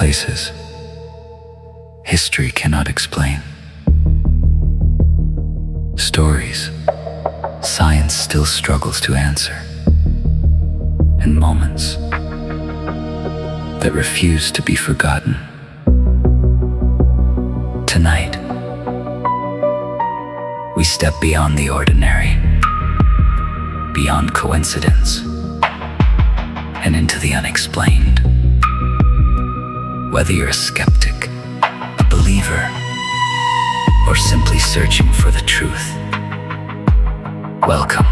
places history cannot explain. Stories science still struggles to answer. And moments that refuse to be forgotten. Tonight, we step beyond the ordinary, beyond coincidence, and into the unexplained. Whether you're a skeptic, a believer, or simply searching for the truth, welcome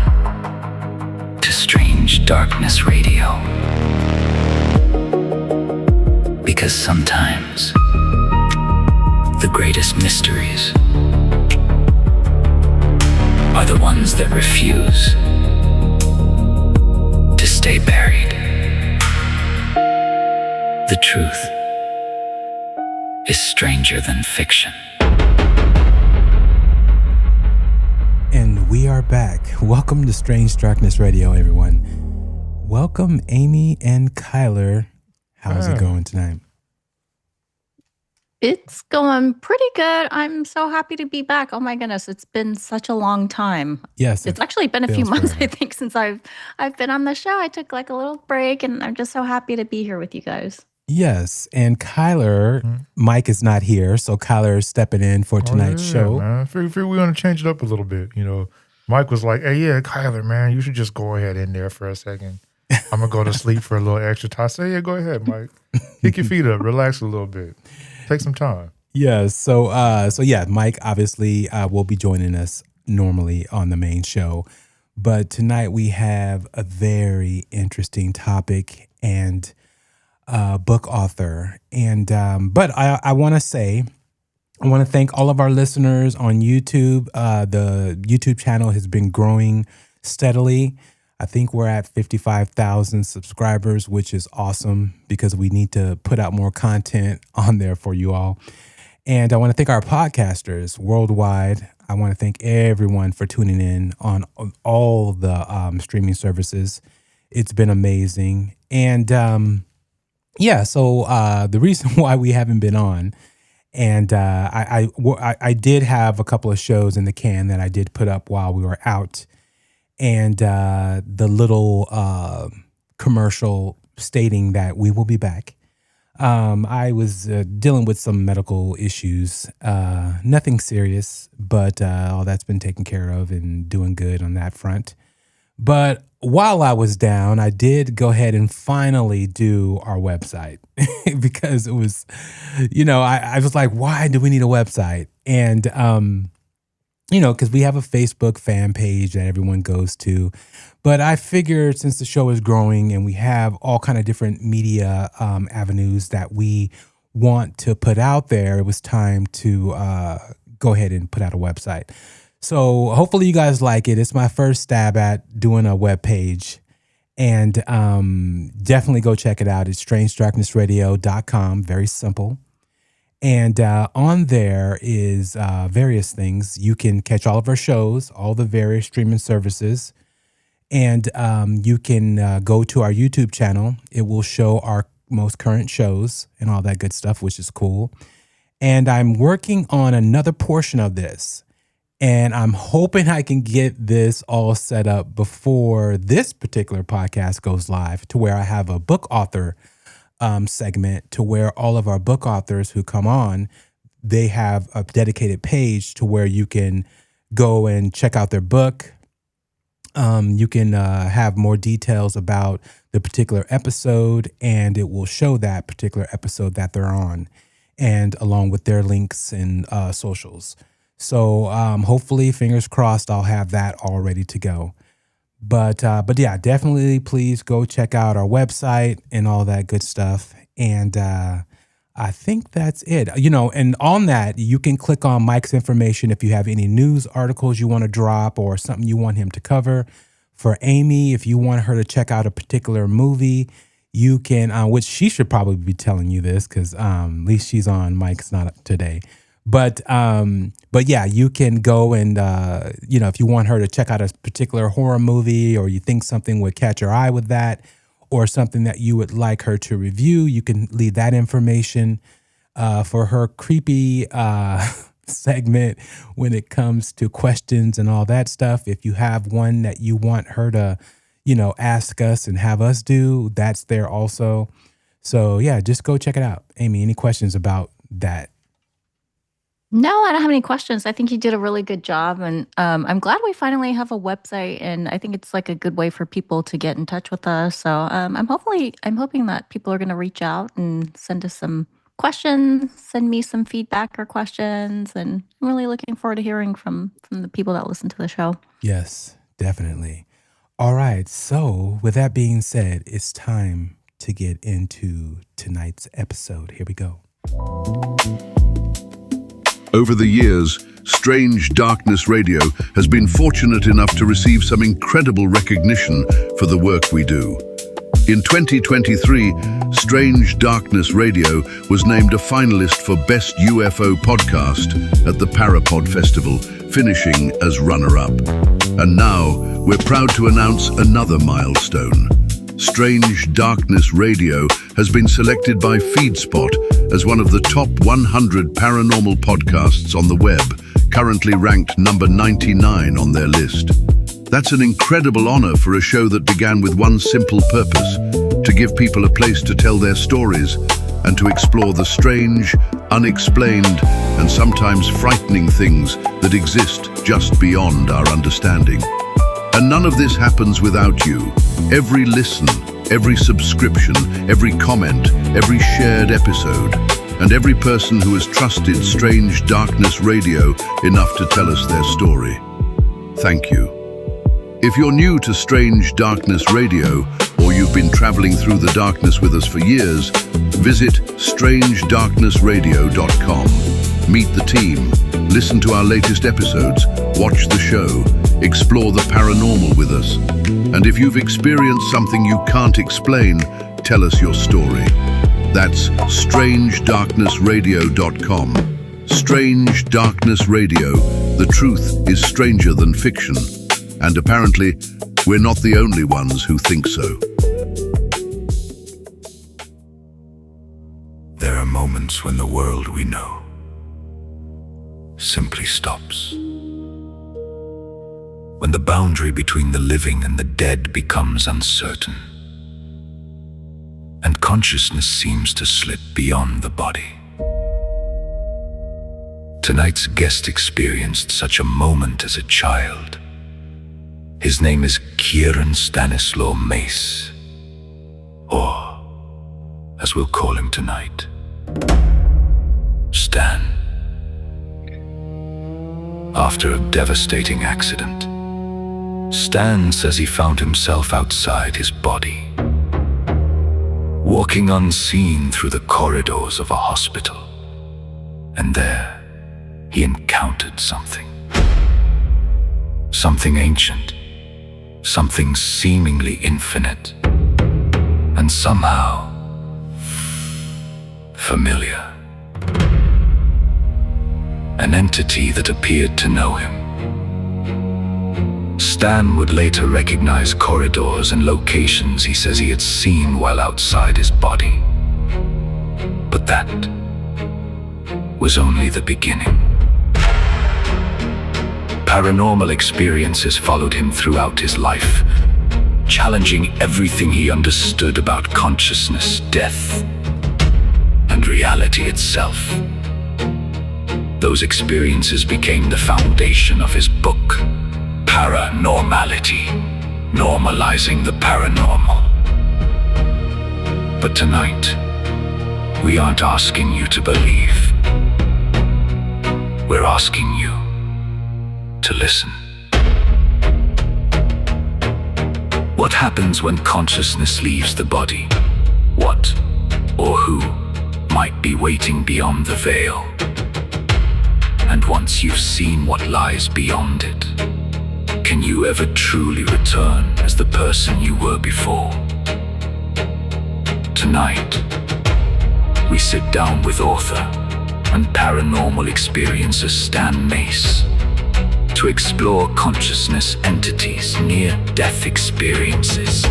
to Strange Darkness Radio. Because sometimes the greatest mysteries are the ones that refuse to stay buried. The truth is stranger than fiction. And we are back. Welcome to Strange Darkness Radio, everyone. Welcome, Amy and Kyler. How's it going tonight? It's going pretty good. I'm so happy to be back. Oh my goodness, it's been such a long time. Yes. It's actually been a few months, forever. I think, since I've been on the show. I took like a little break and I'm just so happy to be here with you guys. Yes. And Kyler, Mike is not here, so Kyler is stepping in for tonight's show. Man. I figure we're going to change it up a little bit. You know, Mike was like, hey, yeah, Kyler, man, you should just go ahead in there for a second. I'm going to go to sleep for a little extra time. I say, yeah, go ahead, Mike. Kick your feet up. Relax a little bit. Take some time. Yeah. So yeah, Mike obviously will be joining us normally on the main show. But tonight we have a very interesting topic and book author. And but I want to thank all of our listeners on YouTube. The YouTube channel has been growing steadily. I think we're at 55,000 subscribers, which is awesome because we need to put out more content on there for you all. And I want to thank our podcasters worldwide. I want to thank everyone for tuning in on all the streaming services. It's been amazing. And so the reason why we haven't been on, and I did have a couple of shows in the can that I did put up while we were out. And the little commercial stating that we will be back. I was dealing with some medical issues, nothing serious, but all that's been taken care of and doing good on that front. But while I was down, I did go ahead and finally do our website because it was, I was like, why do we need a website? And, because we have a Facebook fan page that everyone goes to. But I figured since the show is growing and we have all kind of different media avenues that we want to put out there, it was time to go ahead and put out a website. So hopefully you guys like it. It's my first stab at doing a web page. And definitely go check it out. It's strangedarknessradio.com. Very simple. And on there is various things. You can catch all of our shows, all the various streaming services. And you can go to our YouTube channel. It will show our most current shows and all that good stuff, which is cool. And I'm working on another portion of this. And I'm hoping I can get this all set up before this particular podcast goes live to where I have a book author segment to where all of our book authors who come on, they have a dedicated page to where you can go and check out their book. You can have more details about the particular episode, and it will show that particular episode that they're on, and along with their links and socials. So hopefully, fingers crossed, I'll have that all ready to go. But yeah, definitely please go check out our website and all that good stuff. And I think that's it. And on that, you can click on Mike's information if you have any news articles you want to drop or something you want him to cover. For Amy, if you want her to check out a particular movie, you can, which she should probably be telling you this because at least she's on. Mike's not today. But yeah, you can go and, if you want her to check out a particular horror movie or you think something would catch her eye with that, or something that you would like her to review, you can leave that information for her creepy segment when it comes to questions and all that stuff. If you have one that you want her to, ask us and have us do, that's there also. So yeah, just go check it out. Amy, any questions about that? No, I don't have any questions. I think you did a really good job, and I'm glad we finally have a website. And I think it's like a good way for people to get in touch with us. So I'm hoping that people are going to reach out and send us some questions, send me some feedback or questions, and I'm really looking forward to hearing from the people that listen to the show. Yes, definitely. All right. So with that being said, it's time to get into tonight's episode. Here we go. Over the years, Strange Darkness Radio has been fortunate enough to receive some incredible recognition for the work we do. In 2023, Strange Darkness Radio was named a finalist for Best UFO Podcast at the Parapod Festival, finishing as runner-up. And now, we're proud to announce another milestone. Strange Darkness Radio has been selected by FeedSpot as one of the top 100 paranormal podcasts on the web, currently ranked number 99 on their list. That's an incredible honor for a show that began with one simple purpose: to give people a place to tell their stories and to explore the strange, unexplained, and sometimes frightening things that exist just beyond our understanding. And none of this happens without you. Every listen, every subscription, every comment, every shared episode, and every person who has trusted Strange Darkness Radio enough to tell us their story. Thank you. If you're new to Strange Darkness Radio, or you've been traveling through the darkness with us for years, visit strangedarknessradio.com. Meet the team, listen to our latest episodes, watch the show, explore the paranormal with us. And if you've experienced something you can't explain, tell us your story. That's strangedarknessradio.com. Strange Darkness Radio. The truth is stranger than fiction. And apparently, we're not the only ones who think so. There are moments when the world we know simply stops. When the boundary between the living and the dead becomes uncertain, and consciousness seems to slip beyond the body. Tonight's guest experienced such a moment as a child. His name is Kieran Stanislaw Mace, or, as we'll call him tonight, Stan. After a devastating accident, Stan says he found himself outside his body, walking unseen through the corridors of a hospital. And there, he encountered something. Something ancient. Something seemingly infinite, and somehow familiar. An entity that appeared to know him. Stan would later recognize corridors and locations he says he had seen while outside his body. But that was only the beginning. Paranormal experiences followed him throughout his life, challenging everything he understood about consciousness, death, and reality itself. Those experiences became the foundation of his book, Paranormality, Normalising the Paranormal. But tonight, we aren't asking you to believe. We're asking you to listen. What happens when consciousness leaves the body? What or who might be waiting beyond the veil? And once you've seen what lies beyond it, can you ever truly return as the person you were before? Tonight, we sit down with author and paranormal experiencer Stan Mace to explore consciousness entities, near-death experiences,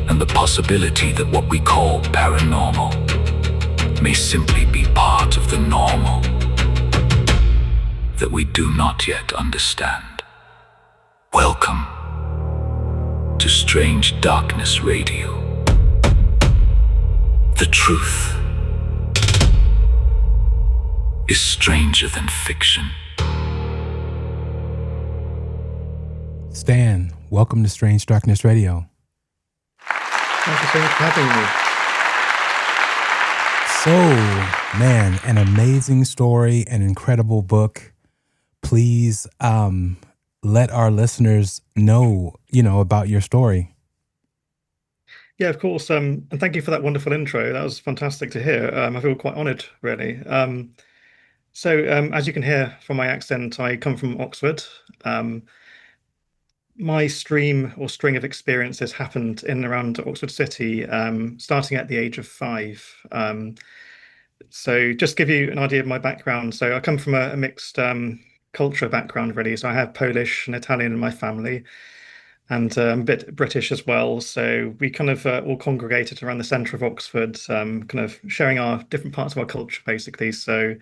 and the possibility that what we call paranormal may simply be part of the normal that we do not yet understand. Welcome to Strange Darkness Radio. The truth is stranger than fiction. Stan, welcome to Strange Darkness Radio. Thank you so much for having me. So, man, an amazing story, an incredible book. Please let our listeners know, about your story. Yeah, of course. And thank you for that wonderful intro. That was fantastic to hear. I feel quite honoured, really. As you can hear from my accent, I come from Oxford. My stream or string of experiences happened in and around Oxford City, starting at the age of 5. So just give you an idea of my background. So I come from a mixed culture background, really. So I have Polish and Italian in my family, and a bit British as well. So we kind of all congregated around the centre of Oxford, kind of sharing our different parts of our culture, basically. So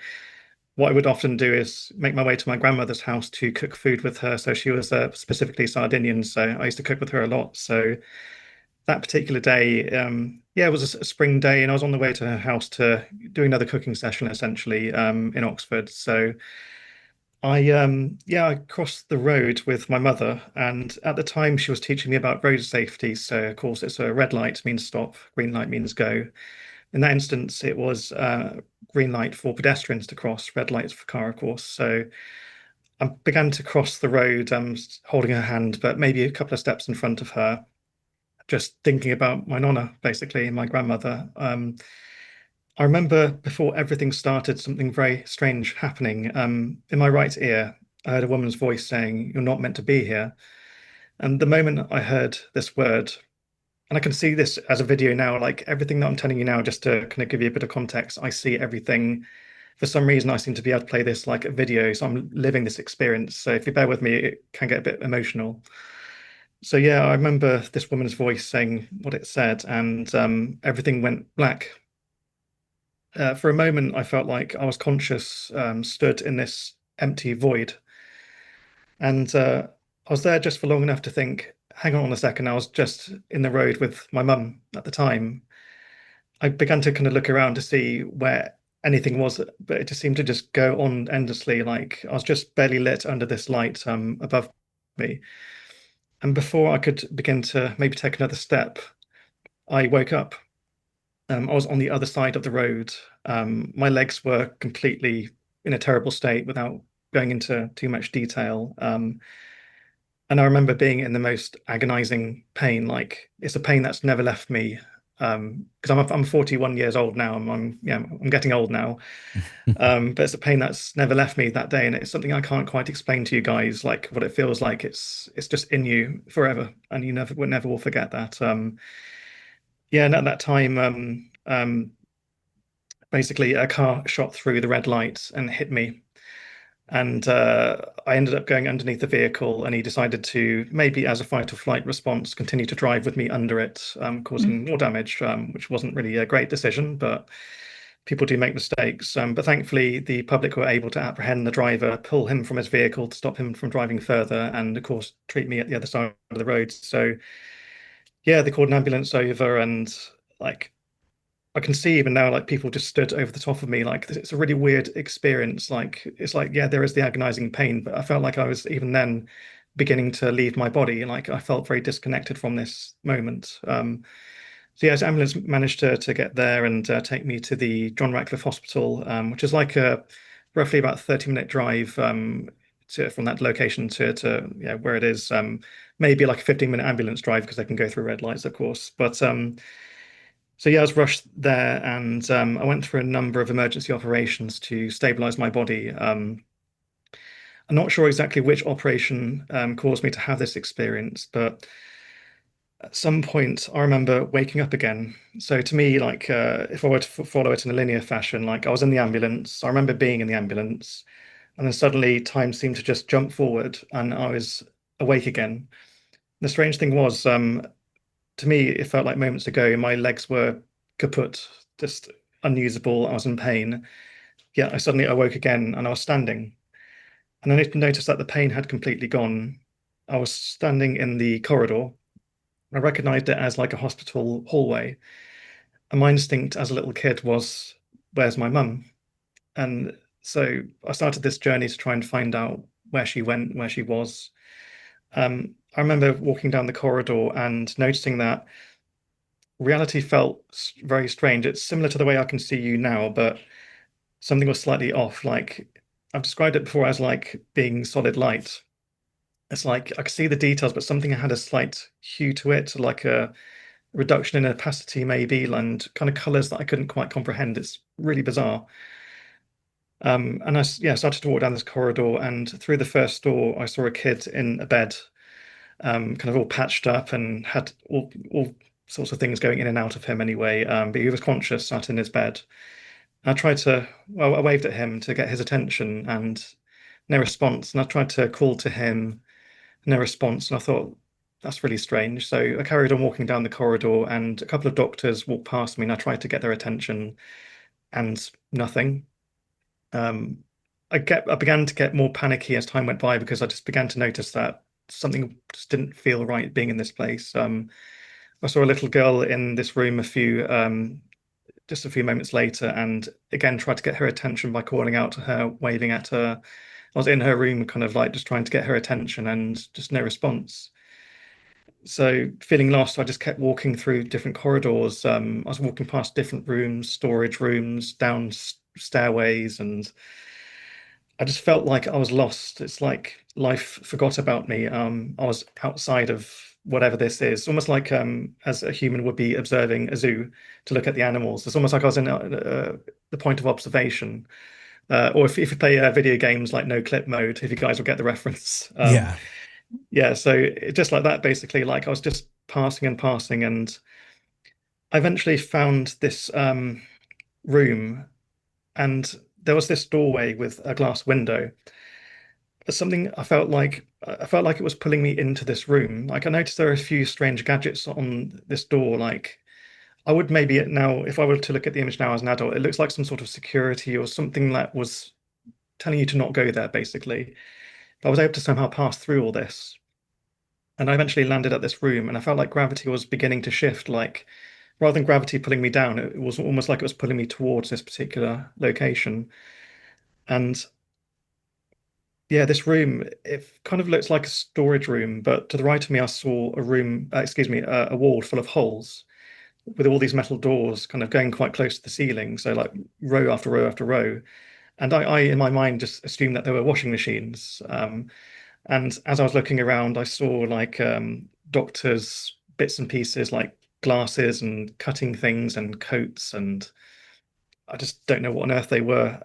what I would often do is make my way to my grandmother's house to cook food with her. So she was specifically Sardinian, so I used to cook with her a lot. So that particular day, it was a spring day, and I was on the way to her house to do another cooking session, essentially, in Oxford. So I crossed the road with my mother, and at the time she was teaching me about road safety. So of course it's a red light means stop, green light means go. In that instance, it was green light for pedestrians to cross, red lights for car, of course. So I began to cross the road, holding her hand, but maybe a couple of steps in front of her, just thinking about my nonna, basically, my grandmother. I remember before everything started, something very strange happening. In my right ear, I heard a woman's voice saying, "You're not meant to be here." And the moment I heard this word, and I can see this as a video now, like everything that I'm telling you now, just to kind of give you a bit of context, I see everything. For some reason, I seem to be able to play this like a video, so I'm living this experience. So if you bear with me, it can get a bit emotional. So yeah, I remember this woman's voice saying what it said, and everything went black. For a moment, I felt like I was conscious, stood in this empty void. And I was there just for long enough to think, hang on a second, I was just in the road with my mum at the time. I began to kind of look around to see where anything was, but it just seemed to just go on endlessly. Like I was just barely lit under this light above me. And before I could begin to maybe take another step, I woke up. I was on the other side of the road. My legs were completely in a terrible state without going into too much detail. And I remember being in the most agonizing pain. Like it's a pain that's never left me. Because I'm 41 years old now. I'm getting old now. But it's a pain that's never left me that day, and it's something I can't quite explain to you guys. Like what it feels like. It's just in you forever, and you never will forget that. And at that time, basically a car shot through the red light and hit me. And I ended up going underneath the vehicle, and he decided to, maybe as a fight or flight response, continue to drive with me under it, causing more damage, which wasn't really a great decision, but people do make mistakes. But thankfully, the public were able to apprehend the driver, pull him from his vehicle to stop him from driving further, and of course, treat me at the other side of the road. So yeah, they called an ambulance over, and like I can see even now, like people just stood over the top of me. Like it's a really weird experience. Like it's like, yeah, there is the agonizing pain, but I felt like I was even then beginning to leave my body. Like I felt very disconnected from this moment. So yeah, the ambulance managed to get there and take me to the John Ratcliffe Hospital, which is like a roughly about 30-minute drive from that location to where it is. Maybe like a 15-minute ambulance drive because they can go through red lights, of course. But so yeah, I was rushed there, and I went through a number of emergency operations to stabilize my body. I'm not sure exactly which operation caused me to have this experience, but at some point I remember waking up again. So to me, like if I were to follow it in a linear fashion, like I was in the ambulance, I remember being in the ambulance, and then suddenly time seemed to just jump forward, and I was awake again. The strange thing was, to me, it felt like moments ago. My legs were kaput, just unusable. I was in pain. Yeah, I suddenly awoke again and I was standing. And then I noticed that the pain had completely gone. I was standing in the corridor. I recognized it as like a hospital hallway. And my instinct as a little kid was, where's my mum? And so I started this journey to try and find out where she went, where she was. I remember walking down the corridor and noticing that reality felt very strange. It's similar to the way I can see you now, but something was slightly off. Like I've described it before as like being solid light. It's like I could see the details, but something had a slight hue to it, like a reduction in opacity, maybe, and kind of colors that I couldn't quite comprehend. It's really bizarre. And I started to walk down this corridor, and through the first door, I saw a kid in a bed, kind of all patched up and had all sorts of things going in and out of him anyway. But he was conscious, sat in his bed. I tried to, well, I waved at him to get his attention, and no response. And I tried to call to him, no response. And I thought, that's really strange. So I carried on walking down the corridor, and a couple of doctors walked past me, and I tried to get their attention, and nothing. I began to get more panicky as time went by because I just began to notice that something just didn't feel right being in this place. I saw a little girl in this room just a few moments later, and again tried to get her attention by calling out to her, waving at her. I was in her room, kind of like just trying to get her attention, and just no response. So feeling lost, I just kept walking through different corridors. I was walking past different rooms, storage rooms, down stairways, and I just felt like I was lost. It's like life forgot about me. I was outside of whatever this is, almost like as a human would be observing a zoo to look at the animals. It's almost like I was in the point of observation. Or if you play video games like no clip mode, if you guys will get the reference. Yeah. Yeah, so just like that, basically, like I was just passing and passing, and I eventually found this room, and there was this doorway with a glass window. Something I felt like it was pulling me into this room. Like I noticed there are a few strange gadgets on this door. Like I would maybe now, if I were to look at the image now as an adult, it looks like some sort of security or something that was telling you to not go there, basically. But I was able to somehow pass through all this. And I eventually landed at this room, and I felt like gravity was beginning to shift. Like rather than gravity pulling me down, it was almost like it was pulling me towards this particular location. And yeah, this room, it kind of looks like a storage room, but to the right of me, I saw a room, excuse me, a wall full of holes with all these metal doors kind of going quite close to the ceiling. So like row after row after row. And I in my mind, just assumed that there were washing machines. And as I was looking around, I saw like doctors' bits and pieces, like glasses and cutting things and coats, and I just don't know what on earth they were.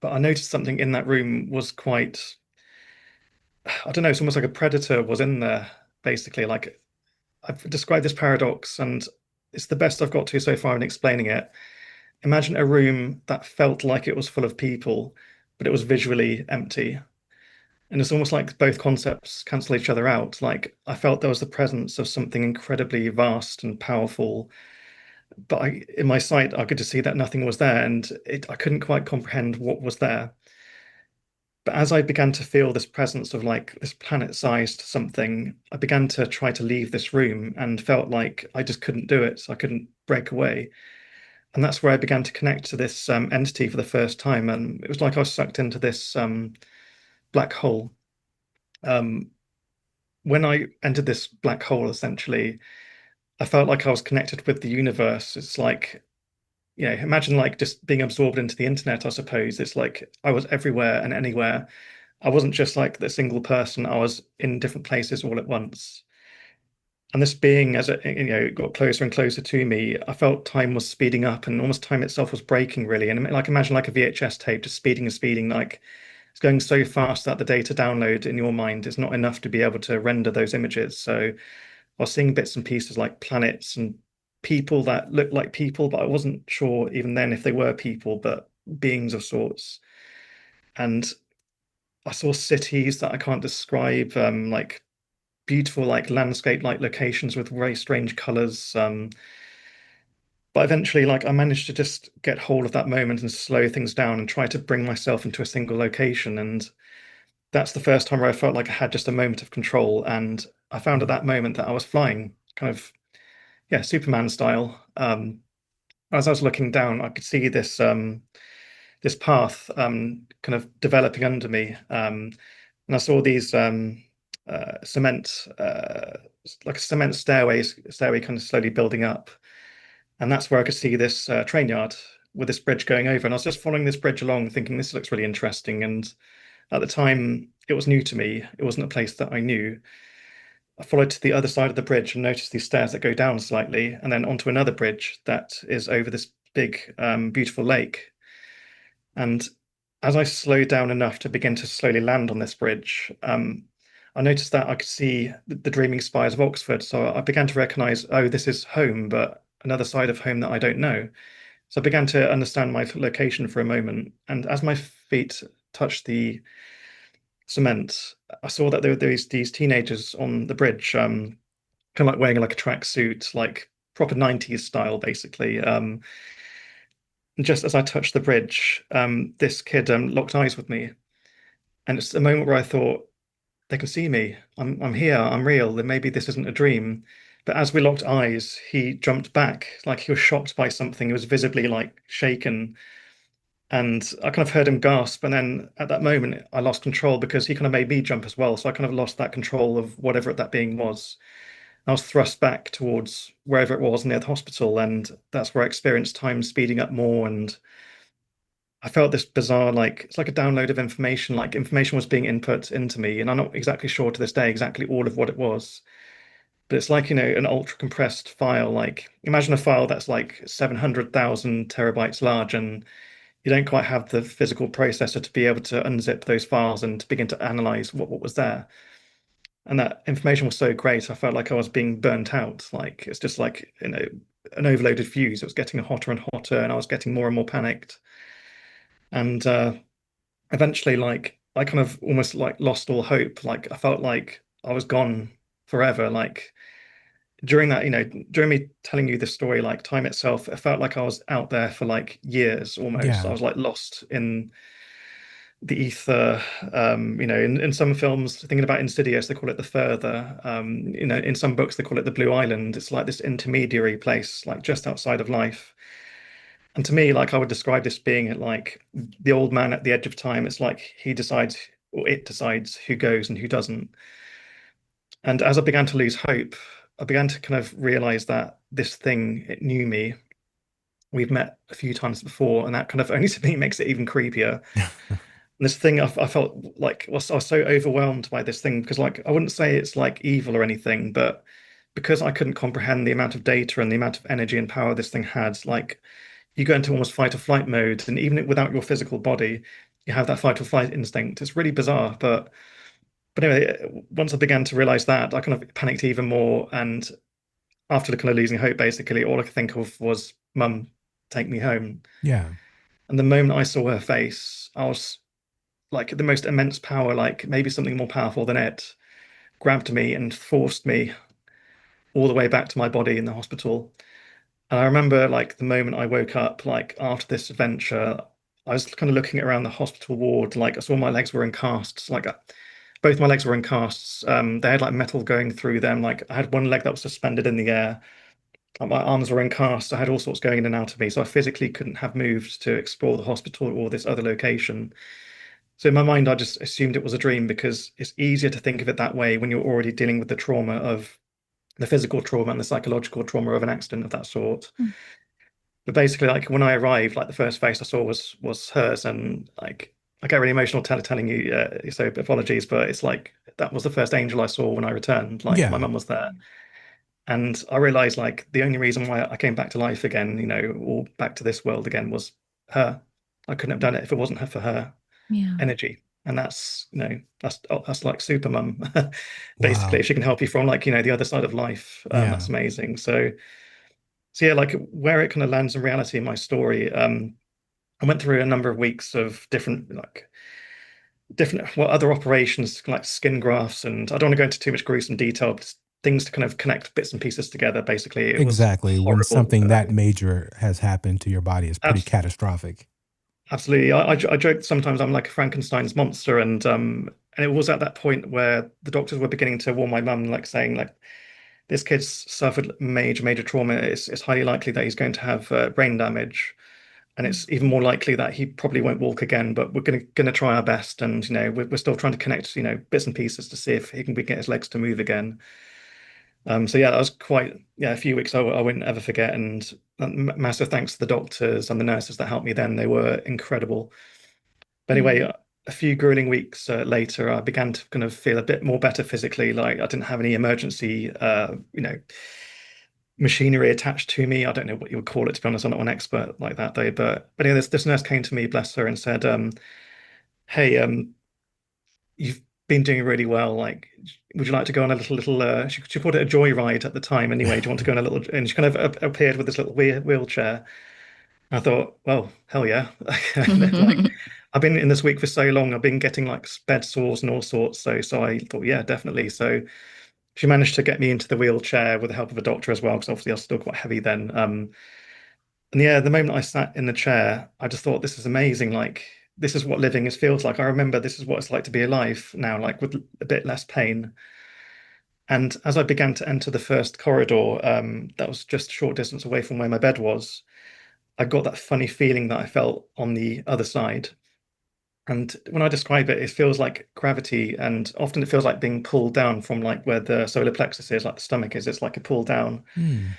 But I noticed something in that room was quite, I don't know, it's almost like a predator was in there, basically. Like I've described this paradox, and it's the best I've got to so far in explaining it. Imagine a room that felt like it was full of people, but it was visually empty. And it's almost like both concepts cancel each other out. Like I felt there was the presence of something incredibly vast and powerful, but in my sight, I could just see that nothing was there, and I couldn't quite comprehend what was there. But as I began to feel this presence of like this planet-sized something, I began to try to leave this room and felt like I just couldn't do it. So I couldn't break away. And that's where I began to connect to this entity for the first time. And it was like I was sucked into this black hole. Um, when I entered this black hole, essentially, I felt like I was connected with the universe. It's like, imagine like just being absorbed into the internet, I suppose. It's like I was everywhere and anywhere. I wasn't just like the single person, I was in different places all at once. And this being, as it got closer and closer to me, I felt time was speeding up, and almost time itself was breaking, really. And like imagine like a VHS tape just speeding and speeding, like it's going so fast that the data download in your mind is not enough to be able to render those images. So I was seeing bits and pieces like planets and people that looked like people, but I wasn't sure even then if they were people, but beings of sorts. And I saw cities that I can't describe, like beautiful like landscape like locations with very strange colors. But eventually, like I managed to just get hold of that moment and slow things down and try to bring myself into a single location. And that's the first time where I felt like I had just a moment of control. And I found at that moment that I was flying, kind of, yeah, Superman style. As I was looking down, I could see this path kind of developing under me, and I saw these cement, like a cement stairway kind of slowly building up, and that's where I could see this train yard with this bridge going over. And I was just following this bridge along, thinking this looks really interesting. And at the time, it was new to me. It wasn't a place that I knew. I followed to the other side of the bridge and noticed these stairs that go down slightly, and then onto another bridge that is over this big, beautiful lake. And as I slowed down enough to begin to slowly land on this bridge, I noticed that I could see the dreaming spires of Oxford. So I began to recognize, oh, this is home, but another side of home that I don't know. So I began to understand my location for a moment. And as my feet touched the cement, I saw that there were these teenagers on the bridge, kind of like wearing like a tracksuit, like proper 90s style, basically. Just as I touched the bridge, this kid locked eyes with me. And it's a moment where I thought, they can see me. I'm here. I'm real. Then maybe this isn't a dream. But as we locked eyes, he jumped back, like he was shocked by something. He was visibly like shaken. And I kind of heard him gasp. And then at that moment, I lost control because he kind of made me jump as well. So I kind of lost that control of whatever that being was. I was thrust back towards wherever it was near the hospital. And that's where I experienced time speeding up more. And I felt this bizarre, like it's like a download of information, like information was being input into me. And I'm not exactly sure to this day exactly all of what it was. But it's like, an ultra compressed file. Like imagine a file that's like 700,000 terabytes large, and you don't quite have the physical processor to be able to unzip those files and to begin to analyze what was there. And that information was so great, I felt like I was being burnt out. Like it's just like, an overloaded fuse. It was getting hotter and hotter, and I was getting more and more panicked. And eventually, like I kind of almost like lost all hope. Like I felt like I was gone forever. Like during that, during me telling you this story, like time itself, it felt like I was out there for like years almost. Yeah. I was like lost in the ether. In some films, thinking about Insidious, they call it the further. In some books, they call it the Blue Island. It's like this intermediary place, like just outside of life. And to me, like I would describe this being like the old man at the edge of time. It's like he decides, or it decides, who goes and who doesn't. And as I began to lose hope, I began to kind of realize that this thing, it knew me. We've met a few times before, and that kind of only to me makes it even creepier. And this thing, I felt like I was so overwhelmed by this thing because, like, I wouldn't say it's like evil or anything, but because I couldn't comprehend the amount of data and the amount of energy and power this thing had, like, you go into almost fight or flight mode, and even without your physical body, you have that fight or flight instinct. It's really bizarre, but anyway, once I began to realize that, I kind of panicked even more. And after kind of losing hope, basically, all I could think of was, "Mum, take me home." Yeah. And the moment I saw her face, I was like the most immense power, like maybe something more powerful than it, grabbed me and forced me all the way back to my body in the hospital. And I remember like the moment I woke up, like after this adventure, I was kind of looking around the hospital ward, like I saw my legs were in casts, like both my legs were in casts. They had like metal going through them. Like I had one leg that was suspended in the air. Like, my arms were in casts. I had all sorts going in and out of me. So I physically couldn't have moved to explore the hospital or this other location. So in my mind, I just assumed it was a dream because it's easier to think of it that way when you're already dealing with the trauma of the physical trauma and the psychological trauma of an accident of that sort. Mm. But basically, like when I arrived, like the first face I saw was hers, and like I get really emotional telling you, so apologies, but it's like that was the first angel I saw when I returned. Like Yeah. my mum was there, and I realized like the only reason why I came back to life again, or back to this world again, was her. I couldn't have done it if it wasn't her for her Yeah. energy. And that's like super mum. Wow. Basically, if she can help you from like, the other side of life, Yeah. that's amazing. So yeah, like where it kind of lands in reality in my story, I went through a number of weeks of different like other operations like skin grafts, and I don't want to go into too much gruesome detail, but things to kind of connect bits and pieces together. Basically, it was Exactly. When horrible. something that major has happened to your body, it's pretty catastrophic. Absolutely. I joke sometimes I'm like a Frankenstein's monster, and it was at that point where the doctors were beginning to warn my mum, like saying like this kid's suffered major trauma. It's highly likely that he's going to have brain damage, and it's even more likely that he probably won't walk again. But we're gonna try our best, and we're still trying to connect bits and pieces to see if we can get his legs to move again. So yeah, that was quite a few weeks I won't ever forget, and massive thanks to the doctors and the nurses that helped me then. They were incredible. But anyway, a few grueling weeks later, I began to kind of feel a bit more better physically. Like I didn't have any emergency, machinery attached to me. I don't know what you would call it, to be honest. I'm not an expert like that though. But anyway, this nurse came to me, bless her, and said, "Hey, you've been doing really well. Like, would you like to go on a little she called it a joyride at the time. Anyway, do you want to go on a little?" And she kind of appeared with this little wheelchair. I thought, well, hell yeah. Like, I've been in this week for so long. I've been getting like bed sores and all sorts. So I thought, yeah, definitely. So she managed to get me into the wheelchair with the help of a doctor as well, because obviously I was still quite heavy then. And yeah, the moment I sat in the chair, I just thought, this is amazing. Like, this is what living feels like. I remember this is what it's like to be alive now, like with a bit less pain. And as I began to enter the first corridor, that was just a short distance away from where my bed was, I got that funny feeling that I felt on the other side. And when I describe it, it feels like gravity, and often it feels like being pulled down from like where the solar plexus is, like the stomach is. It's like a pull down. And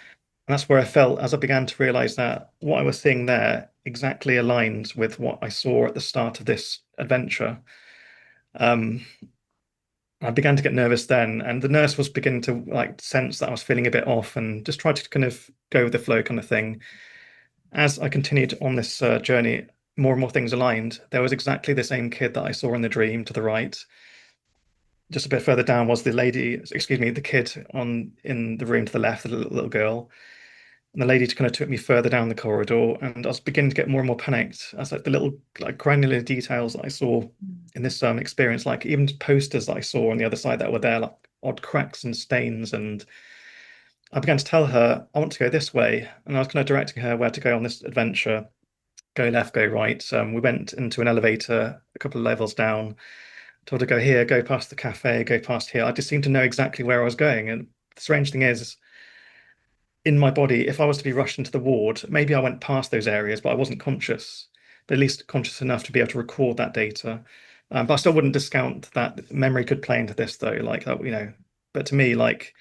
that's where I felt as I began to realize that what I was seeing there exactly aligned with what I saw at the start of this adventure. Um, I began to get nervous then, and the nurse was beginning to like sense that I was feeling a bit off and just tried to kind of go with the flow kind of thing. As I continued on this journey, more and more things aligned. There was exactly the same kid that I saw in the dream to the right. Just a bit further down was the kid in the room to the left, the little girl. And the lady kind of took me further down the corridor, and I was beginning to get more and more panicked. As like the little like granular details that I saw in this experience, like even posters that I saw on the other side that were there, like odd cracks and stains. And I began to tell her, I want to go this way. And I was kind of directing her where to go on this adventure. Go left, go right. We went into an elevator a couple of levels down, told her to go here, go past the cafe, go past here. I just seemed to know exactly where I was going. And the strange thing is, in my body, if I was to be rushed into the ward, maybe I went past those areas, but I wasn't conscious, but at least conscious enough to be able to record that data. But I still wouldn't discount that memory could play into this, though. Like, but to me, like,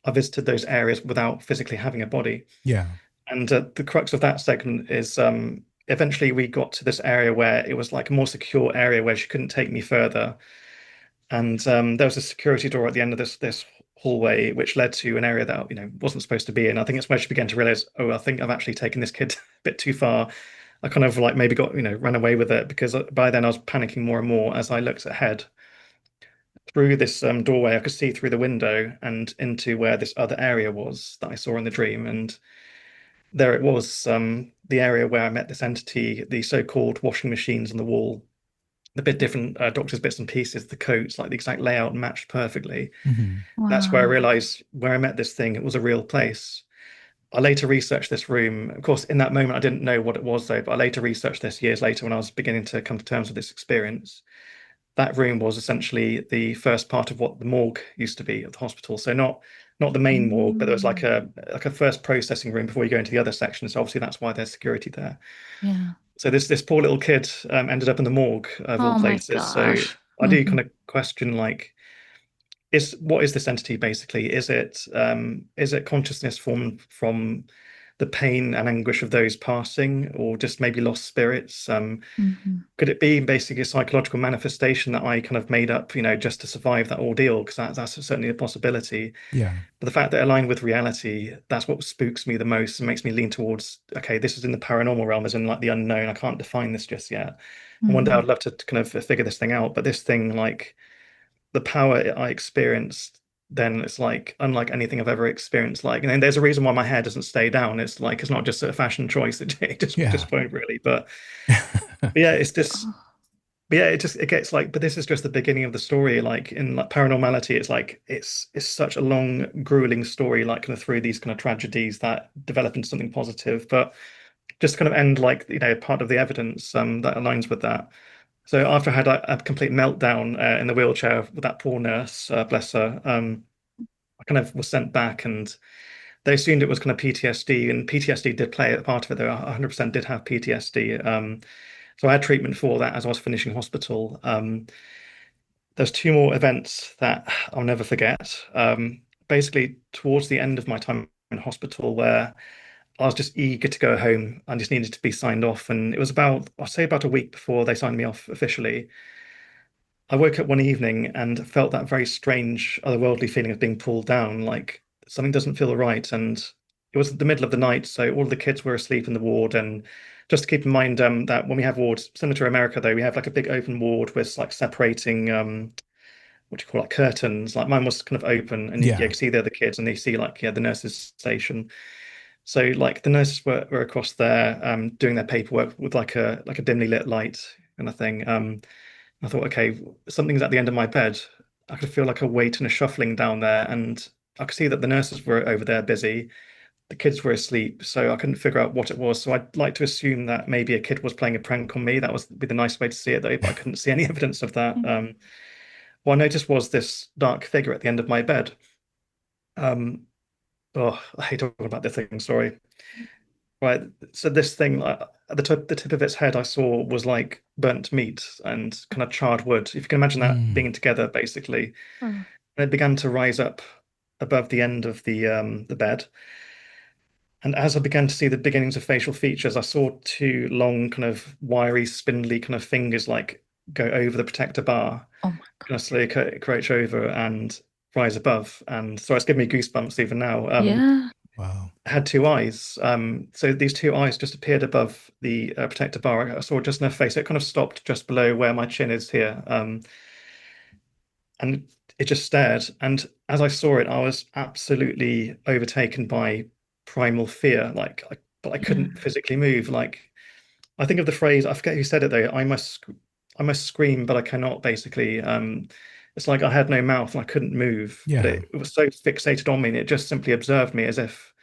I visited those areas without physically having a body. Yeah. And the crux of that segment is eventually we got to this area where it was like a more secure area where she couldn't take me further. And there was a security door at the end of this hallway, which led to an area that wasn't supposed to be in. I think it's where she began to realize, oh, I think I've actually taken this kid a bit too far. I kind of like maybe got ran away with it, because by then I was panicking more and more as I looked ahead. Through this doorway, I could see through the window and into where this other area was that I saw in the dream. And there it was, the area where I met this entity, the so-called washing machines on the wall, the bit different doctor's bits and pieces, the coats, like the exact layout matched perfectly. That's where I realized where I met this thing, it was a real place. I later researched this room. Of course, in that moment, I didn't know what it was, though, but I later researched this years later when I was beginning to come to terms with this experience. That room was essentially the first part of what the morgue used to be at the hospital. So not the main morgue, but there was like a first processing room before you go into the other section. So obviously that's why there's security there. Yeah. So this poor little kid ended up in the morgue of all places. So I do kind of question, like, what is this entity basically? Is it consciousness formed from the pain and anguish of those passing, or just maybe lost spirits? Could it be basically a psychological manifestation that I kind of made up, just to survive that ordeal? Because that's certainly a possibility. Yeah. But the fact that it aligned with reality, that's what spooks me the most and makes me lean towards, okay, this is in the paranormal realm, as in like the unknown. I can't define this just yet. And one day I'd love to kind of figure this thing out. But this thing, like, the power I experienced then, it's like unlike anything I've ever experienced. Like, and there's a reason why my hair doesn't stay down. It's like, it's not just a fashion choice. It just won't really. But yeah, it's this But yeah, it gets like, but this is just the beginning of the story. Like in like Paranormality, it's like it's such a long, grueling story, like kind of through these kind of tragedies that develop into something positive. But just kind of end like, part of the evidence that aligns with that. So after I had a complete meltdown in the wheelchair with that poor nurse, bless her, I kind of was sent back, and they assumed it was kind of PTSD, and PTSD did play a part of it. Though 100% did have PTSD. So I had treatment for that as I was finishing hospital. There's two more events that I'll never forget. Basically, towards the end of my time in hospital, where I was just eager to go home. I just needed to be signed off. And it was about, I'll say about a week before they signed me off officially. I woke up one evening and felt that very strange, otherworldly feeling of being pulled down, like something doesn't feel right. And it was the middle of the night, so all of the kids were asleep in the ward. And just to keep in mind that when we have wards, similar to America, though, we have like a big open ward with like separating, what do you call it, curtains. Like mine was kind of open, and you Yeah. can see the other kids, and they see like the nurses' station. So like the nurses were across there doing their paperwork with like a dimly lit light kind of thing. I thought, okay, something's at the end of my bed. I could feel like a weight and a shuffling down there, and I could see that the nurses were over there busy. The kids were asleep, so I couldn't figure out what it was. So I'd like to assume that maybe a kid was playing a prank on me. That was be the nice way to see it, though, but I couldn't see any evidence of that. What I noticed was this dark figure at the end of my bed. Um, oh, I hate talking about this thing, sorry. Right. So this thing at the tip of its head I saw was like burnt meat and kind of charred wood. If you can imagine that being together, basically. Oh. And it began to rise up above the end of the bed. And as I began to see the beginnings of facial features, I saw two long, kind of wiry, spindly kind of fingers like go over the protector bar, Oh my kind of slowly crouch over and rise above. And so it's giving me goosebumps even now. Yeah. Wow. Had two eyes. So these two eyes just appeared above the protector bar. I saw just in her face. It kind of stopped just below where my chin is here. And it just stared. And as I saw it, I was absolutely overtaken by primal fear. But I couldn't physically move. Like I think of the phrase, I forget who said it though. I must scream, but I cannot. Basically, it's like I had no mouth and I couldn't move. Yeah. But it was so fixated on me, and it just simply observed me as if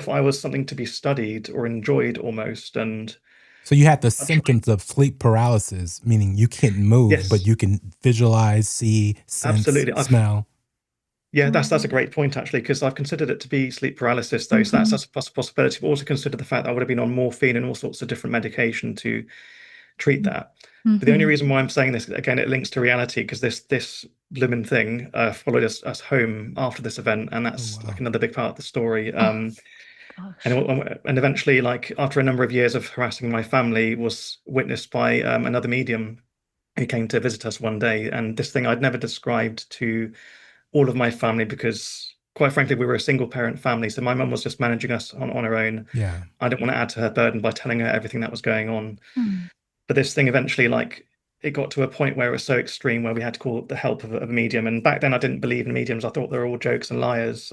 I was something to be studied or enjoyed almost. And So you had the symptoms of sleep paralysis, meaning you can't move, yes, but you can visualize, see, sense, absolutely. smell. Yeah, that's a great point actually, because I've considered it to be sleep paralysis though. So that's a possibility. But also consider the fact that I would have been on morphine and all sorts of different medication to treat that. But the only reason why I'm saying this, again, it links to reality, because this blooming thing followed us home after this event, and that's wow. like another big part of the story. Gosh. And eventually, like after a number of years of harassing my family, was witnessed by another medium who came to visit us one day. And this thing I'd never described to all of my family, because quite frankly, we were a single parent family. So my mum was just managing us on her own. Yeah. I didn't want to add to her burden by telling her everything that was going on. But this thing eventually, like, it got to a point where it was so extreme where we had to call the help of a medium. And back then I didn't believe in mediums. I thought they were all jokes and liars.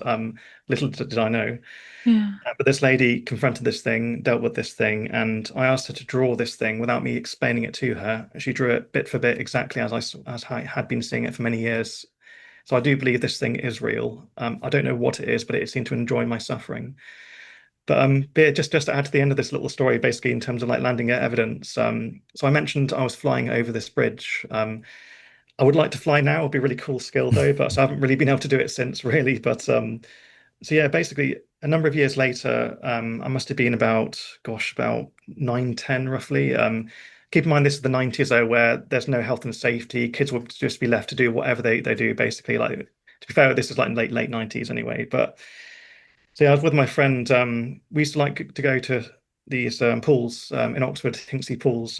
Little did I know. Yeah. But this lady confronted this thing, dealt with this thing, and I asked her to draw this thing without me explaining it to her. She drew it bit for bit exactly as I had been seeing it for many years. So I do believe this thing is real. I don't know what it is, but it seemed to enjoy my suffering. But yeah, just to add to the end of this little story, basically in terms of like landing evidence. So I mentioned I was flying over this bridge. I would like to fly now. It'd be a really cool skill though, but so I haven't really been able to do it since really. But so yeah, basically a number of years later, I must have been about 9, 10 roughly. Keep in mind this is the 90s though, where there's no health and safety. Kids will just be left to do whatever they do basically. Like to be fair, this is like late 90s anyway. But so yeah, I was with my friend. We used to like to go to these pools in Oxford, Hinksey Pools.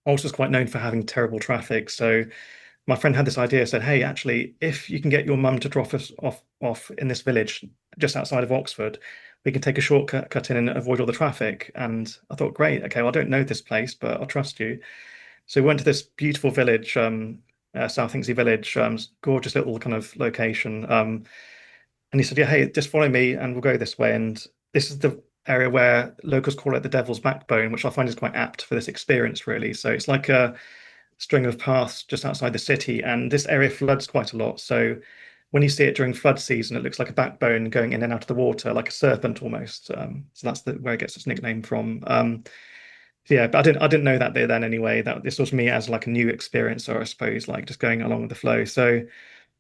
Oxford's quite known for having terrible traffic. So my friend had this idea, said, "Hey, actually, if you can get your mum to drop us off in this village just outside of Oxford, we can take a shortcut cut in and avoid all the traffic." And I thought, great, okay, well, I don't know this place, but I'll trust you. So we went to this beautiful village, South Hinksey Village, gorgeous little kind of location. And he said, "Yeah, hey, just follow me, and we'll go this way." And this is area where locals call it the Devil's Backbone, which I find is quite apt for this experience, really. So it's like a string of paths just outside the city, and this area floods quite a lot. So when you see it during flood season, it looks like a backbone going in and out of the water, like a serpent almost. So that's where it gets its nickname from. Yeah, but I didn't know that then anyway. That this was me as like a new experience, or I suppose like just going along with the flow. So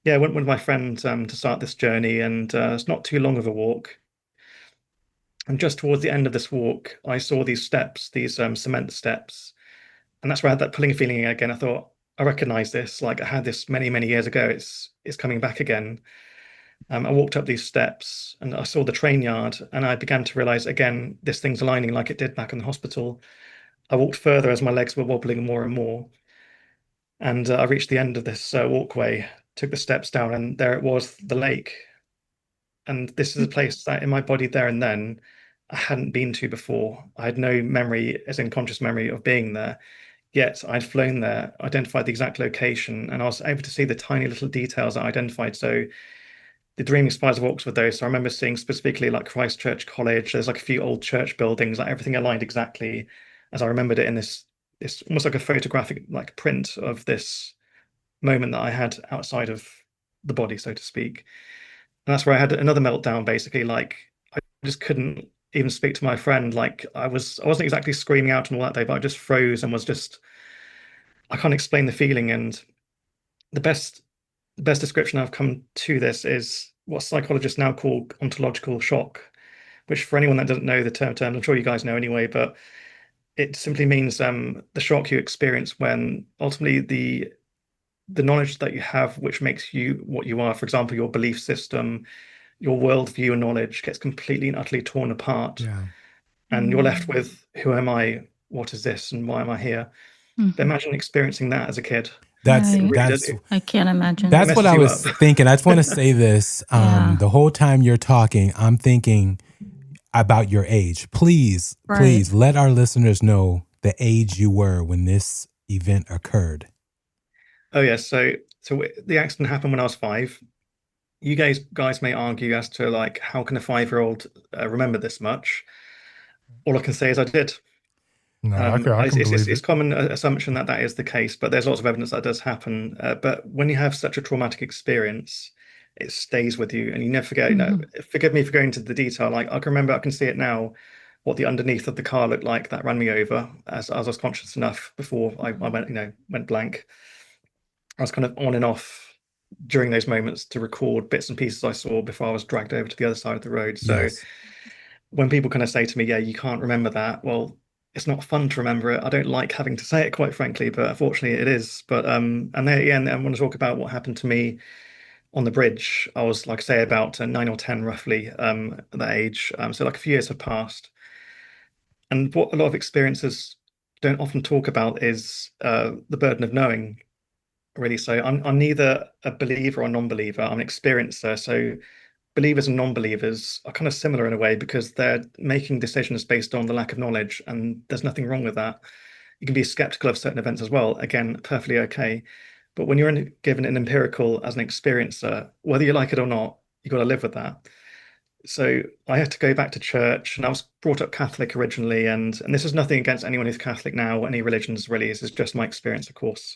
yeah, I went with my friend to start this journey, and it's not too long of a walk. And just towards the end of this walk, I saw these steps, these cement steps, and that's where I had that pulling feeling again. I thought, I recognize this. Like I had this many, many years ago. It's coming back again. I walked up these steps and I saw the train yard, and I began to realize again, this thing's aligning like it did back in the hospital. I walked further as my legs were wobbling more and more, and I reached the end of this walkway, took the steps down, and there it was, the lake. And this is a place that in my body there and then I hadn't been to before. I had no memory, as in conscious memory, of being there. Yet I'd flown there, identified the exact location, and I was able to see the tiny little details I identified. So the Dreaming Spires of Oxford, though. So I remember seeing specifically like Christchurch College. There's like a few old church buildings, like everything aligned exactly as I remembered it in this almost like a photographic like print of this moment that I had outside of the body, so to speak. And that's where I had another meltdown, basically. Like I just couldn't even speak to my friend. Like I wasn't exactly screaming out and all that day, but I just froze and was just, I can't explain the feeling. And the best description I've come to this is what psychologists now call ontological shock, which for anyone that doesn't know the term, I'm sure you guys know anyway, but it simply means the shock you experience when ultimately the knowledge that you have, which makes you what you are, for example, your belief system, your worldview and knowledge gets completely and utterly torn apart. Yeah. And you're left with, who am I? What is this? And why am I here? But imagine experiencing that as a kid. I can't imagine. That's what I was thinking. I just want to say this. Yeah. The whole time you're talking, I'm thinking about your age. Please let our listeners know the age you were when this event occurred. Oh, yes. So the accident happened when I was 5. You guys may argue as to like, how can a 5-year-old remember this much? All I can say is I did. No, I can believe it's it. common assumption that is the case, but there's lots of evidence that does happen. But when you have such a traumatic experience, it stays with you, and you never forget. Forgive me for going into the detail. Like I can remember, I can see it now, what the underneath of the car looked like that ran me over. As I was conscious enough before I went blank. I was kind of on and off during those moments to record bits and pieces I saw before I was dragged over to the other side of the road. So Yes. when people kind of say to me, yeah, you can't remember that, well, it's not fun to remember it. I don't like having to say it, quite frankly, but unfortunately it is. But and then again, I want to talk about what happened to me on the bridge. I was, like I say, about 9 or 10 roughly at that age. So like a few years have passed. And what a lot of experiences don't often talk about is the burden of knowing, really. So I'm neither a believer or non-believer. I'm an experiencer. So believers and non-believers are kind of similar in a way, because they're making decisions based on the lack of knowledge, and there's nothing wrong with that. You can be skeptical of certain events as well. Again, perfectly okay. But when you're given an empirical as an experiencer, whether you like it or not, you've got to live with that. So I had to go back to church, and I was brought up Catholic originally, and this is nothing against anyone who's Catholic now, any religions really. This is just my experience, of course.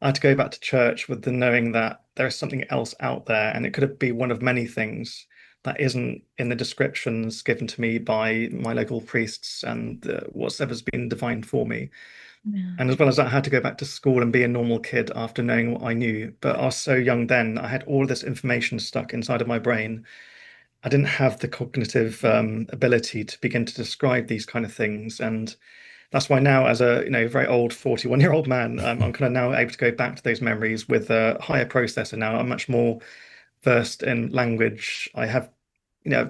I had to go back to church with the knowing that there is something else out there, and it could be one of many things that isn't in the descriptions given to me by my local priests and whatever's been defined for me. Yeah. And as well as that, I had to go back to school and be a normal kid after knowing what I knew. But I was so young then, I had all this information stuck inside of my brain. I didn't have the cognitive ability to begin to describe these kind of things. And that's why now, as a very old 41-year-old man, I'm kind of now able to go back to those memories with a higher processor now. I'm much more versed in language. I have,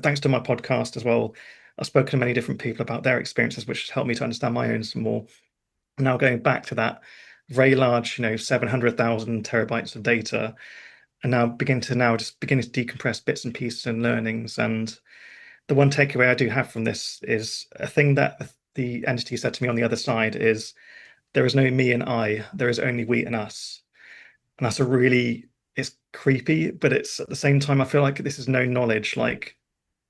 thanks to my podcast as well, I've spoken to many different people about their experiences, which has helped me to understand my own some more. Now going back to that very large, 700,000 terabytes of data, and now begin to decompress bits and pieces and learnings. And the one takeaway I do have from this is a thing that the entity said to me on the other side is, there is no me and I, there is only we and us. And that's it's creepy, but it's at the same time, I feel like this is no knowledge. Like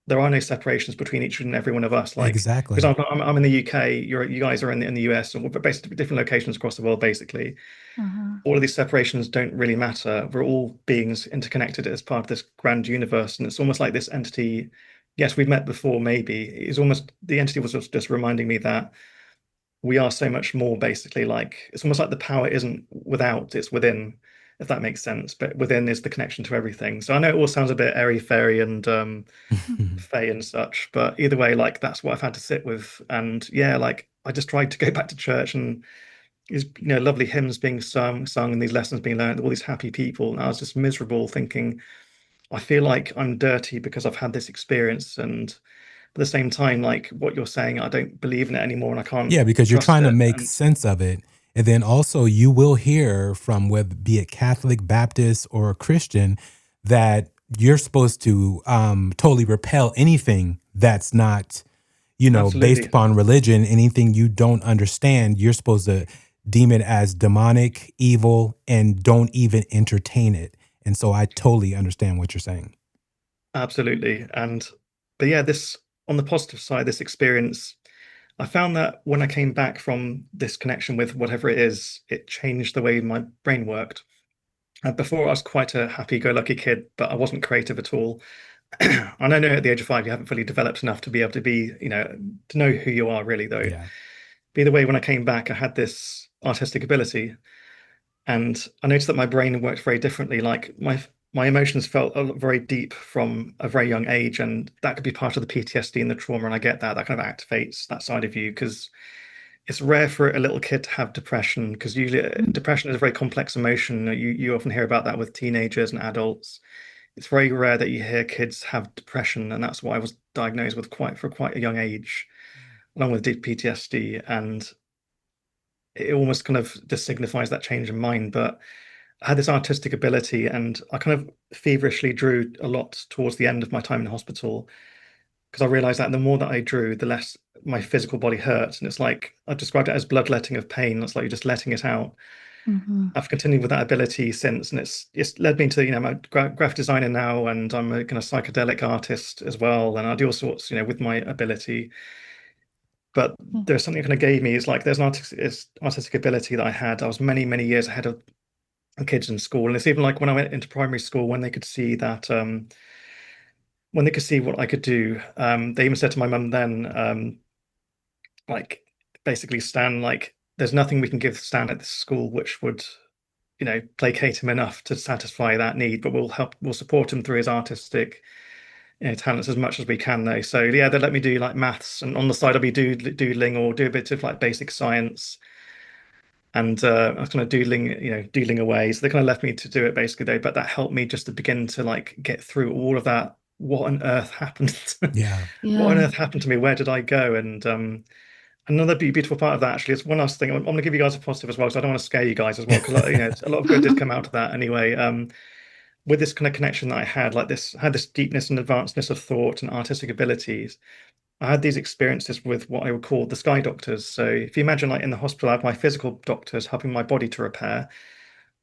there are no separations between each and every one of us. Like, for Exactly. example, I'm in the UK, you guys are in the US, and we're basically different locations across the world, basically. Mhm. All of these separations don't really matter. We're all beings interconnected as part of this grand universe. And it's almost like this entity, yes, we've met before, maybe. It's almost, the entity was just reminding me that we are so much more, basically. Like, it's almost like the power isn't without, it's within, if that makes sense. But within is the connection to everything. So I know it all sounds a bit airy fairy and fey and such, but either way, like, that's what I've had to sit with. And yeah, like, I just tried to go back to church, and these, lovely hymns being sung and these lessons being learned, all these happy people. And I was just miserable, thinking, I feel like I'm dirty because I've had this experience. And at the same time, like what you're saying, I don't believe in it anymore, and I can't Yeah, because you're trust trying to it. make And sense of it. And then also you will hear from, whether be it Catholic, Baptist, or Christian, that you're supposed to totally repel anything that's not, based absolutely, upon religion. Anything you don't understand, you're supposed to deem it as demonic, evil, and don't even entertain it. And so I totally understand what you're saying. absolutely. But yeah, this, on the positive side, this experience, I found that when I came back from this connection with whatever it is, it changed the way my brain worked. Before, I was quite a happy-go-lucky kid, but I wasn't creative at all. And I know at the age of 5, you haven't fully developed enough to be able to be, to know who you are really, though. Yeah. But either way, when I came back, I had this artistic ability, and I noticed that my brain worked very differently. Like my emotions felt very deep from a very young age, and that could be part of the PTSD and the trauma. And I get that kind of activates that side of you, because it's rare for a little kid to have depression, because usually depression is a very complex emotion. You often hear about that with teenagers and adults. It's very rare that you hear kids have depression, and that's what I was diagnosed with quite a young age, along with deep PTSD. And it almost kind of just signifies that change in mind. But I had this artistic ability, and I kind of feverishly drew a lot towards the end of my time in hospital, because I realized that the more that I drew, the less my physical body hurt. And it's like I described it as bloodletting of pain. It's like you're just letting it out. Mhm. I've continued with that ability since, and it's led me to, I'm a graphic designer now, and I'm a kind of psychedelic artist as well, and I do all sorts, with my ability. But there's something it kind of gave me, is like there's an artistic ability that I had. I was many, many years ahead of the kids in school, and it's even like when I went into primary school, when they could see that, when they could see what I could do, they even said to my mum then, like, basically, Stan, like, there's nothing we can give Stan at this school which would, placate him enough to satisfy that need, but we'll support him through his artistic, talents as much as we can, though. So yeah, they let me do like maths, and on the side I'll be doodling or do a bit of like basic science. And I was kind of doodling away. So they kind of left me to do it basically, though. But that helped me just to begin to like get through all of that. What on earth happened? Yeah. What on Yeah. earth happened to me? Where did I go? And another beautiful part of that actually is one last thing. I'm going to give you guys a positive as well, because I don't want to scare you guys as well, because a lot of good did come out of that anyway. With this kind of connection that I had, like this, had this deepness and advancedness of thought and artistic abilities. I had these experiences with what I would call the sky doctors. So if you imagine, like in the hospital, I have my physical doctors helping my body to repair,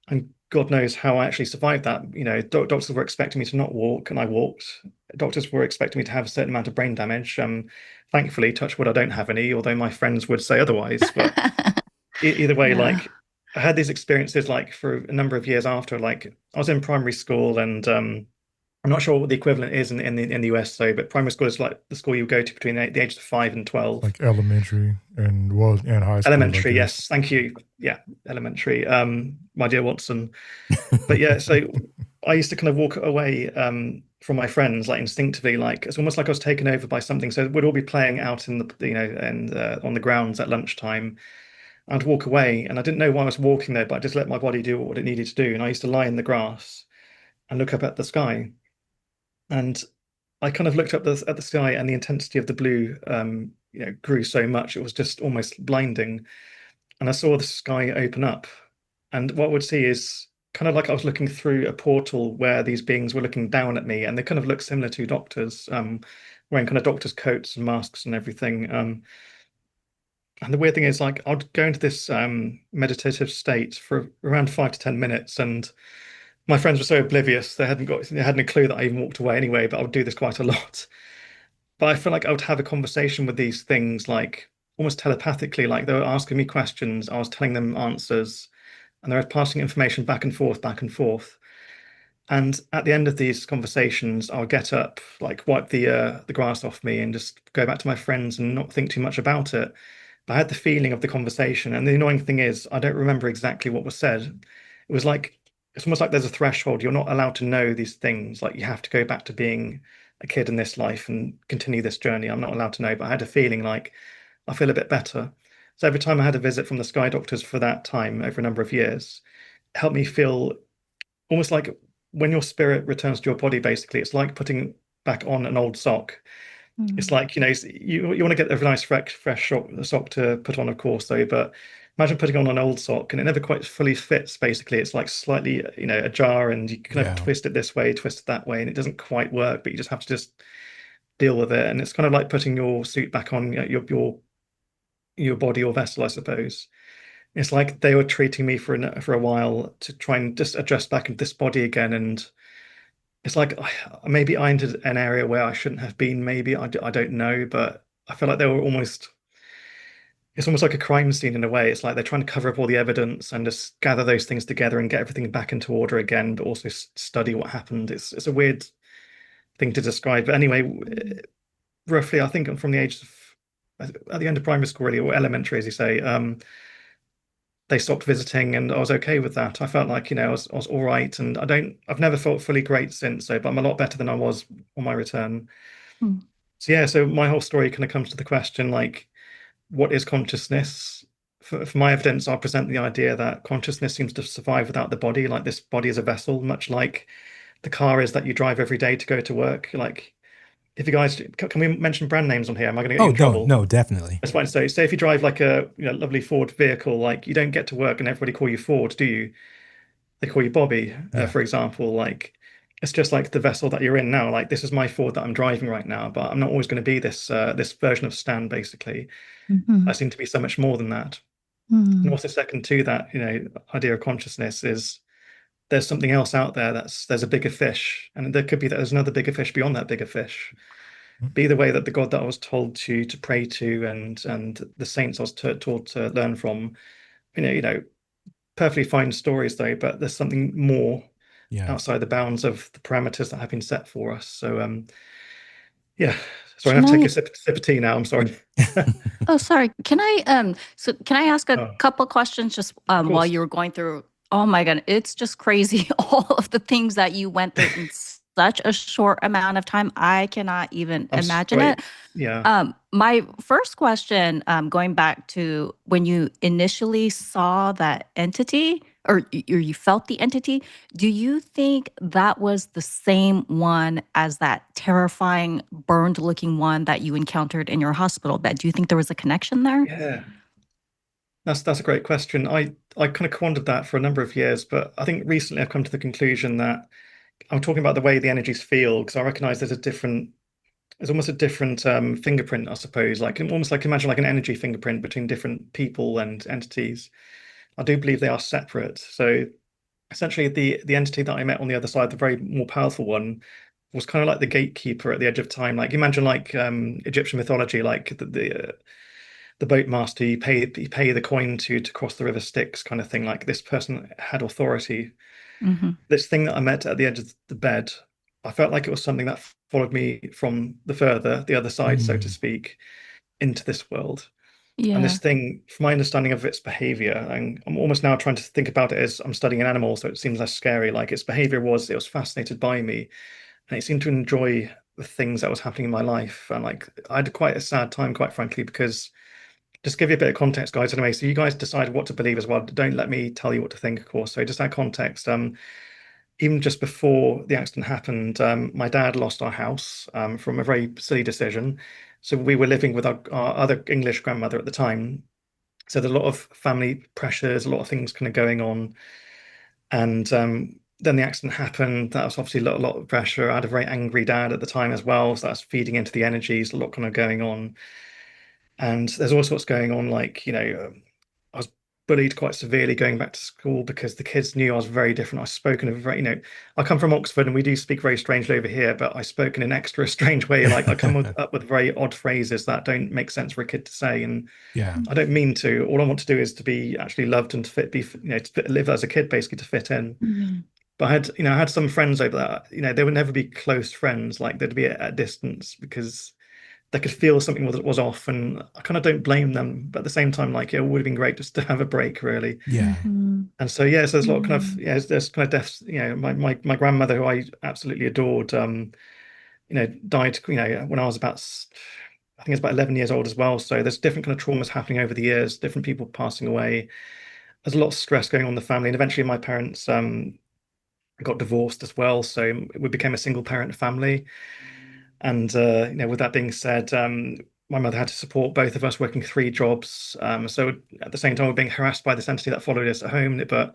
and God knows how I actually survived that. Doctors were expecting me to not walk, and I walked. Doctors were expecting me to have a certain amount of brain damage. Thankfully, touch wood, I don't have any, although my friends would say otherwise. But either way, Yeah. like I had these experiences like for a number of years after. Like I was in primary school, and I'm not sure what the equivalent is in the US though, but primary school is like the school you go to between the ages of 5 and 12. Like elementary and high school, I Elementary, guess. yes, thank you. Yeah, elementary. My dear Watson. But yeah, so I used to kind of walk away from my friends like instinctively, like it's almost like I was taken over by something. So we'd all be playing out in the and on the grounds at lunchtime. I'd walk away, and I didn't know why I was walking there, but I just let my body do what it needed to do. And I used to lie in the grass and look up at the sky. And I kind of looked up at the sky, and the intensity of the blue, grew so much it was just almost blinding. And I saw the sky open up, and what I would see is kind of like I was looking through a portal where these beings were looking down at me, and they kind of looked similar to doctors, wearing kind of doctors' coats and masks and everything. And the weird thing is, like, I'd go into this meditative state for around 5 to 10 minutes, and my friends were so oblivious; they hadn't a clue that I even walked away anyway. But I would do this quite a lot. But I feel like I would have a conversation with these things like almost telepathically, like they were asking me questions, I was telling them answers, and they were passing information back and forth, back and forth. And at the end of these conversations, I'll get up, like wipe the grass off me, and just go back to my friends and not think too much about it. But I had the feeling of the conversation, and the annoying thing is, I don't remember exactly what was said. It was like it's almost like there's a threshold. You're not allowed to know these things. Like you have to go back to being a kid in this life and continue this journey. I'm not allowed to know, but I had a feeling like I feel a bit better. So every time I had a visit from the Sky Doctors for that time over a number of years, it helped me feel almost like when your spirit returns to your body, basically, it's like putting back on an old sock. It's like, you want to get a nice fresh sock to put on, of course, though, but imagine putting on an old sock and it never quite fully fits, basically. It's like slightly, ajar, and you kind of Yeah. twist it this way, twist it that way, and it doesn't quite work, but you just have to just deal with it. And it's kind of like putting your suit back on, your body or vessel, I suppose. It's like they were treating me for a while to try and just adjust back into this body again. And it's like maybe I entered an area where I shouldn't have been. Maybe I don't know, but I feel like they were almost. It's almost like a crime scene in a way. It's like they're trying to cover up all the evidence and just gather those things together and get everything back into order again, but also study what happened. It's a weird thing to describe. But anyway, roughly, I think I'm from the age of at the end of primary school, really, or elementary, as you say. They stopped visiting, and I was okay with that. I felt like, I was all right, and I've never felt fully great since, so, but I'm a lot better than I was on my return. Hmm. So yeah, so my whole story kind of comes to the question, like, what is consciousness? For my evidence, I'll present the idea that consciousness seems to survive without the body, like this body is a vessel, much like the car is that you drive every day to go to work. Like, if you guys, can we mention brand names on here? Am I going to get you Oh, in trouble? no, definitely. That's fine. So, say if you drive like a lovely Ford vehicle, like you don't get to work and everybody call you Ford, do you? They call you Bobby, Yeah. for example. Like it's just like the vessel that you're in now. Like this is my Ford that I'm driving right now, but I'm not always going to be this version of Stan. Basically, I seem to be so much more than that. And also, second to that, idea of consciousness is there's something else out there. There's a bigger fish, and there could be that there's another bigger fish beyond that bigger fish. Be the way that the God that I was told to pray to, and the saints I was taught to learn from, perfectly fine stories though, but there's something more Yeah. outside the bounds of the parameters that have been set for us. So yeah. Sorry, I Can have to take I? a sip of tea now. I'm sorry. Oh, sorry. Can I ask a Oh, couple questions just of while course. you were going through? Oh my God, it's just crazy all of the things that you went through in such a short amount of time. I cannot even I'm imagine sorry. it. Yeah. My first question, going back to when you initially saw that entity or you felt the entity, do you think that was the same one as that terrifying burned looking one that you encountered in your hospital bed? Do you think there was a connection there? Yeah. That's a great question. I kind of pondered that for a number of years, but I think recently I've come to the conclusion that I'm talking about the way the energies feel because I recognize there's almost a different fingerprint, I suppose, like almost like imagine like an energy fingerprint between different people and entities. I do believe they are separate. So essentially, the entity that I met on the other side, the very more powerful one, was kind of like the gatekeeper at the edge of time. Like imagine like Egyptian mythology, like the boat master, you pay the coin to cross the river Styx, kind of thing. Like this person had authority. Mm-hmm. This thing that I met at the edge of the bed, I felt like it was something that followed me from the other side, so to Mm. speak, into this world. And Yeah. this thing, from my understanding of its behavior, and I'm almost now trying to think about it as I'm studying an animal, so it seems less scary. Like its behavior it was fascinated by me, and it seemed to enjoy the things that was happening in my life. And like I had quite a sad time, quite frankly, because just give you a bit of context, guys. Anyway, so you guys decide what to believe as well. Don't let me tell you what to think, of course. So just that context. Even just before the accident happened, my dad lost our house from a very silly decision. So we were living with our other English grandmother at the time. So there's a lot of family pressures, a lot of things kind of going on. And then the accident happened. That was obviously a lot of pressure. I had a very angry dad at the time as well. So that's feeding into the energies, a lot kind of going on. And there's all sorts going on, like, I was bullied quite severely going back to school because the kids knew I was very different. I spoke in a very, I come from Oxford and we do speak very strangely over here, but I spoke in an extra strange way. Like I come up with very odd phrases that don't make sense for a kid to say, and Yeah. I don't mean to. All I want to do is to be actually loved and to live as a kid, basically to fit in. Mhm. But I had some friends over that, they would never be close friends. Like they'd be at a distance because they could feel something was off, and I kind of don't blame them. But at the same time, like it would have been great just to have a break, really. Yeah. Mhm. And so yeah, so there's a lot of kind of there's kind of deaths. My grandmother, who I absolutely adored, died. When I was I think it's about 11 years old as well. So there's different kind of traumas happening over the years, different people passing away. There's a lot of stress going on in the family, and eventually my parents got divorced as well. So we became a single parent family. And with that being said, my mother had to support both of us working 3 jobs. So at the same time, we were being harassed by this entity that followed us at home. But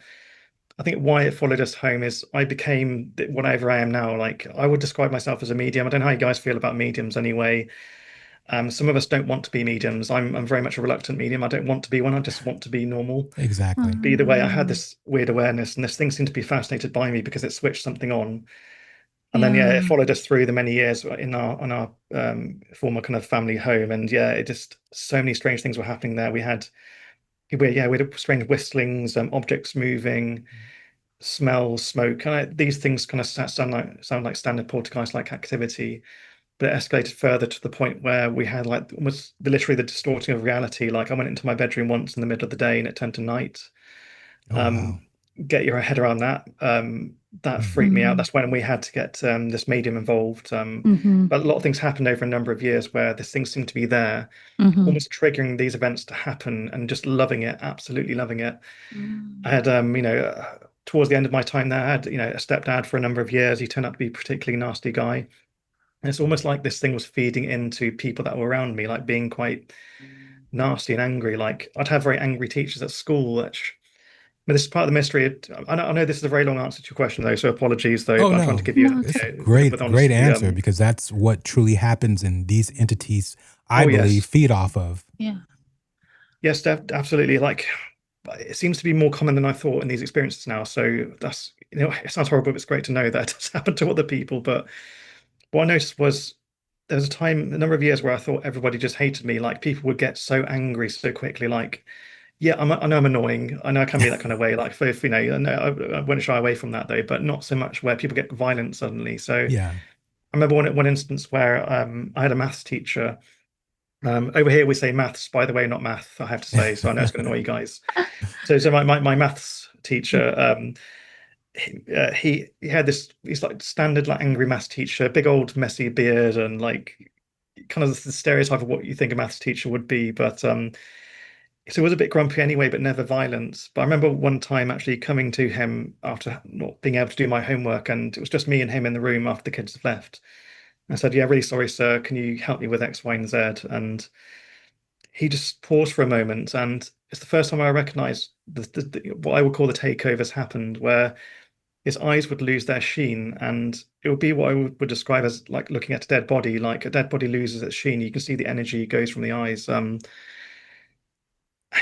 I think why it followed us home is I became whatever I am now. Like I would describe myself as a medium. I don't know how you guys feel about mediums anyway. Some of us don't want to be mediums. I'm very much a reluctant medium. I don't want to be one. I just want to be normal. Exactly. But either way, I had this weird awareness, and this thing seemed to be fascinated by me because it switched something on. And then it followed us through the many years in our former kind of family home, and it just so many strange things were happening there. We had strange whistlings, objects moving, smells, smoke. These things kind of sound like standard poltergeist-like activity, but it escalated further to the point where we had like almost literally the distorting of reality. Like I went into my bedroom once in the middle of the day and it turned to night. Oh, wow. Get your head around that. That freaked me out. That's when we had to get this medium involved. But a lot of things happened over a number of years where this thing seemed to be there, almost triggering these events to happen, and just loving it, absolutely loving it. I had, towards the end of my time there, I had, a stepdad for a number of years. He turned out to be a particularly nasty guy. And it's almost like this thing was feeding into people that were around me, like being quite nasty and angry. Like I'd have very angry teachers at school, which but this is part of the mystery. I know this is a very long answer to your question, though, so apologies, though. Oh, but I'm no. trying to give you It's a great honesty, answer, because that's what truly happens, and these entities, I believe, yes. feed off of. Yeah. Yes, absolutely. Like it seems to be more common than I thought in these experiences now. So that's it sounds horrible, but it's great to know that it does happen to other people. But what I noticed was there was a number of years where I thought everybody just hated me. Like people would get so angry so quickly, like. Yeah, I know I'm annoying. I know I can be that kind of way. Like, if I won't shy away from that though, but not so much where people get violent suddenly. So Yeah. I remember one instance where I had a maths teacher. Over here we say maths, by the way, not math. I have to say, so I know it's going to annoy you guys. So my maths teacher, he had this. He's like standard like angry maths teacher, big old messy beard, and like kind of the stereotype of what you think a maths teacher would be, but so he was a bit grumpy anyway, but never violent. But I remember one time actually coming to him after not being able to do my homework, and it was just me and him in the room after the kids had left. I said, "Yeah, really sorry, sir. Can you help me with X, Y, and Z?" And he just paused for a moment, and it's the first time I recognized what I would call the takeovers happened, where his eyes would lose their sheen, and it would be what I would describe as like looking at a dead body. Like a dead body loses its sheen. You can see the energy goes from the eyes.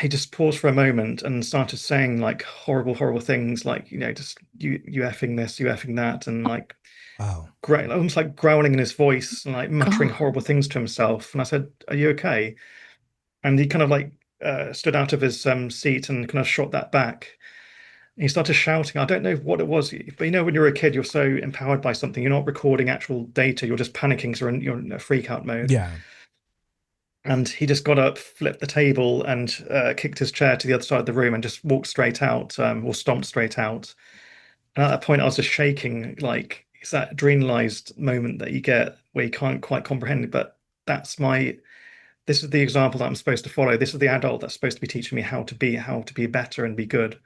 He just paused for a moment and started saying like horrible, horrible things, like just you effing this, you effing that, and like Wow. almost like growling in his voice and like muttering God. horrible things to himself. And I said, "Are you okay?" And he kind of like stood out of his seat and kind of shot that back. And he started shouting. I don't know what it was, but when you're a kid, you're so empowered by something. You're not recording actual data. You're just panicking, so you're in a freak out mode. Yeah. And he just got up, flipped the table, and kicked his chair to the other side of the room and just walked straight out, or stomped straight out. And at that point, I was just shaking. Like it's that adrenalized moment that you get where you can't quite comprehend it. But this is the example that I'm supposed to follow. This is the adult that's supposed to be teaching me how to be better and be good.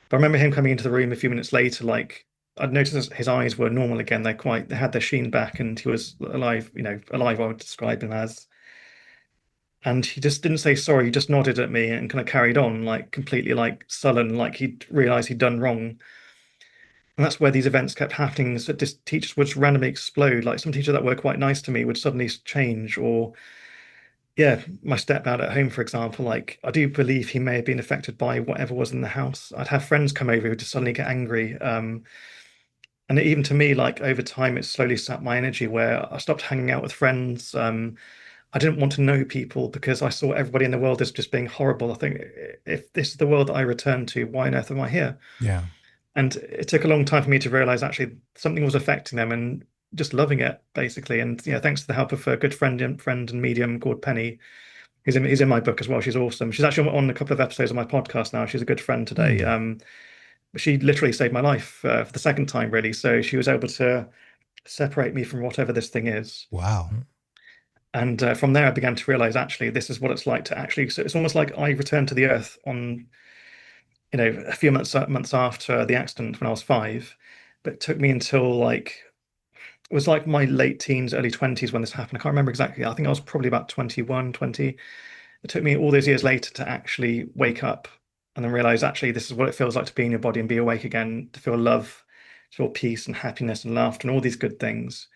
But I remember him coming into the room a few minutes later. Like I'd noticed his eyes were normal again. They had their sheen back, and he was alive. Alive. I would describe him as. And he just didn't say sorry. He just nodded at me and kind of carried on, like completely like sullen, like he'd realized he'd done wrong. And that's where these events kept happening. So just teachers would randomly explode. Like some teachers that were quite nice to me would suddenly change, or yeah, my stepdad at home, for example, like I do believe he may have been affected by whatever was in the house. I'd have friends come over who just suddenly get angry. And even to me, like over time, it slowly sapped my energy where I stopped hanging out with friends. I didn't want to know people because I saw everybody in the world as just being horrible. I think if this is the world that I return to, why on earth am I here? Yeah. And it took a long time for me to realize actually something was affecting them and just loving it basically. And yeah, thanks to the help of a good friend and medium called Penny. He's in my book as well. She's awesome. She's actually on a couple of episodes of my podcast now. She's a good friend today. She literally saved my life for the second time, really. So she was able to separate me from whatever this thing is. Wow. And from there, I began to realize actually this is what it's like to actually. So it's almost like I returned to the earth on, a few months after the accident when I was 5, but it took me until like it was like my late teens, early 20s when this happened. I can't remember exactly. I think I was probably about 21, 20. It took me all those years later to actually wake up and then realize actually this is what it feels like to be in your body and be awake again, to feel love, to feel peace and happiness and laughter and all these good things.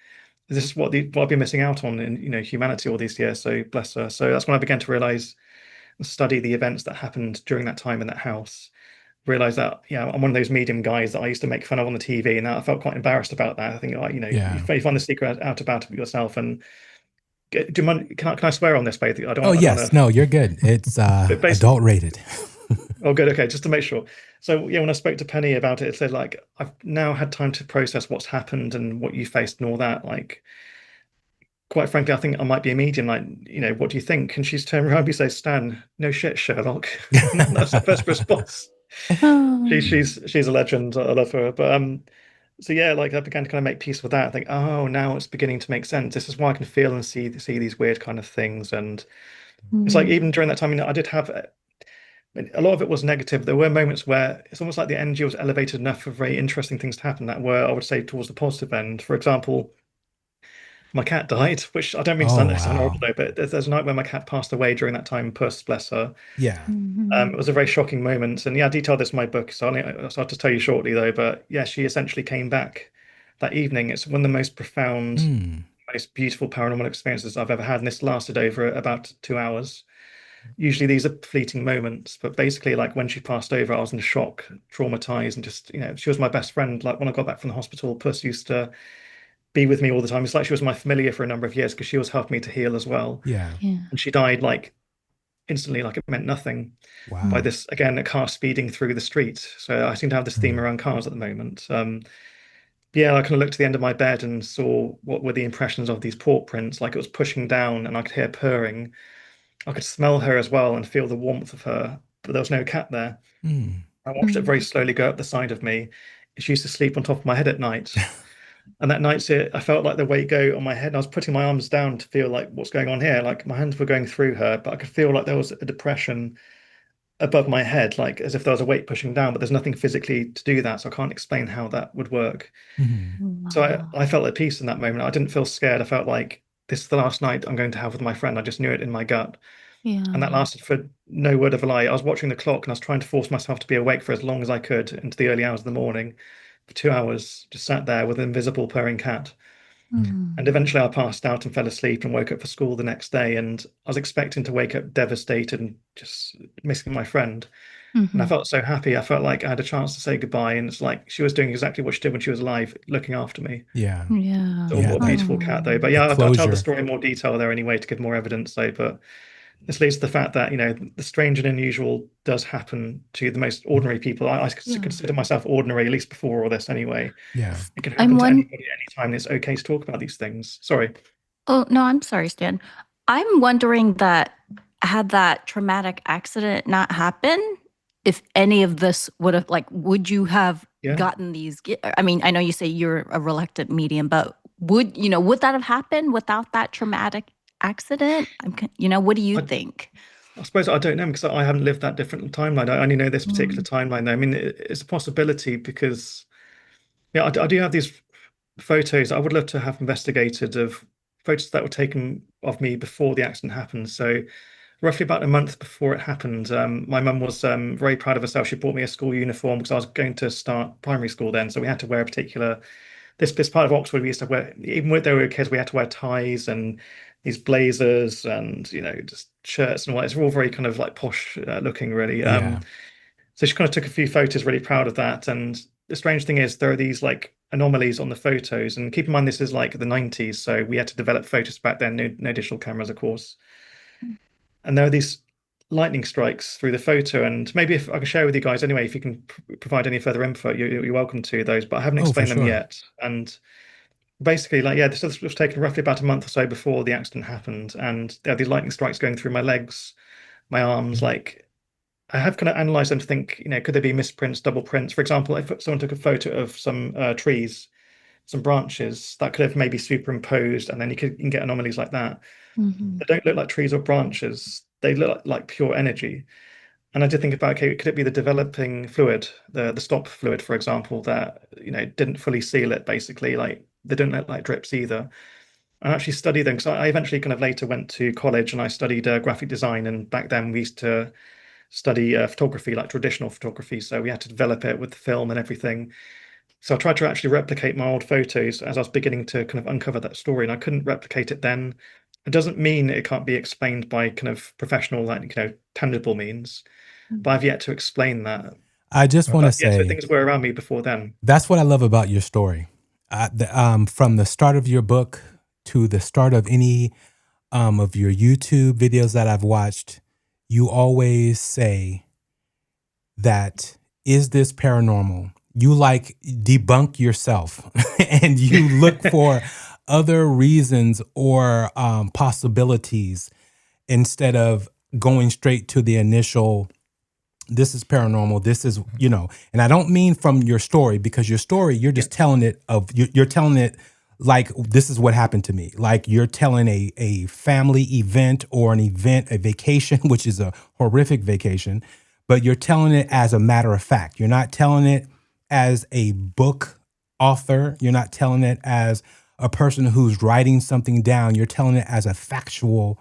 This is what I've been missing out on in humanity all these years. So bless her. So that's when I began to realize and study the events that happened during that time in that house. Realize that I'm one of those medium guys that I used to make fun of on the TV, and I felt quite embarrassed about that. I think like Yeah. you find the secret out about it yourself. And do you mind? Can I swear on this, basically? I don't. Oh, I don't yes. wanna, No, you're good. It's but basically, adult rated. oh, good. Okay, just to make sure. So yeah, when I spoke to Penny about it, it said like I've now had time to process what's happened and what you faced and all that. Like, quite frankly, I think I might be a medium. Like, what do you think? And she's turned around and says, "Stan, no shit, Sherlock." That's the first response. She's a legend. I love her. But so yeah, like I began to kind of make peace with that. I think, oh, now it's beginning to make sense. This is why I can feel and see these weird kind of things. And it's like even during that time, I did have a lot of it was negative. There were moments where it's almost like the energy was elevated enough for very interesting things to happen that were, I would say, towards the positive end. For example, my cat died, which I don't mean to Oh, sound horrible wow. though, but there's a night when my cat passed away during that time. Puss, bless her. Yeah. It was a very shocking moment, and yeah, I detailed this in my book, so I'll just tell you shortly though. But yeah, she essentially came back that evening. It's one of the most profound, most beautiful paranormal experiences I've ever had, and this lasted over about 2 hours. Usually these are fleeting moments, but basically, like when she passed over, I was in shock, traumatized, and just she was my best friend. Like when I got back from the hospital, Puss used to be with me all the time. It's like she was my familiar for a number of years because she was helping me to heal as well. Yeah. Yeah. And she died like instantly, like it meant nothing by Wow. this again a car speeding through the street. So I seem to have this theme around cars at the moment. Yeah, I kind of looked to the end of my bed and saw what were the impressions of these paw prints. Like it was pushing down, and I could hear purring. I could smell her as well and feel the warmth of her, but there was no cat there. I watched it very slowly go up the side of me. She used to sleep on top of my head at night. And that night, I felt like the weight go on my head. And I was putting my arms down to feel like what's going on here. Like my hands were going through her, but I could feel like there was a depression above my head, like as if there was a weight pushing down, but there's nothing physically to do that. So I can't explain how that would work. So I felt at peace in that moment. I didn't feel scared. I felt like this is the last night I'm going to have with my friend. I just knew it in my gut. Yeah. And that lasted for no word of a lie. I was watching the clock and I was trying to force myself to be awake for as long as I could into the early hours of the morning. For 2 hours, just sat there with an invisible purring cat. And eventually I passed out and fell asleep and woke up for school the next day. And I was expecting to wake up devastated and just missing my friend. And I felt so happy. I felt like I had a chance to say goodbye. And it's like she was doing exactly what she did when she was alive, looking after me. Yeah. Yeah. So what a beautiful cat, though. But yeah, I'll tell closure. the story in more detail there anyway to give more evidence, though. But this leads to the fact that, the strange and unusual does happen to the most ordinary people. I consider myself ordinary, at least before all this anyway. Yeah. It can I'm happen to one. anybody at any time. And it's okay to talk about these things. Sorry. Oh, no, I'm sorry, Stan. I'm wondering that had that traumatic accident not happened, if any of this would have, like, would you have Yeah. gotten these? I mean, I know you say you're a reluctant medium, but would that have happened without that traumatic accident? What do you think? I suppose I don't know because I haven't lived that different timeline. I only know this particular timeline, though. I mean, it's a possibility because, yeah, I do have these photos I would love to have investigated of photos that were taken of me before the accident happened. So, roughly about a month before it happened, my mum was very proud of herself. She bought me a school uniform because I was going to start primary school then. So, we had to wear a particular. This part of Oxford, we used to wear, even when there were kids, we had to wear ties and these blazers and just shirts and what. It's all very kind of like posh looking, really. Yeah. So she kind of took a few photos, really proud of that. And the strange thing is there are these like anomalies on the photos. And keep in mind, this is like the 90s. So we had to develop photos back then, no digital cameras, of course. And there are these lightning strikes through the photo. And maybe if I can share with you guys anyway, if you can provide any further info, you're welcome to those, but I haven't explained them yet. And basically, like, yeah, this was taken roughly about a month or so before the accident happened. And there are these lightning strikes going through my legs, my arms, like, I have kind of analyzed them to think, could there be misprints, double prints? For example, if someone took a photo of some trees, some branches, that could have maybe superimposed, and then you can get anomalies like that. They don't look like trees or branches. They look like pure energy. And I did think about, okay, could it be the developing fluid, the stop fluid, for example, that didn't fully seal it, basically? Like, they don't look like drips either. I actually studied them because I eventually kind of later went to college and I studied graphic design. And back then we used to study photography, like traditional photography. So we had to develop it with the film and everything. So I tried to actually replicate my old photos as I was beginning to kind of uncover that story, and I couldn't replicate it then. It doesn't mean it can't be explained by kind of professional, like, tangible means, but I've yet to explain that. I just want to say, so things were around me before then. That's what I love about your story. From the start of your book to the start of any of your YouTube videos that I've watched, you always say that, is this paranormal? You like debunk yourself and you look for other reasons or possibilities instead of going straight to the initial, this is paranormal, this is, and I don't mean from your story, because your story, you're just telling it you're telling it like, this is what happened to me. Like, you're telling a family event or a vacation, which is a horrific vacation, but you're telling it as a matter of fact. You're not telling it as a book author. You're not telling it as a person who's writing something down. You're telling it as a factual,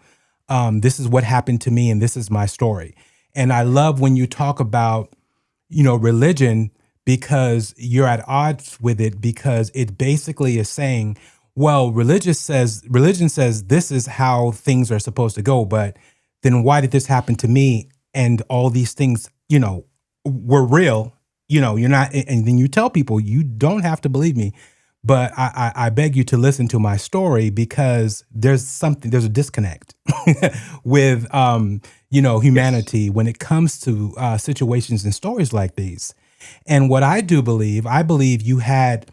this is what happened to me and this is my story. And I love when you talk about, religion, because you're at odds with it, because it basically is saying, well, religion says this is how things are supposed to go, but then why did this happen to me? And all these things, were real, you're not, and then you tell people you don't have to believe me, but I beg you to listen to my story, because there's a disconnect with, humanity when it comes to situations and stories like these. And what I believe you had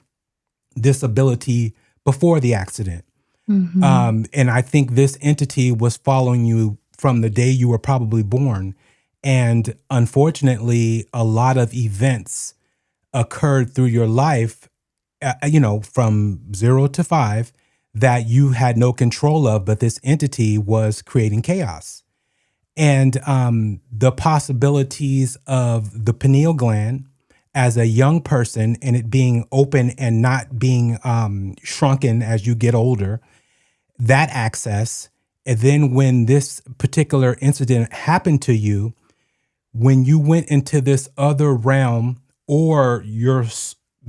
this ability before the accident. And I think this entity was following you from the day you were probably born. And unfortunately, a lot of events occurred through your life, from 0 to 5 that you had no control of, but this entity was creating chaos. And the possibilities of the pineal gland as a young person and it being open and not being shrunken as you get older, that access. And then when this particular incident happened to you, when you went into this other realm, or you're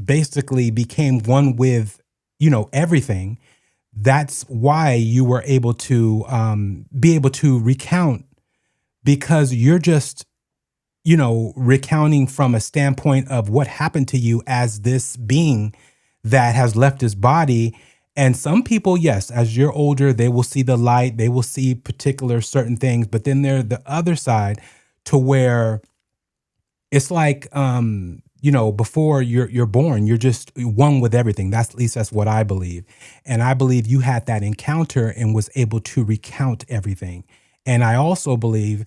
basically became one with, everything, that's why you were able to be able to recount, because you're just, recounting from a standpoint of what happened to you as this being that has left his body. And some people, yes, as you're older, they will see the light, they will see particular certain things, but then there's the other side to where it's like, before you're born, you're just one with everything. At least that's what I believe. And I believe you had that encounter and was able to recount everything. And I also believe,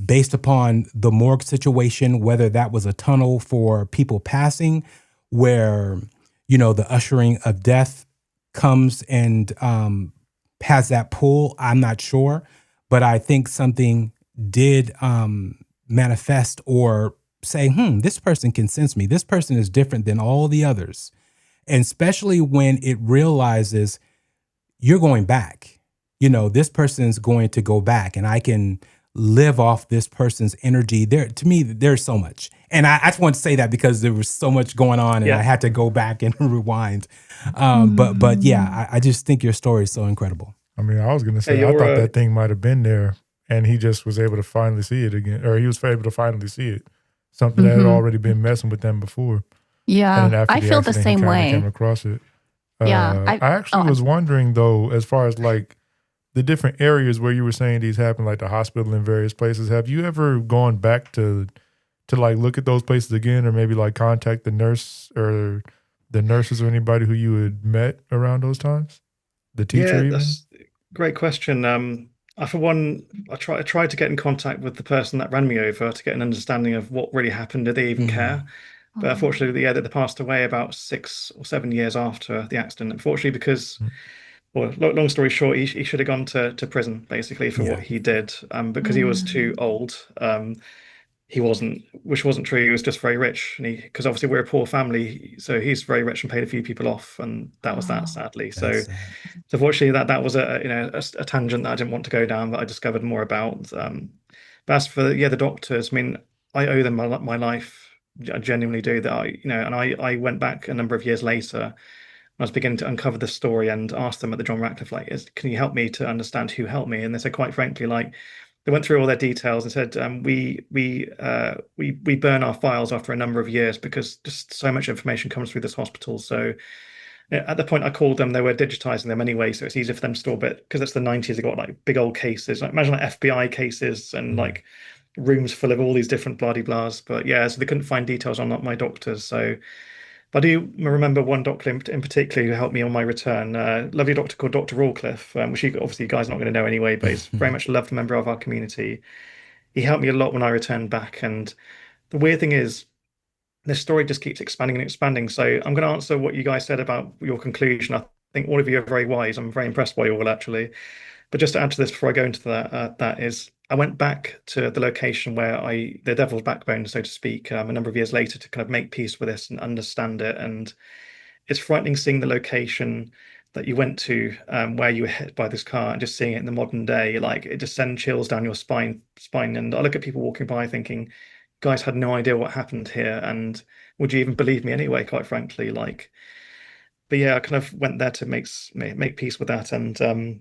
based upon the morgue situation, whether that was a tunnel for people passing, where, the ushering of death comes and has that pull, I'm not sure. But I think something did manifest or say, this person can sense me. This person is different than all the others. And especially when it realizes you're going back, this person's going to go back and I can live off this person's energy. To me, there's so much. And I just want to say that because there was so much going on and I had to go back and rewind. But yeah, I just think your story is so incredible. I mean, I was gonna Yeah, say I thought that thing might have been there, and he just was able to finally see it again, or he was able to finally see it. Something that had already been messing with them before, and Yeah, then after I the feel the accident, he same kind of came way. across it. Yeah, I actually was wondering though, as far as like the different areas where you were saying these happen, like the hospital and various places. Have you ever gone back to like look at those places again, or maybe like contact the nurse or the nurses or anybody who you had met around those times? The teacher, Yeah, even. that's a great question. For one, I tried to get in contact with the person that ran me over to get an understanding of what really happened. Did they even care? But unfortunately, yeah, they passed away about 6 or 7 years after the accident. Unfortunately, because, well, long story short, he should have gone to prison basically for what he did. Because he was too old. He wasn't, which wasn't true. He was just very rich, and because obviously we're a poor family, so he's very rich and paid a few people off, and that was that, sadly. So, That's sad. so fortunately, that was a tangent that I didn't want to go down, that I discovered more about. But as for the doctors, I mean, I owe them my life. I genuinely do. That and I went back a number of years later. I was beginning to uncover the story and asked them at the John Ratcliffe, like, can you help me to understand who helped me? And they said, quite frankly, like, they went through all their details and said, we burn our files after a number of years because just so much information comes through this hospital. So at the point I called them, they were digitizing them anyway, so it's easier for them to store. But because it's the 90s, they got like big old cases. Like, imagine like FBI cases and like rooms full of all these different bloody blahs. But yeah, so they couldn't find details on my doctors. So, but I do remember one doctor in particular who helped me on my return. Lovely doctor called Dr. Rawcliffe, which obviously you guys are not going to know anyway, but he's very much a loved member of our community. He helped me a lot when I returned back. And the weird thing is, this story just keeps expanding and expanding. So I'm going to answer what you guys said about your conclusion. I think all of you are very wise. I'm very impressed by you all, actually. But just to add to this before I go into that, that is, I went back to the location where the devil's backbone, so to speak, a number of years later to kind of make peace with this and understand it. And it's frightening seeing the location that you went to, where you were hit by this car, and just seeing it in the modern day. Like, it just sends chills down your spine. And I look at people walking by thinking, guys had no idea what happened here, and would you even believe me anyway, quite frankly? Like, but yeah, I kind of went there to make peace with that. And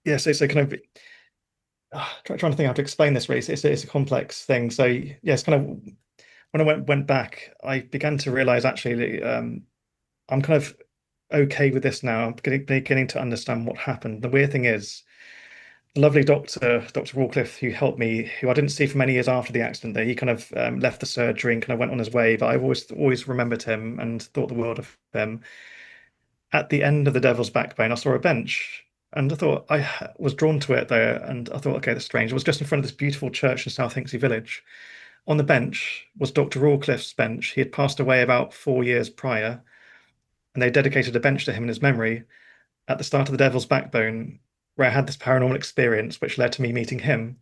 yeah, so kind of trying to think how to explain this really. It's a complex thing. So yeah, it's kind of, when I went back, I began to realize actually, I'm kind of okay with this now. I'm beginning to understand what happened. The weird thing is, the lovely Dr. Rawcliffe, who helped me, who I didn't see for many years after the accident, there, he kind of left the surgery and kind of went on his way. But I've always remembered him and thought the world of him. At the end of the Devil's Backbone, I saw a bench. And I thought, was drawn to it there, and I thought, okay, that's strange. It was just in front of this beautiful church in South Hinksey Village. On the bench was Dr. Rawcliffe's bench. He had passed away about 4 years prior, and they dedicated a bench to him in his memory at the start of the Devil's Backbone, where I had this paranormal experience, which led to me meeting him.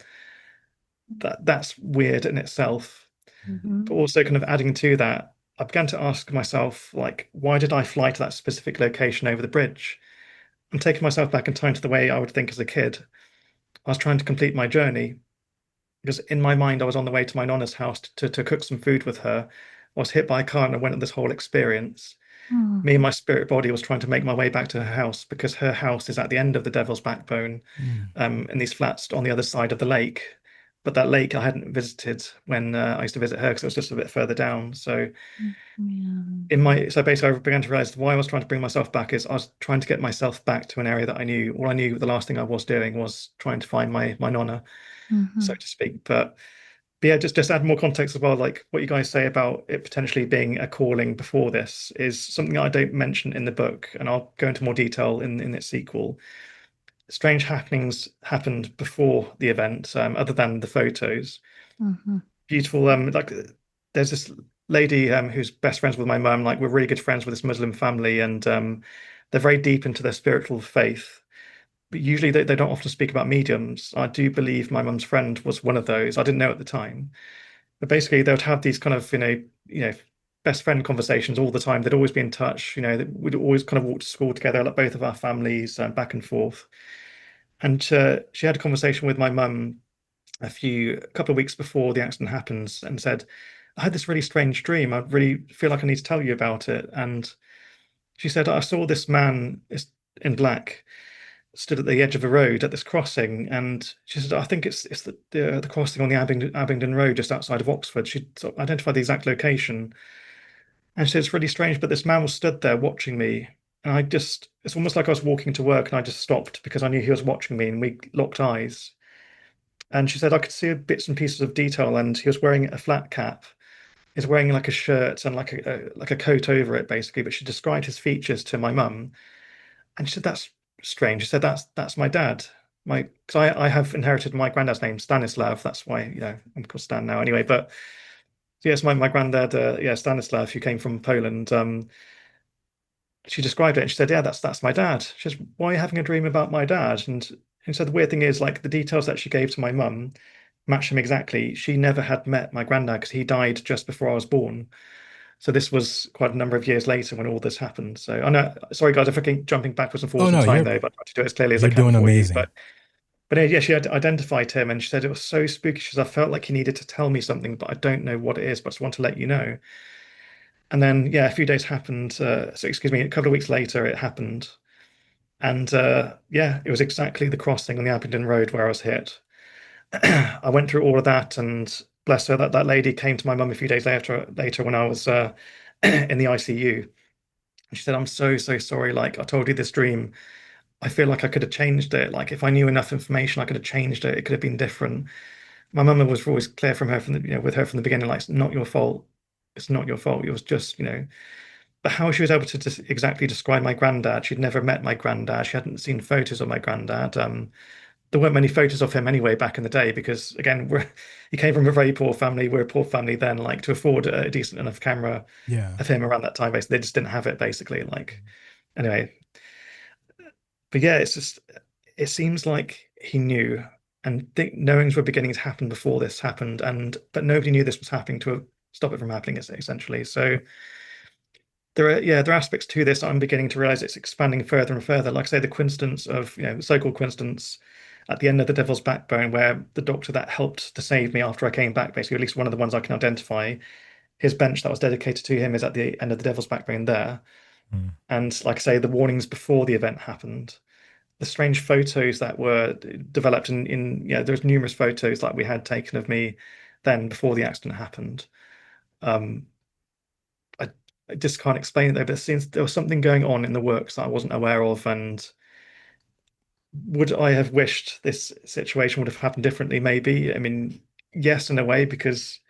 That's weird in itself. But also, kind of adding to that, I began to ask myself, like, why did I fly to that specific location over the bridge? I'm taking myself back in time to the way I would think as a kid. I was trying to complete my journey because in my mind, I was on the way to my nonna's house to cook some food with her. I was hit by a car and I went on this whole experience. Me and my spirit body was trying to make my way back to her house because her house is at the end of the Devil's Backbone, in these flats on the other side of the lake. But that lake I hadn't visited when I used to visit her because it was just a bit further down. So basically I began to realize why I was trying to bring myself back is I was trying to get myself back to an area that I knew. All I knew, the last thing I was doing was trying to find my nonna, so to speak. But yeah, just add more context as well, like what you guys say about it potentially being a calling before this is something I don't mention in the book, and I'll go into more detail in its sequel. Strange happenings happened before the event, other than the photos. Beautiful, like there's this lady who's best friends with my mum. Like, we're really good friends with this Muslim family, and they're very deep into their spiritual faith. But usually they don't often speak about mediums. I do believe my mum's friend was one of those. I didn't know at the time. But basically, they would have these kind of, best friend conversations all the time. They'd always be in touch. We'd always kind of walk to school together, like both of our families, back and forth. And she had a conversation with my mum a couple of weeks before the accident happens, and said, "I had this really strange dream. I really feel like I need to tell you about it." And She said, I saw this man in black stood at the edge of a road at this crossing, and she said, I think it's the crossing on the Abingdon Road just outside of Oxford. She sort of identified the exact location, and she said it's really strange, but this man was stood there watching me, and it's almost like I was walking to work, and I just stopped because I knew he was watching me, and we locked eyes. And she said I could see bits and pieces of detail, and he was wearing a flat cap. He's wearing like a shirt and like a coat over it, basically. But she described his features to my mum, and she said that's strange. She said that's my dad. Because I have inherited my granddad's name, Stanislaw. That's why I'm called Stan now. Anyway, but yes, my granddad, Stanislaw, who came from Poland. She described it, and she said, "Yeah, that's my dad." She says, "Why are you having a dream about my dad?" And so the weird thing is, like the details that she gave to my mum match him exactly. She never had met my granddad because he died just before I was born. So this was quite a number of years later when all this happened. So I know, sorry guys, if I keep jumping backwards and Oh forwards in no, time though, but I try to do it as clearly as I you're can doing for you. amazing. But yeah, she had identified him, and she said it was so spooky. She said, I felt like he needed to tell me something, but I don't know what it is, but I just want to let you know. And then, yeah, a few days happened. A couple of weeks later, it happened. And yeah, it was exactly the crossing on the Abingdon Road where I was hit. I went through all of that, and bless her, that lady came to my mum a few days later when I was in the ICU. And she said, I'm so, so sorry. Like, I told you this dream. I feel like I could have changed it. Like, if I knew enough information, I could have changed it. It could have been different. My mum was always clear from her, with her from the beginning, like, it's not your fault. It's not your fault. It was just, But how she was able to exactly describe my granddad, she'd never met my granddad. She hadn't seen photos of my granddad. There weren't many photos of him anyway back in the day because, again, he came from a very poor family. We're a poor family then, like to afford a decent enough camera of him around that time. Basically, they just didn't have it. Basically, like anyway. But yeah, it seems like he knew, and knowings were beginning to happen before this happened, but nobody knew this was happening to stop it from happening. Essentially, so. There are aspects to this I'm beginning to realize it's expanding further and further. Like I say, the coincidence of, the so-called coincidence at the end of The Devil's Backbone, where the doctor that helped to save me after I came back, basically, at least one of the ones I can identify, his bench that was dedicated to him is at the end of The Devil's Backbone there. And like I say, the warnings before the event happened, the strange photos that were developed there's numerous photos like we had taken of me then before the accident happened. I just can't explain it though, but it seems there was something going on in the works that I wasn't aware of. And would I have wished this situation would have happened differently? Maybe. I mean, yes, in a way, because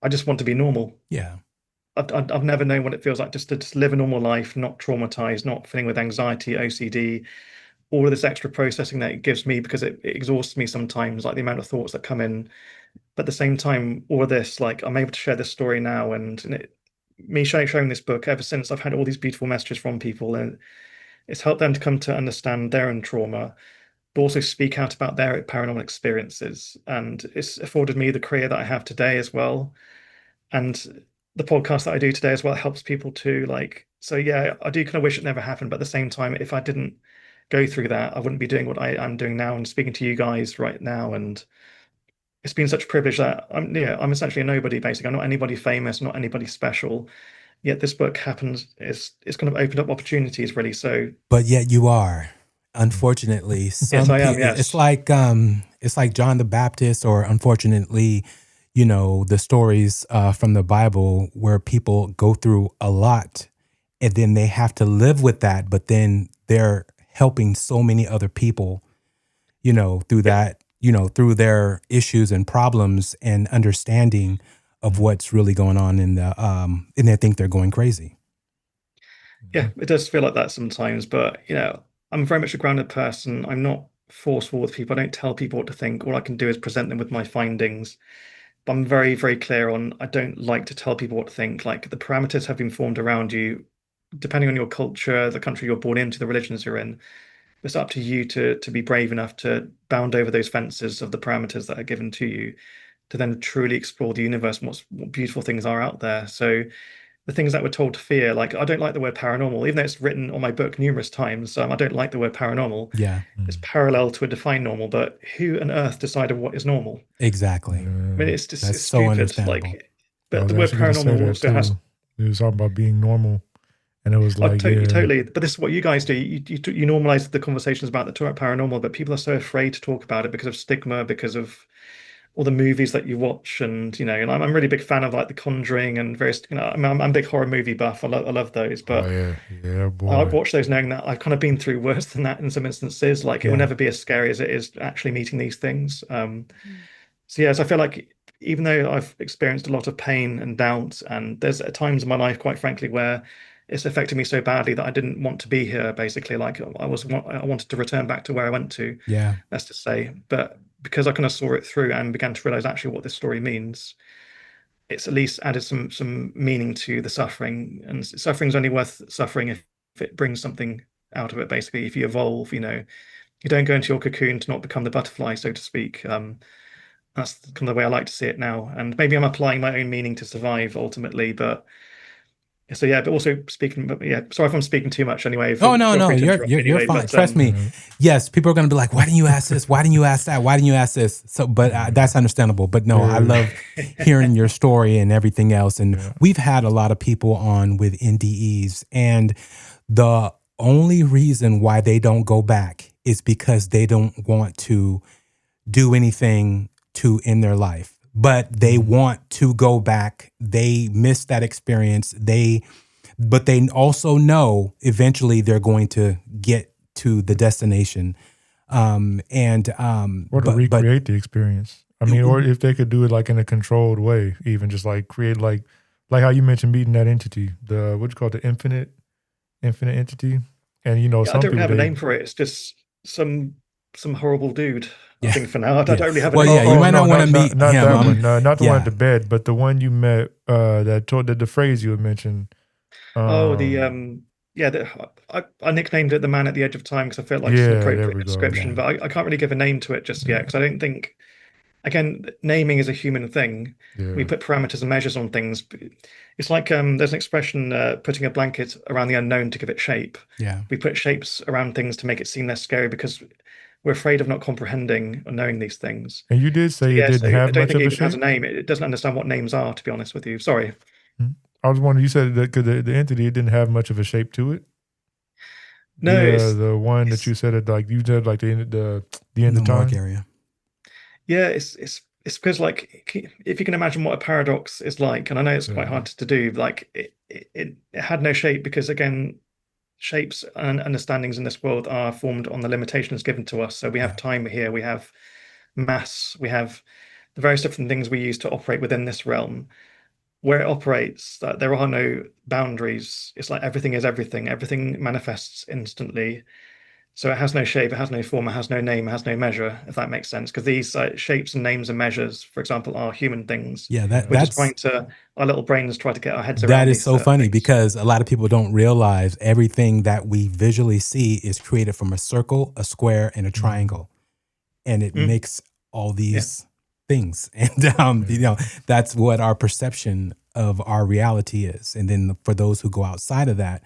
I just want to be normal. Yeah. I've never known what it feels like just to live a normal life, not traumatized, not feeling with anxiety, OCD, all of this extra processing that it gives me because it exhausts me sometimes, like the amount of thoughts that come in. But at the same time, all of this, like I'm able to share this story now, and me sharing this book ever since I've had all these beautiful messages from people, and it's helped them to come to understand their own trauma, but also speak out about their paranormal experiences. And it's afforded me the career that I have today as well. And the podcast that I do today as well helps people to so yeah, I do kind of wish it never happened, but at the same time, if I didn't go through that, I wouldn't be doing what I am doing now and speaking to you guys right now. And it's been such a privilege that I'm essentially a nobody, basically. I'm not anybody famous, not anybody special. Yet this book happens. It's kind of opened up opportunities, really. So, but yet you are, unfortunately, yes, I am. Yes, it's like John the Baptist, or unfortunately, the stories from the Bible where people go through a lot, and then they have to live with that. But then they're helping so many other people, through that. Through their issues and problems and understanding of what's really going on and they think they're going crazy. Yeah, it does feel like that sometimes, but I'm very much a grounded person. I'm not forceful with people. I don't tell people what to think. All I can do is present them with my findings. But I'm very, very clear on I don't like to tell people what to think. Like the parameters have been formed around you, depending on your culture, the country you're born into, the religions you're in. It's up to you to be brave enough to bound over those fences of the parameters that are given to you to then truly explore the universe and what beautiful things are out there. So the things that we're told to fear, like I don't like the word paranormal, even though it's written on my book numerous times. I don't like the word paranormal. Yeah. It's parallel to a defined normal, but who on earth decided what is normal? Exactly. I mean, it's just That's it's so stupid. understandable. But the word paranormal also has. He was talking about being normal And it was Oh, like, totally, yeah, totally. But this is what you guys do. You normalize the conversations about the paranormal, but people are so afraid to talk about it because of stigma, because of all the movies that you watch, and and I'm a really big fan of like The Conjuring and various. I'm a big horror movie buff. I love those, oh but yeah, yeah, I boy, watch those knowing that I've kind of been through worse than that in some instances. Like it will Yeah. never be as scary as it is actually meeting these things. So yes, I feel like even though I've experienced a lot of pain and doubt, and there's times in my life, quite frankly, where it's affected me so badly that I didn't want to be here. Basically, like I wanted to return back to where I went to. Yeah. That's to say, but because I kind of saw it through and began to realize actually what this story means, it's at least added some meaning to the suffering. And suffering's only worth suffering if it brings something out of it. Basically, if you evolve, you don't go into your cocoon to not become the butterfly, so to speak. That's kind of the way I like to see it now. And maybe I'm applying my own meaning to survive ultimately, but so yeah, but also speaking, but yeah, sorry if I'm speaking too much anyway. Oh no, Feel no, free to you're interrupt you're me you're anyway, fine. but Trust me. Yes, people are gonna be like, "Why didn't you ask this? Why didn't you ask that? Why didn't you ask this?" So, but that's understandable. But no, I love hearing your story and everything else. And we've had a lot of people on with NDEs, and the only reason why they don't go back is because they don't want to do anything to end their life, but they want to go back. They miss that experience. But they also know eventually they're going to get to the destination. Or to recreate the experience. I mean, or if they could do it like in a controlled way, even just like create like how you mentioned meeting that entity, the what you call it, the infinite entity. And I some don't people have a name for it. It's just some horrible dude. I think for now, I don't really have a Well, name. yeah, you might not want to meet not him. that one. No, not the one yeah. at the bed, but the one you met. That told the phrase you had mentioned. Oh, I nicknamed it the man at the edge of time because I felt like it's an Yeah, there appropriate we go. description, Yeah. but I can't really give a name to it just yet because I don't think, again, naming is a human thing. Yeah. We put parameters and measures on things. It's like there's an expression, putting a blanket around the unknown to give it shape. Yeah. We put shapes around things to make it seem less scary because we're afraid of not comprehending or knowing these things. And you did say Yeah, it didn't so I have don't much think of it a even has a shape. name. It doesn't understand what names are, to be honest with you. Sorry. I was wondering. You said that because the entity it didn't have much of a shape to it. No, The one that it's you said it like you said like the end The of morgue time. area. yeah, it's because like if you can imagine what a paradox is like, and I know it's quite hard to do, like it had no shape because again, shapes and understandings in this world are formed on the limitations given to us. So we have time here, we have mass, we have the various different things we use to operate within this realm. Where it operates, there are no boundaries. It's like everything is everything. Everything manifests instantly. So it has no shape, it has no form, it has no name, it has no measure, if that makes sense. Because these shapes and names and measures, for example, are human things. Yeah, We're just trying to, our little brains try to get our heads that around is these so funny things. because a lot of people don't realize everything that we visually see is created from a circle, a square, and a triangle, and it makes all these things. And that's what our perception of our reality is. And then for those who go outside of that,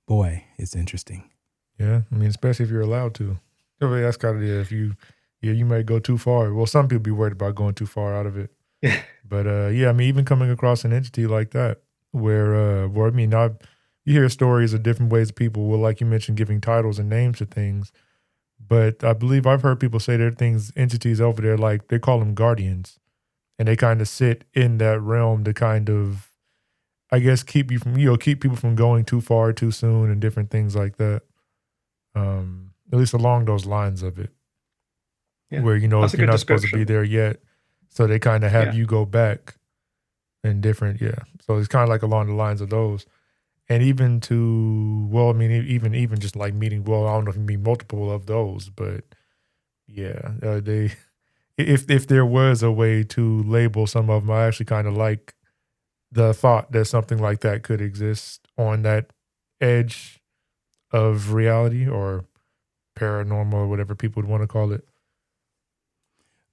boy, it's interesting. Yeah, I mean, especially if you're allowed to. I mean, that's kind of if you might go too far. Well, some people be worried about going too far out of it. Yeah. But I mean, even coming across an entity like that, where I mean, you hear stories of different ways people will, like you mentioned, giving titles and names to things. But I believe I've heard people say there are entities over there, like they call them guardians, and they kind of sit in that realm to kind of, I guess, keep people from going too far too soon and different things like that. At least along those lines of it, where That's a you're good not supposed to be description. there yet, so they kind of have you go back and different. Yeah, so it's kind of like along the lines of those, and even I mean, even just like meeting. Well, I don't know if you meet multiple of those, but yeah, they. If there was a way to label some of them, I actually kind of like the thought that something like that could exist on that edge of reality or paranormal or whatever people would want to call it.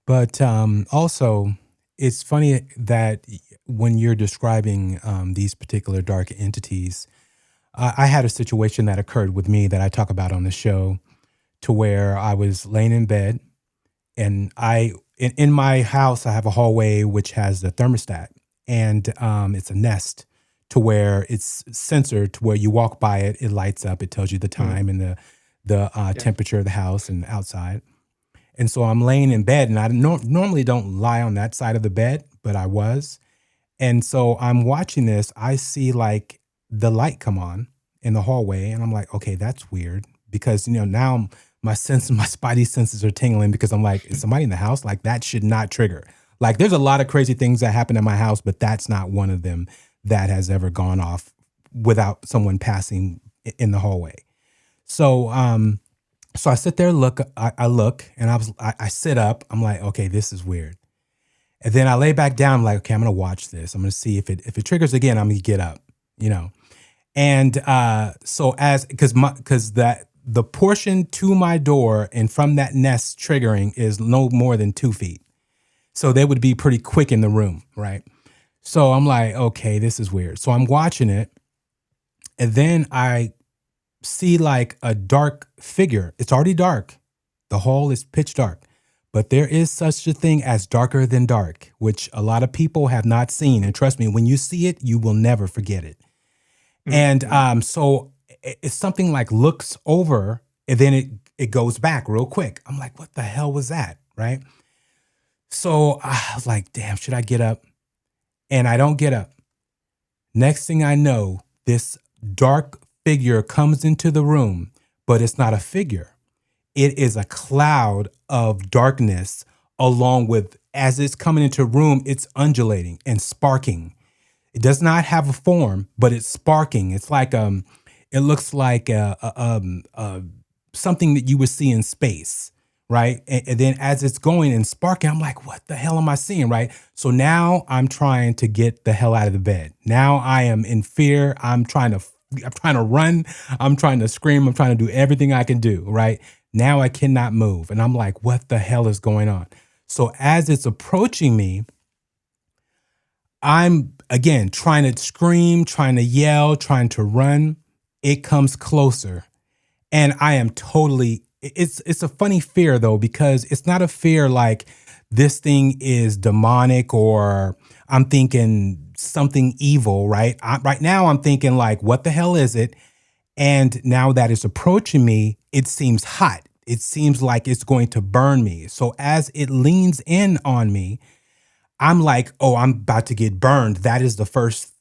But also, it's funny that when you're describing these particular dark entities, I had a situation that occurred with me that I talk about on the show, to where I was laying in bed, and in my house I have a hallway which has the thermostat, and it's a Nest to where it's censored to where you walk by it, it lights up, it tells you the time and the temperature of the house and outside. And so I'm laying in bed, and I normally don't lie on that side of the bed, but I was. And so I'm watching this. I see like the light come on in the hallway, and I'm like, okay, that's weird, because now my spidey senses are tingling, because I'm like, is somebody in the house? Like, that should not trigger. Like, there's a lot of crazy things that happen in my house, but that's not one of them that has ever gone off without someone passing in the hallway. So, so I sit there, I look, and I sit up. I'm like, okay, this is weird. And then I lay back down. I'm like, okay, I'm gonna watch this. I'm gonna see if it triggers again. I'm gonna get up, And so because the portion to my door and from that nest triggering is no more than 2 feet, so they would be pretty quick in the room, right? So I'm like, okay, this is weird. So I'm watching it, and then I see like a dark figure. It's already dark. The hall is pitch dark, but there is such a thing as darker than dark, which a lot of people have not seen. And trust me, when you see it, you will never forget it. And so it's something like looks over, and then it goes back real quick. I'm like, what the hell was that? Right? So I was like, damn, should I get up? And I don't get up. Next thing I know, this dark figure comes into the room, but it's not a figure. It is a cloud of darkness, along with, as it's coming into the room, it's undulating and sparking. It does not have a form, but it's sparking. It's like it looks like something that you would see in space, right? And then as it's going and sparking, I'm like, what the hell am I seeing, right? So now I'm trying to get the hell out of the bed. Now I am in fear. I'm trying to run. I'm trying to scream. I'm trying to do everything I can do, right? Now I cannot move. And I'm like, what the hell is going on? So as it's approaching me, I'm, again, trying to scream, trying to yell, trying to run. It comes closer. And I am totally, it's a funny fear, though, because it's not a fear like this thing is demonic or I'm thinking something evil, right? Right now I'm thinking like, what the hell is it? And now that it's approaching me, it seems hot. It seems like it's going to burn me. So as it leans in on me, I'm like, oh, I'm about to get burned. That is the first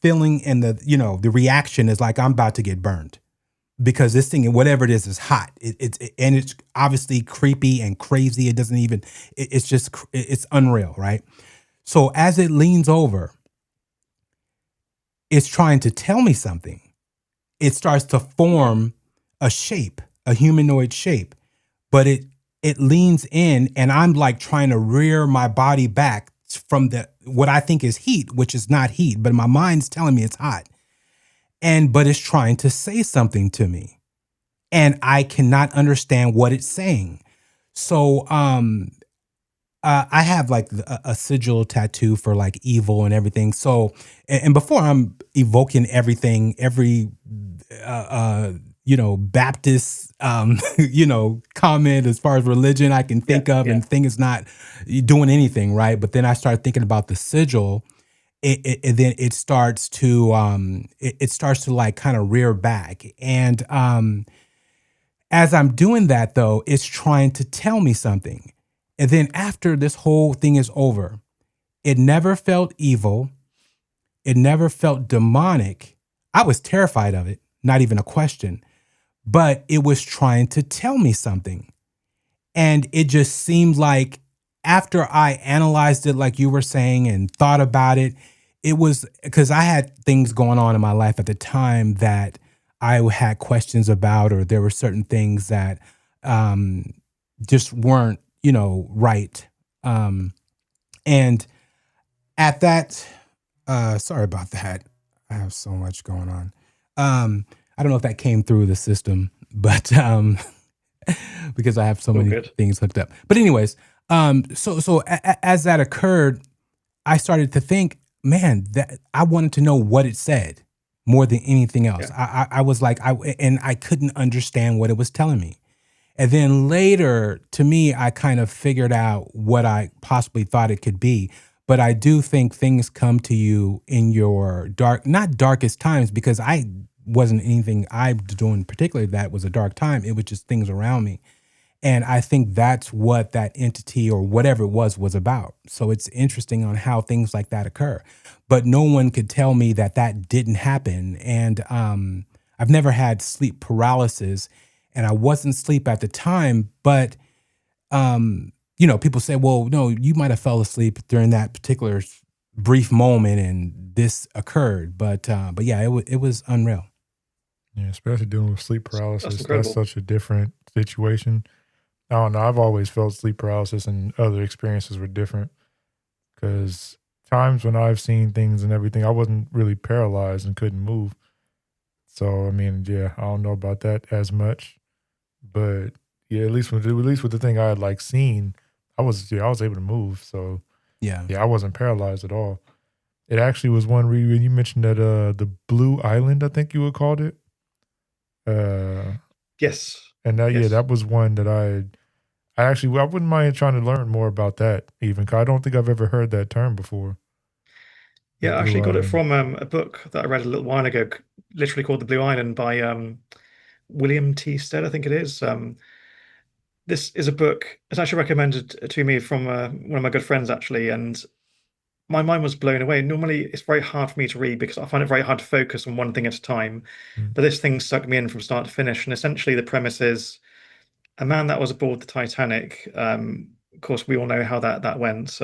feeling, and the reaction is like, I'm about to get burned, because this thing, whatever it is hot. It's obviously creepy and crazy. It doesn't even, it's unreal, right? So as it leans over, it's trying to tell me something. It starts to form a shape, a humanoid shape, but it leans in, and I'm like trying to rear my body back from what I think is heat, which is not heat, but my mind's telling me it's hot. But it's trying to say something to me, and I cannot understand what it's saying. So I have like a sigil tattoo for like evil and everything. So, and before I'm evoking everything, every Baptist comment as far as religion I can think of, and think is not doing anything, right? But then I start thinking about the sigil. Then it starts to like kind of rear back, and as I'm doing that, though, it's trying to tell me something. And then after this whole thing is over, it never felt evil. It never felt demonic. I was terrified of it, not even a question. But it was trying to tell me something. And it just seemed like after I analyzed it, like you were saying, and thought about it, it was because I had things going on in my life at the time that I had questions about, or there were certain things that just weren't, right. And at that, sorry about that. I have so much going on. I don't know if that came through the system, but because I have so many things hooked up. But anyways, so as that occurred, I started to think, man, that I wanted to know what it said more than anything else. Yeah. I was like, I couldn't understand what it was telling me. And then later, to me, I kind of figured out what I possibly thought it could be. But I do think things come to you in your not darkest times, because I wasn't anything I was doing particularly that was a dark time. It was just things around me. And I think that's what that entity or whatever it was about. So it's interesting on how things like that occur. But no one could tell me that that didn't happen. And I've never had sleep paralysis, and I wasn't asleep at the time. But, people say, well, no, you might have fell asleep during that particular brief moment and this occurred. But yeah, it was unreal. Yeah, especially dealing with sleep paralysis. incredible. That's such a different situation. I don't know. I've always felt sleep paralysis, and other experiences were different, because times when I've seen things and everything, I wasn't really paralyzed and couldn't move. So, I mean, yeah, I don't know about that as much, but yeah, at least with the thing I had like seen, I was able to move. So Yeah. yeah, I wasn't paralyzed at all. It actually was one where you mentioned that the Blue Island, I think you would called it. Yes. And that, yeah, Yes. that was one that I wouldn't mind trying to learn more about that, even, 'cause I don't think I've ever heard that term before. Yeah, The I actually Blue got it Island. from a book that I read a little while ago, literally called The Blue Island by William T. Stead, I think it is. This is a book. It's actually recommended to me from one of my good friends, actually, and my mind was blown away. Normally, it's very hard for me to read because I find it very hard to focus on one thing at a time. Mm. But this thing sucked me in from start to finish. And essentially, the premise is a man that was aboard the Titanic. Of course, we all know how that went.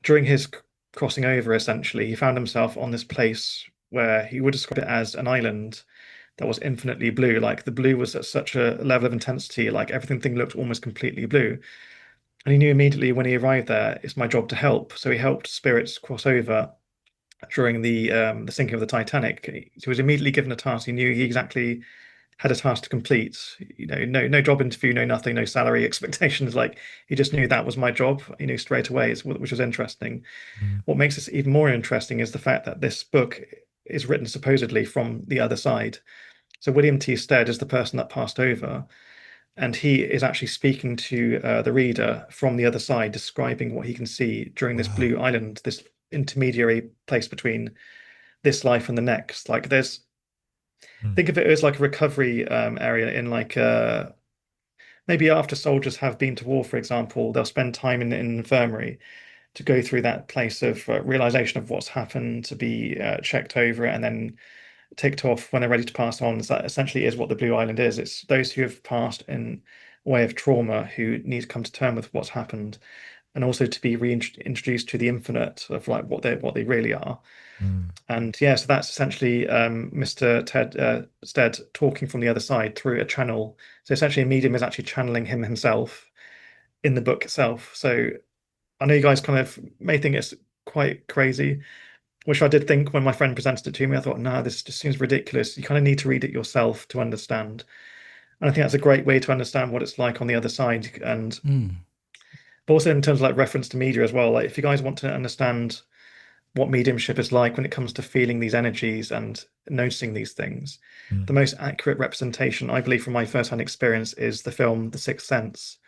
During his crossing over, essentially, he found himself on this place where he would describe it as an island that was infinitely blue. Like the blue was at such a level of intensity, like everything looked almost completely blue. And he knew immediately when he arrived there, it's my job to help. So he helped spirits cross over during the sinking of the Titanic. He was immediately given a task. He knew he exactly had a task to complete. No job interview, no nothing, no salary expectations. Like he just knew that was my job. He knew straight away, which was interesting. Mm. What makes this even more interesting is the fact that this book is written supposedly from the other side. So William T. Stead is the person that passed over, and he is actually speaking to the reader from the other side, describing what he can see during this Wow. blue island, this intermediary place between this life and the next. Like think of it as like a recovery area in like maybe after soldiers have been to war, for example, they'll spend time in an infirmary to go through that place of realization of what's happened, to be checked over it, and then ticked off when they're ready to pass on. So that essentially is what the Blue Island is. It's those who have passed in a way of trauma who need to come to terms with what's happened, and also to be reintroduced to the infinite of like what they really are. Mm. And yeah, so that's essentially Mr. Ted Stead talking from the other side through a channel. So essentially, a medium is actually channeling him himself in the book itself. So I know you guys kind of may think it's quite crazy, which I did think when my friend presented it to me. I thought, nah, this just seems ridiculous. You kind of need to read it yourself to understand. And I think that's a great way to understand what it's like on the other side. And but also in terms of like reference to media as well, like if you guys want to understand what mediumship is like when it comes to feeling these energies and noticing these things, the most accurate representation, I believe, from my first-hand experience is the film The Sixth Sense.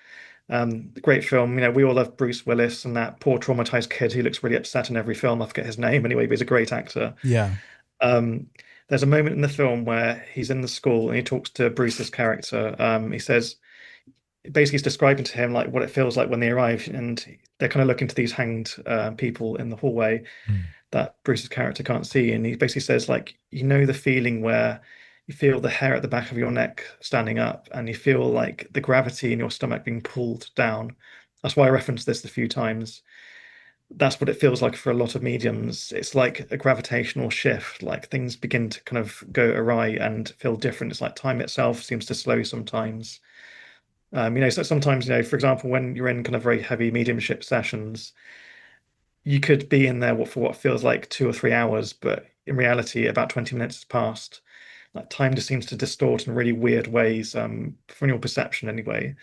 The great film. We all love Bruce Willis and that poor traumatized kid who looks really upset in every film. I forget his name anyway, but he's a great actor. Yeah. There's a moment in the film where he's in the school and he talks to Bruce's character. He says, basically, he's describing to him like what it feels like when they arrive, and they're kind of looking to these hanged people in the hallway that Bruce's character can't see, and he basically says like, the feeling where you feel the hair at the back of your neck standing up, and you feel like the gravity in your stomach being pulled down. That's why I referenced this a few times. That's what it feels like for a lot of mediums. It's like a gravitational shift, like things begin to kind of go awry and feel different. It's like time itself seems to slow sometimes. So sometimes, for example, when you're in kind of very heavy mediumship sessions, you could be in there for what feels like 2 or 3 hours, but in reality, about 20 minutes has passed. Like time just seems to distort in really weird ways, from your perception anyway.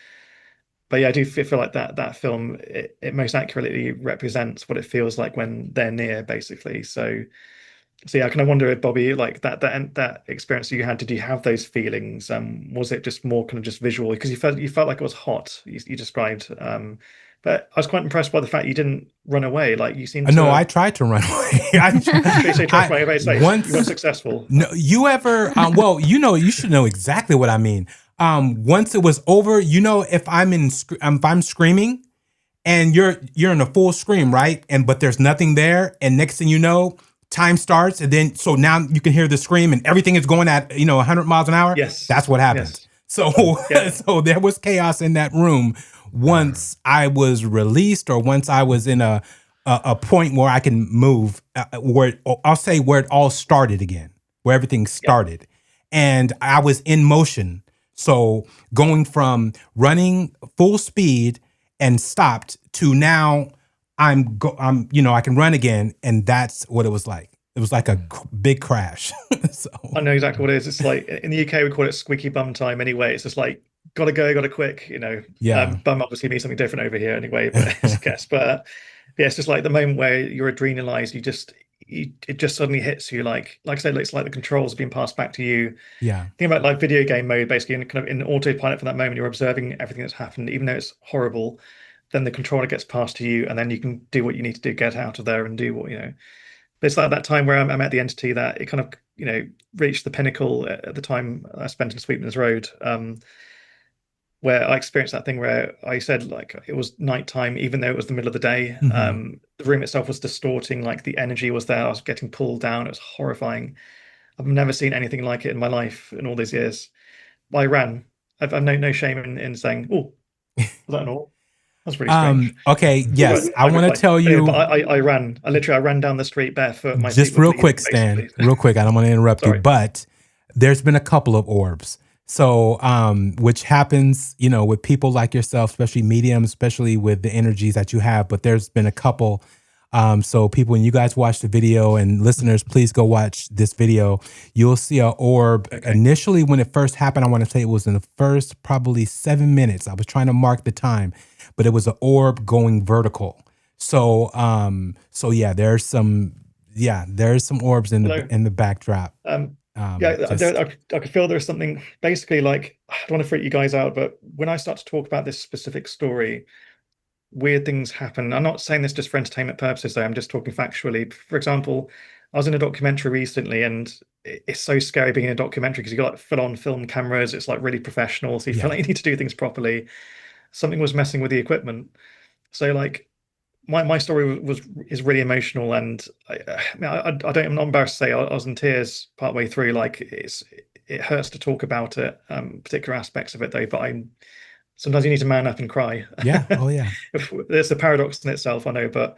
But yeah, I do feel like that film, it most accurately represents what it feels like when they're near, basically. So yeah, I kind of wonder, Bobby, like that experience you had, did you have those feelings? Was it just more kind of just visual? Because you felt like it was hot, you described, But I was quite impressed by the fact you didn't run away. Like you seemed No, to. I tried to run away. You tried to run away. You weren't successful. No, you ever? Well, you should know exactly what I mean. Once it was over, if I'm screaming, and you're in a full scream, right? But there's nothing there, and next thing you know, time starts, and then so now you can hear the scream, and everything is going at 100 miles an hour. Yes, that's what happened. Yes. So so there was chaos in that room once I was released, or once I was in a point where I can move, I'll say where it all started again, where everything started, and I was in motion. So going from running full speed and stopped to now I can run again, and that's what it was like. It was like a big crash. So I know exactly what it is. It's like in the UK we call it squeaky bum time. Anyway, it's just like gotta go, gotta quick. Yeah. Bum obviously means something different over here anyway. But I guess, but yeah, it's just like the moment where you're adrenalized. It just suddenly hits you. Like I said, it's like the controls are being passed back to you. Yeah. Think about like video game mode, basically, and kind of in autopilot for that moment. You're observing everything that's happened, even though it's horrible. Then the controller gets passed to you, and then you can do what you need to do, get out of there, and do what. But it's like that time where I'm at the entity that it kind of reached the pinnacle at the time I spent in Sweetman's Road, where I experienced that thing where I said like it was nighttime, even though it was the middle of the day. Mm-hmm. The room itself was distorting, like the energy was there. I was getting pulled down. It was horrifying. I've never seen anything like it in my life in all these years. I ran. I've no shame in saying, "Oh, was that an all?" That's pretty strange. Okay, yes, I want to tell you. But I ran. I ran down the street barefoot. My just feet were real bleeding, quick, Stan. Real quick. I don't want to interrupt you, but there's been a couple of orbs. So, which happens, with people like yourself, especially mediums, especially with the energies that you have. But there's been a couple. So people, when you guys watch the video, and listeners, please go watch this video. You'll see an orb. Okay. Initially, when it first happened, I want to say it was in the first probably 7 minutes. I was trying to mark the time, but it was an orb going vertical. So, yeah, there's some orbs in the backdrop. I could feel there's something basically like, I don't want to freak you guys out, but when I start to talk about this specific story, weird things happen. I'm not saying this just for entertainment purposes, though. I'm just talking factually. For example, I was in a documentary recently, and it's so scary being in a documentary because you got like full-on film cameras. It's like really professional, so you feel like you need to do things properly. Something was messing with the equipment, so like my story is really emotional, and I'm not embarrassed to say I was in tears partway through. Like it hurts to talk about it, particular aspects of it though. But sometimes you need to man up and cry. Yeah. Oh yeah. There's a paradox in itself, I know, but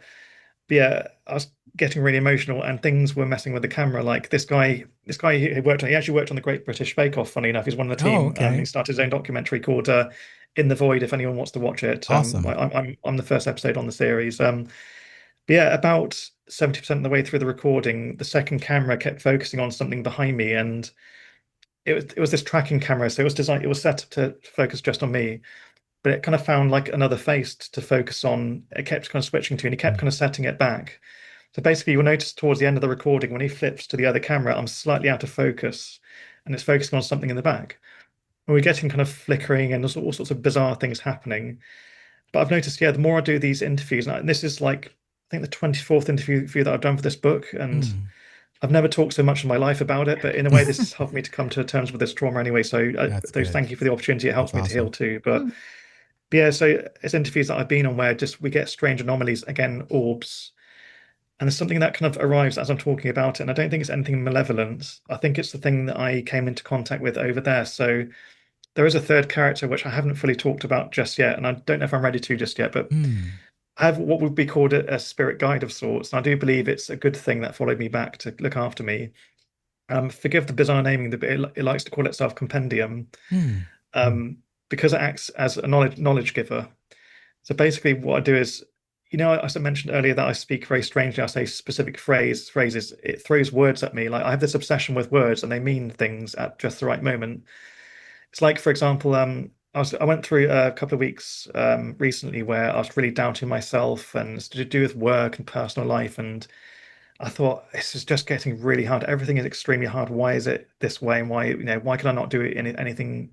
yeah, I was getting really emotional, and things were messing with the camera. Like this guy he actually worked on the Great British Bake Off. Funny enough, he's one of the team. Oh, okay. He started his own documentary called In the Void. If anyone wants to watch it, awesome. I'm the first episode on the series. But yeah, about 70% of the way through the recording, the second camera kept focusing on something behind me, and it was this tracking camera. So it was set to focus just on me, but it kind of found like another face to focus on. It kept kind of switching to, and he kept kind of setting it back. So basically, you'll notice towards the end of the recording, when he flips to the other camera, I'm slightly out of focus, and it's focusing on something in the back. And we're getting kind of flickering and all sorts of bizarre things happening. But I've noticed, the more I do these interviews, and this is like, I think the 24th interview that I've done for this book, and I've never talked so much in my life about it, but in a way, this has helped me to come to terms with this trauma anyway. So thank you for the opportunity. It helps me to heal too. But yeah, so it's interviews that I've been on where we get strange anomalies, again, orbs. And there's something that kind of arrives as I'm talking about it. And I don't think it's anything malevolent. I think it's the thing that I came into contact with over there. So there is a third character, which I haven't fully talked about just yet. And I don't know if I'm ready to just yet, but I have what would be called a spirit guide of sorts. And I do believe it's a good thing that followed me back to look after me. Forgive the bizarre naming, it likes to call itself compendium. Because it acts as a knowledge giver. So basically what I do is, as I mentioned earlier, that I speak very strangely. I say specific phrases. It throws words at me. Like I have this obsession with words, and they mean things at just the right moment. It's like, for example, I went through a couple of weeks recently where I was really doubting myself, and it's to do with work and personal life. And I thought, this is just getting really hard. Everything is extremely hard. Why is it this way? And why can I not do anything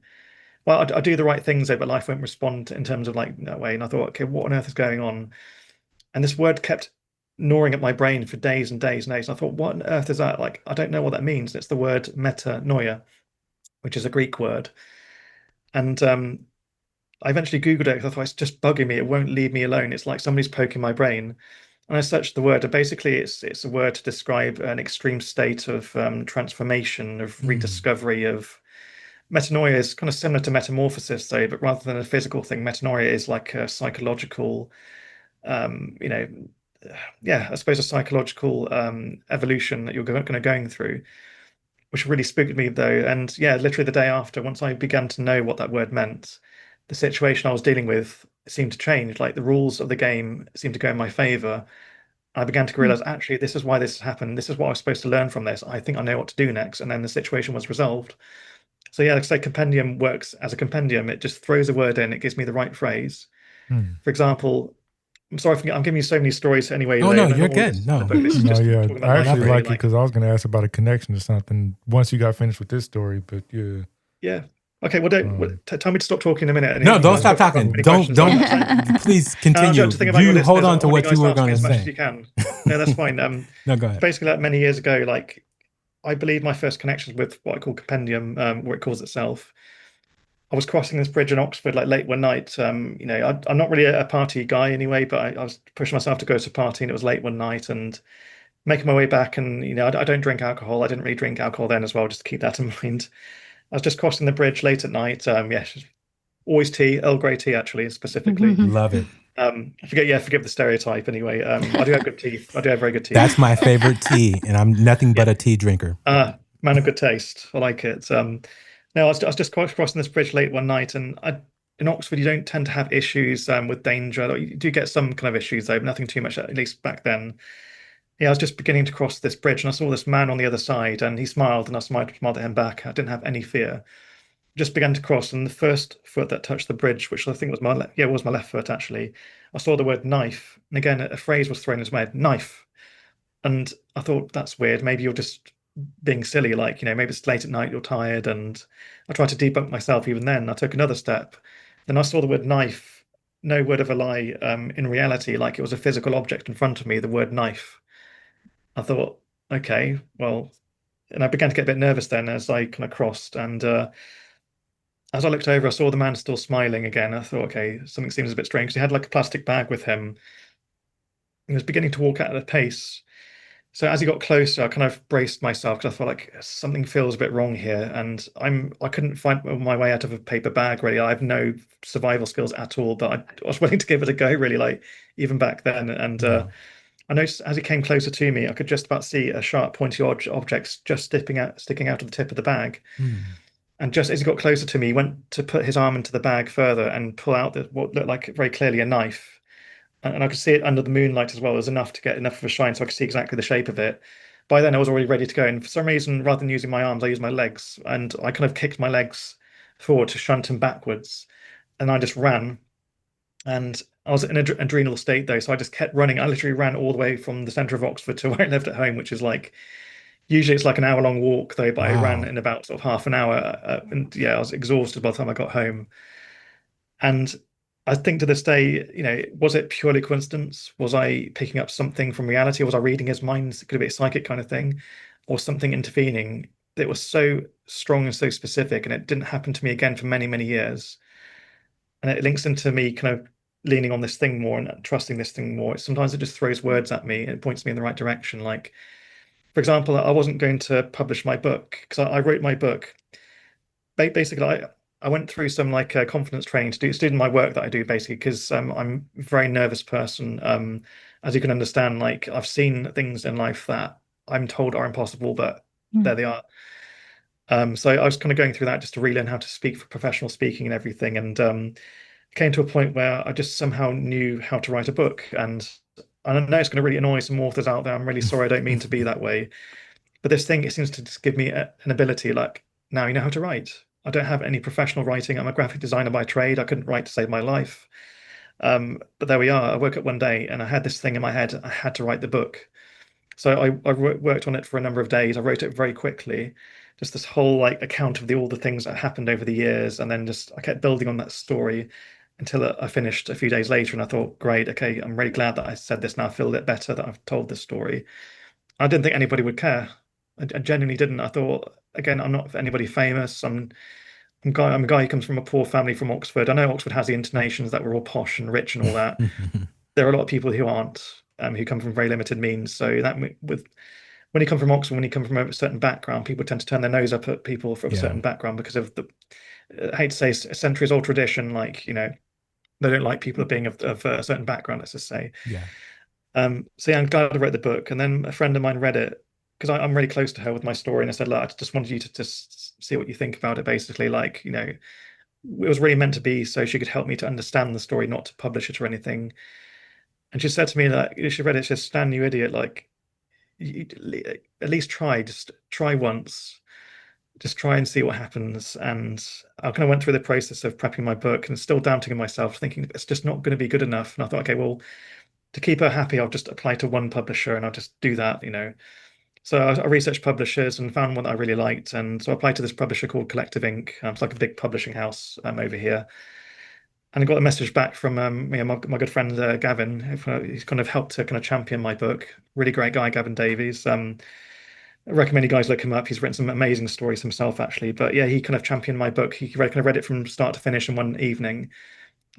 well, I do the right things, but life won't respond in terms of like that way. And I thought, okay, what on earth is going on? And this word kept gnawing at my brain for days and days and days. And I thought, what on earth is that? Like, I don't know what that means. It's the word metanoia, which is a Greek word. And I eventually Googled it because I thought it's just bugging me. It won't leave me alone. It's like somebody's poking my brain. And I searched the word, and basically it's a word to describe an extreme state of transformation, of rediscovery, of metanoia is kind of similar to metamorphosis, though, but rather than a physical thing, metanoia is like a psychological, you know, yeah, I suppose a psychological evolution that you're going through, which really spooked me though. And yeah, literally the day after, once I began to know what that word meant, the situation I was dealing with seemed to change. Like the rules of the game seemed to go in my favor. I began to realize actually this is why this has happened. This is what I was supposed to learn from this. I think I know what to do next. And then the situation was resolved. So yeah, like I say, compendium works as a compendium. It just throws a word in. It gives me the right phrase. For example, I'm sorry, I'm giving you so many stories anyway. Oh, no, you're good. No. No, yeah, I actually like it like, because I was going to ask about a connection to something once you got finished with this story, but yeah. yeah. Okay, well, tell me to stop talking in a minute. No, don't stop talking. Don't. Please continue. You hold on to what you were going to say. As much as you can. No, that's fine. No, go ahead. Basically, like many years ago, like I believe my first connections with what I call compendium, what it calls itself. I was crossing this bridge in Oxford like late one night. You know, I'm not really a party guy anyway, but I was pushing myself to go to a party, and it was late one night, and making my way back. And you know, I don't drink alcohol. I didn't really drink alcohol then as well, just to keep that in mind. I was just crossing the bridge late at night. Yeah, always tea, Earl Grey tea, actually, specifically. Love it. Forgive the stereotype anyway. I do have good teeth. I do have very good teeth. That's my favorite tea, and I'm nothing but a tea drinker. Man of good taste. I like it. No, I was just crossing this bridge late one night, and in Oxford, you don't tend to have issues with danger. You do get some kind of issues, though, but nothing too much, at least back then. Yeah, I was just beginning to cross this bridge, and I saw this man on the other side, and he smiled, and I smiled at him back. I didn't have any fear. Just began to cross, and the first foot that touched the bridge, which I think was my left foot actually, I saw the word knife, and again a phrase was thrown into my head, knife, and I thought that's weird. Maybe you're just being silly, like you know, maybe it's late at night, you're tired, and I tried to debunk myself. Even then, I took another step. Then I saw the word knife. No word of a lie. In reality, like it was a physical object in front of me. The word knife. I thought, okay, well, and I began to get a bit nervous then as I kind of crossed, and as I looked over, I saw the man still smiling again. I thought, okay, something seems a bit strange. He had like a plastic bag with him. He was beginning to walk at a pace. So as he got closer, I kind of braced myself because I felt like something feels a bit wrong here, and I couldn't find my way out of a paper bag really. I have no survival skills at all, but I was willing to give it a go really, like even back then. And I noticed as he came closer to me, I could just about see a sharp, pointy object just sticking out of the tip of the bag. And just as he got closer to me, he went to put his arm into the bag further and pull out what looked like very clearly a knife. And I could see it under the moonlight as well. It was enough to get enough of a shine so I could see exactly the shape of it. By then, I was already ready to go. And for some reason, rather than using my arms, I used my legs. And I kind of kicked my legs forward to shunt him backwards. And I just ran. And I was in an adrenal state, though. So I just kept running. I literally ran all the way from the centre of Oxford to where I lived at home, which is like, usually it's like an hour-long walk, though. But I ran in about sort of half an hour. And yeah, I was exhausted by the time I got home. And I think to this day, you know, was it purely coincidence? Was I picking up something from reality? Was I reading his mind? It could be a psychic kind of thing, or something intervening that was so strong and so specific, and it didn't happen to me again for many, many years. And it links into me kind of leaning on this thing more and trusting this thing more. Sometimes it just throws words at me and it points me in the right direction. Like, for example, I wasn't going to publish my book because I wrote my book. Basically, I went through some like confidence training to do my work that I do basically because I'm a very nervous person. As you can understand, like I've seen things in life that I'm told are impossible, but there they are. So I was kind of going through that just to relearn how to speak for professional speaking and everything, and came to a point where I just somehow knew how to write a book. And I know it's going to really annoy some authors out there. I'm really sorry. I don't mean to be that way, but this thing, it seems to just give me an ability. Like now you know how to write. I don't have any professional writing. I'm a graphic designer by trade. I couldn't write to save my life. But there we are. I woke up one day and I had this thing in my head. I had to write the book. So I worked on it for a number of days. I wrote it very quickly. just this whole like account of all the things that happened over the years, and then just I kept building on that story until I finished a few days later, and I thought, great, okay, I'm really glad that I said this now. I feel a bit better that I've told this story. I didn't think anybody would care. I genuinely didn't. I thought, again, I'm not anybody famous. I'm a guy who comes from a poor family from Oxford. I know Oxford has the intonations that we're all posh and rich and all that. There are a lot of people who aren't, who come from very limited means. So that when you come from Oxford, when you come from a certain background, people tend to turn their nose up at people from a certain background because of the, I hate to say, centuries old tradition. Like, they don't like people being of a certain background, let's just say. Yeah. So yeah, I'm glad I read the book. And then a friend of mine read it because I'm really close to her with my story. And I said, look, I just wanted you to just see what you think about it. Basically, like, it was really meant to be so she could help me to understand the story, not to publish it or anything. And she said to me, like, she read it, she said, Stan, you idiot, like, you, at least just try once. Just try and see what happens. And I kind of went through the process of prepping my book and still doubting myself, thinking it's just not going to be good enough. And I thought, okay, well, to keep her happy, I'll just apply to one publisher and I'll just do that, So I researched publishers and found one that I really liked. And so I applied to this publisher called Collective Inc. It's like a big publishing house over here. And I got a message back from my good friend Gavin. He's kind of helped to kind of champion my book. Really great guy, Gavin Davies. I recommend you guys look him up. He's written some amazing stories himself, actually. But yeah, he kind of championed my book. He kind of read it from start to finish in one evening.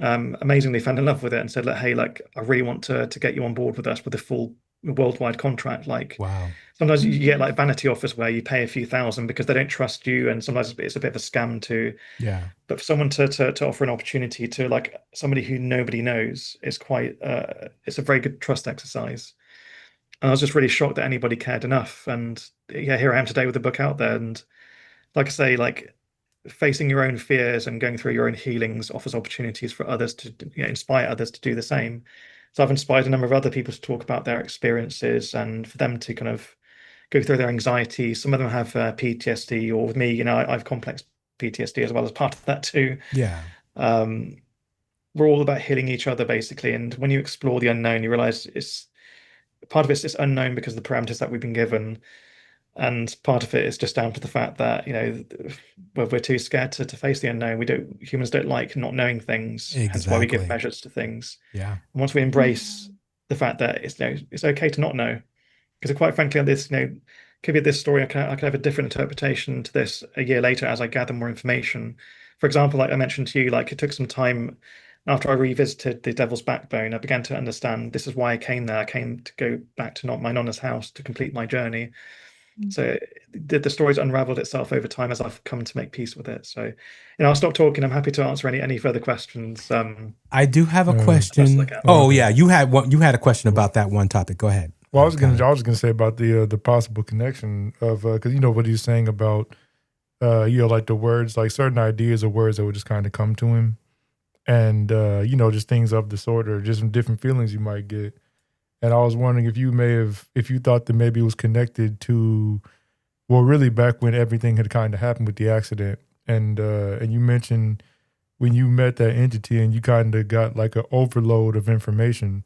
Amazingly fell in love with it and said, "Look, hey, like I really want to get you on board with us with a full worldwide contract." Like, wow. Sometimes you get like vanity offers where you pay a few thousand because they don't trust you, and sometimes it's a bit of a scam too. Yeah. But for someone to offer an opportunity to like somebody who nobody knows is quite it's a very good trust exercise. And I was just really shocked that anybody cared enough. And yeah, here I am today with the book out there. And like I say, like facing your own fears and going through your own healings offers opportunities for others to inspire others to do the same. So I've inspired a number of other people to talk about their experiences and for them to kind of go through their anxiety. Some of them have PTSD, or with me, I have complex PTSD as well as part of that too. Yeah. We're all about healing each other basically. And when you explore the unknown, you realize part of it's this unknown because of the parameters that we've been given. And part of it is just down to the fact that, we're too scared to face the unknown. Humans don't like not knowing things. Exactly. That's why we give measures to things. Yeah. And once we embrace the fact that it's okay to not know, because quite frankly, this, could be this story, I could have a different interpretation to this a year later as I gather more information. For example, like I mentioned to you, like it took some time after I revisited the Devil's Backbone. I began to understand this is why I came there. I came to go back to my nonna's house to complete my journey. So the story's unraveled itself over time as I've come to make peace with it. So, I'll stop talking. I'm happy to answer any further questions. I do have a question. Oh yeah, you had a question about that one topic. Go ahead. Well, I was gonna say about the possible connection of because what he's saying about like the words, like certain ideas or words that would just kind of come to him, and just things of the sort, or just some different feelings you might get. And I was wondering if you thought that maybe it was connected to, well, really back when everything had kind of happened with the accident, and you mentioned when you met that entity and you kind of got like an overload of information,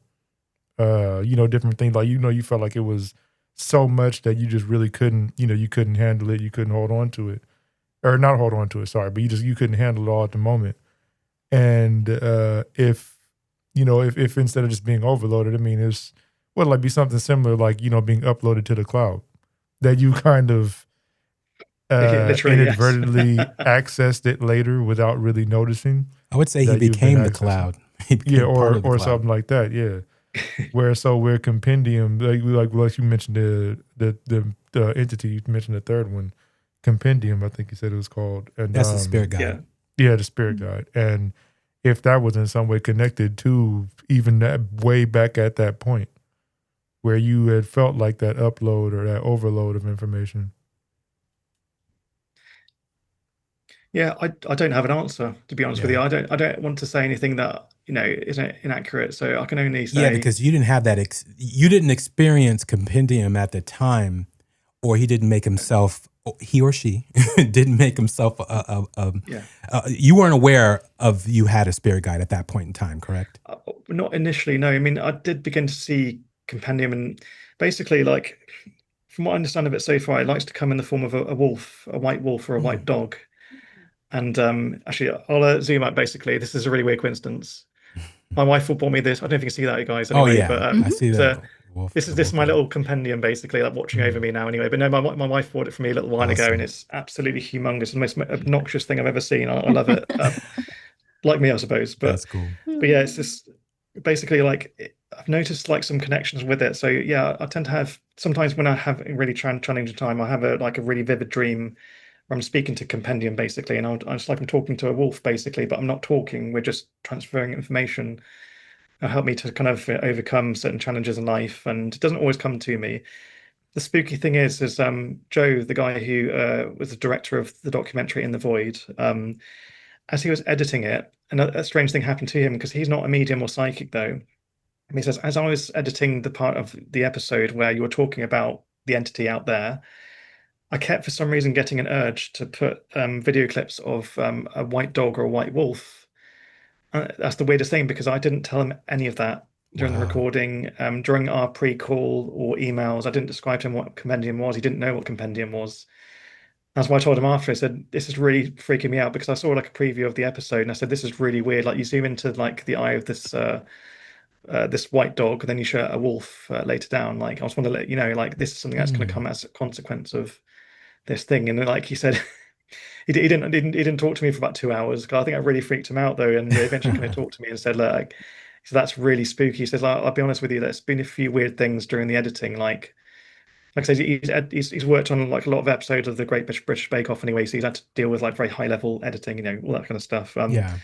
different things, like you felt like it was so much that you just really couldn't, you couldn't handle it, you couldn't hold on to it, or not hold on to it, sorry, but you couldn't handle it all at the moment. And if instead of just being overloaded, I mean, would like be something similar, like, being uploaded to the cloud, that you kind of inadvertently accessed it later without really noticing. I would say he became the cloud. Or something like that. Yeah. Where compendium, like you mentioned the entity, you mentioned the third one, compendium, I think you said it was called. And that's the spirit guide. Yeah, the spirit guide. And if that was in some way connected to even that way back at that point where you had felt like that upload or that overload of information. Yeah, I don't have an answer, to be honest with you. I don't want to say anything that, isn't inaccurate. So I can only say, because you didn't have that, you didn't experience compendium at the time, or he didn't make himself, he or she didn't make himself you weren't aware of you had a spirit guide at that point in time, correct? Not initially, no. I mean, I did begin to see compendium, and basically, like, from what I understand of it so far, it likes to come in the form of a wolf, a white wolf or a white dog. And actually, I'll zoom out. Basically, this is a really weird coincidence. My wife will bought me this. I don't know if you can see that, you guys. Oh Anyway, yeah, but I see so that. Wolf, this the is this is my wolf. little compendium, basically, like watching over me now. Anyway, but no, my wife bought it for me a little while ago, Awesome. and it's absolutely humongous, the most obnoxious thing I've ever seen. I love it. Like me, I suppose. But That's cool. but yeah, it's just basically like I've noticed like some connections with it. So yeah, I tend to have sometimes when I have a really challenging time, I have a really vivid dream where I'm speaking to compendium basically, and I'm just like I'm talking to a wolf basically, but I'm not talking. We're just transferring information. It'll help me to kind of overcome certain challenges in life, and it doesn't always come to me. The spooky thing is Joe, the guy who was the director of the documentary In the Void, as he was editing it, and a strange thing happened to him because he's not a medium or psychic though. And he says, as I was editing the part of the episode where you were talking about the entity out there, I kept for some reason getting an urge to put video clips of a white dog or a white wolf. That's the weirdest thing because I didn't tell him any of that during the Wow. recording. During our pre-call or emails, I didn't describe to him what compendium was. He didn't know what compendium was. That's why I told him after. I said, "This is really freaking me out," because I saw like a preview of the episode, and I said, "This is really weird." Like you zoom into like the eye of this white dog, and then you show a wolf later down. Like I just want to let you know, like this is something that's going to come as a consequence of this thing. And then, like he said, he didn't talk to me for about 2 hours. I think I really freaked him out though, and eventually kind of talked to me and said, "Look," so that's really spooky. He says, "I'll be honest with you, there's been a few weird things during the editing, like I said, he's worked on like a lot of episodes of the Great British Bake Off anyway, so he's had to deal with like very high level editing, all that kind of stuff." Yeah.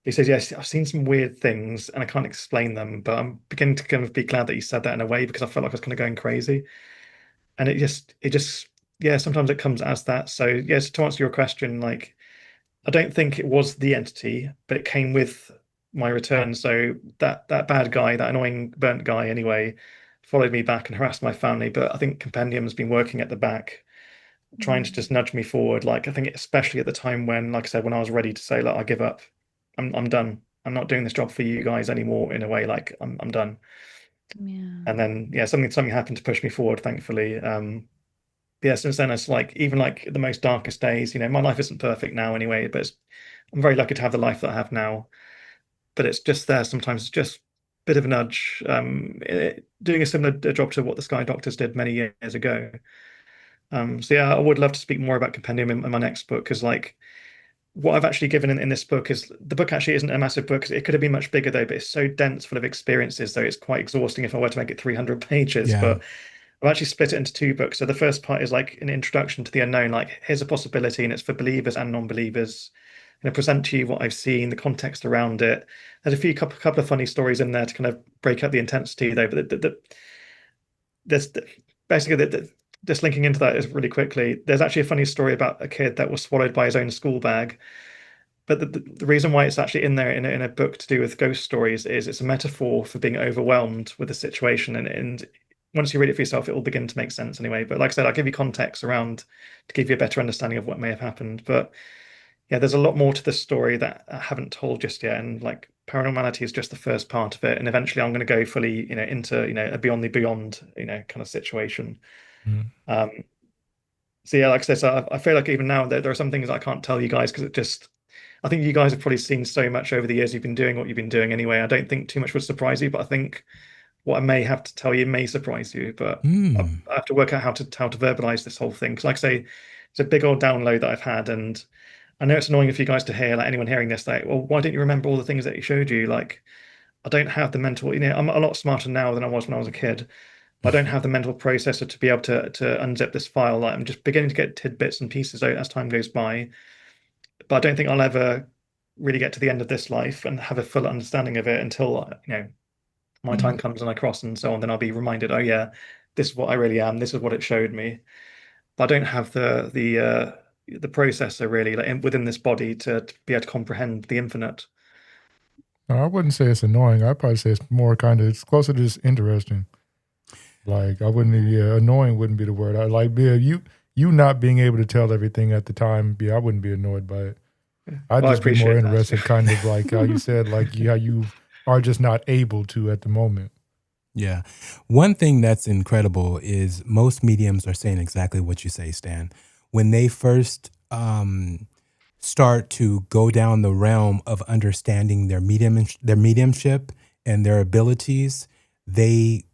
He says, "Yes, I've seen some weird things and I can't explain them, but I'm beginning to kind of be glad that you said that in a way because I felt like I was kind of going crazy." And yeah, sometimes it comes as that. So yes, to answer your question, like I don't think it was the entity, but it came with my return. So that bad guy, that annoying burnt guy anyway, followed me back and harassed my family. But I think Compendium's been working at the back, trying to just nudge me forward. Like I think especially at the time when, like I said, when I was ready to say, "Look, I give up. I'm done. I'm not doing this job for you guys anymore," in a way, like I'm done. Yeah. And then yeah, something happened to push me forward, thankfully. Yeah, since then it's like even like the most darkest days, my life isn't perfect now anyway, but I'm very lucky to have the life that I have now. But it's just there sometimes, it's just a bit of a nudge. Doing a similar job to what the Sky Doctors did many years ago. So yeah, I would love to speak more about Compendium in my next book, because like what I've actually given in this book is the book actually isn't a massive book. It could have been much bigger though, but it's so dense, full of experiences, though it's quite exhausting if I were to make it 300 pages. Yeah. But I've actually split it into two books. So the first part is like an introduction to the unknown, like here's a possibility, and it's for believers and non-believers. And I present to you what I've seen, the context around it. There's a couple of funny stories in there to kind of break up the intensity, though. But there's basically just linking into that is really quickly. There's actually a funny story about a kid that was swallowed by his own school bag. But the reason why it's actually in there in a book to do with ghost stories is it's a metaphor for being overwhelmed with the situation, and once you read it for yourself, it will begin to make sense anyway. But like I said, I'll give you context around to give you a better understanding of what may have happened. But yeah, there's a lot more to this story that I haven't told just yet. And like Paranormality is just the first part of it. And eventually I'm going to go fully, into, a beyond the beyond, kind of situation. So yeah, like I said, so I feel like even now there are some things I can't tell you guys because I think you guys have probably seen so much over the years you've been doing what you've been doing anyway. I don't think too much would surprise you, but I think what I may have to tell you may surprise you, but I have to work out how to verbalize this whole thing. Because like I say, it's a big old download that I've had, and I know it's annoying for you guys to hear, like anyone hearing this, like, well, why didn't you remember all the things that he showed you? Like, I don't have the mental, I'm a lot smarter now than I was when I was a kid. But I don't have the mental processor to be able to unzip this file. Like, I'm just beginning to get tidbits and pieces out as time goes by. But I don't think I'll ever really get to the end of this life and have a full understanding of it until, my time comes and I cross and so on. Then I'll be reminded, oh yeah, this is what I really am. This is what it showed me. But I don't have the processor really within this body to be able to comprehend the infinite. No, I wouldn't say it's annoying. I'd probably say it's more it's closer to just interesting. Like I wouldn't, annoying wouldn't be the word. I like, you not being able to tell everything at the time. I wouldn't be annoyed by it. I'd just be more interested, kind of like how you said, like how you are just not able to at the moment. Yeah. One thing that's incredible is most mediums are saying exactly what you say, Stan. When they first start to go down the realm of understanding their mediumship and their abilities, they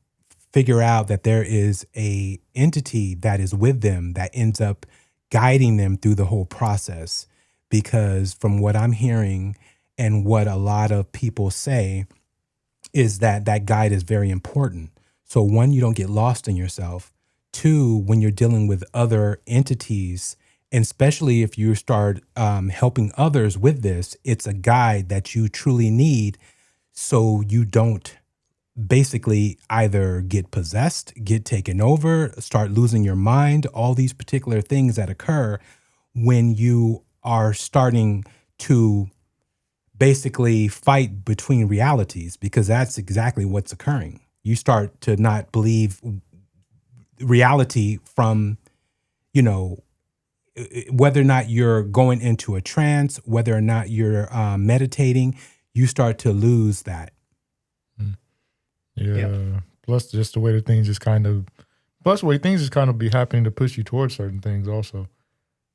figure out that there is a entity that is with them that ends up guiding them through the whole process. Because from what I'm hearing and what a lot of people say, is that that guide is very important. So one, you don't get lost in yourself. Two, when you're dealing with other entities, and especially if you start helping others with this, it's a guide that you truly need so you don't basically either get possessed, get taken over, start losing your mind, all these particular things that occur when you are starting to basically fight between realities, because that's exactly what's occurring. You start to not believe reality from, you know, whether or not you're going into a trance, whether or not you're meditating, you start to lose that. Yeah. Yeah. Plus, just the way that things just kind of, plus the way things just kind of be happening to push you towards certain things also.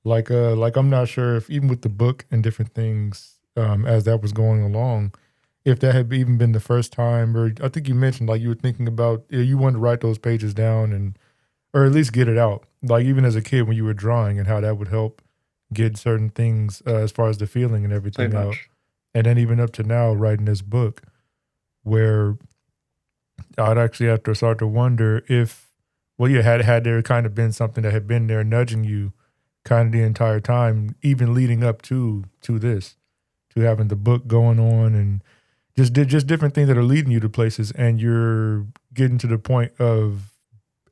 Like I'm not sure if even with the book and different things, as that was going along, if that had even been the first time, or I think you mentioned like you were thinking about, you wanted to write those pages down and, or at least get it out. Like even as a kid when you were drawing and how that would help get certain things as far as the feeling and So everything out. much. And then even up to now writing this book where I'd actually have to start to wonder if, well, yeah, had there kind of been something that had been there nudging you kind of the entire time, even leading up to this, to having the book going on and just different things that are leading you to places, and you're getting to the point of,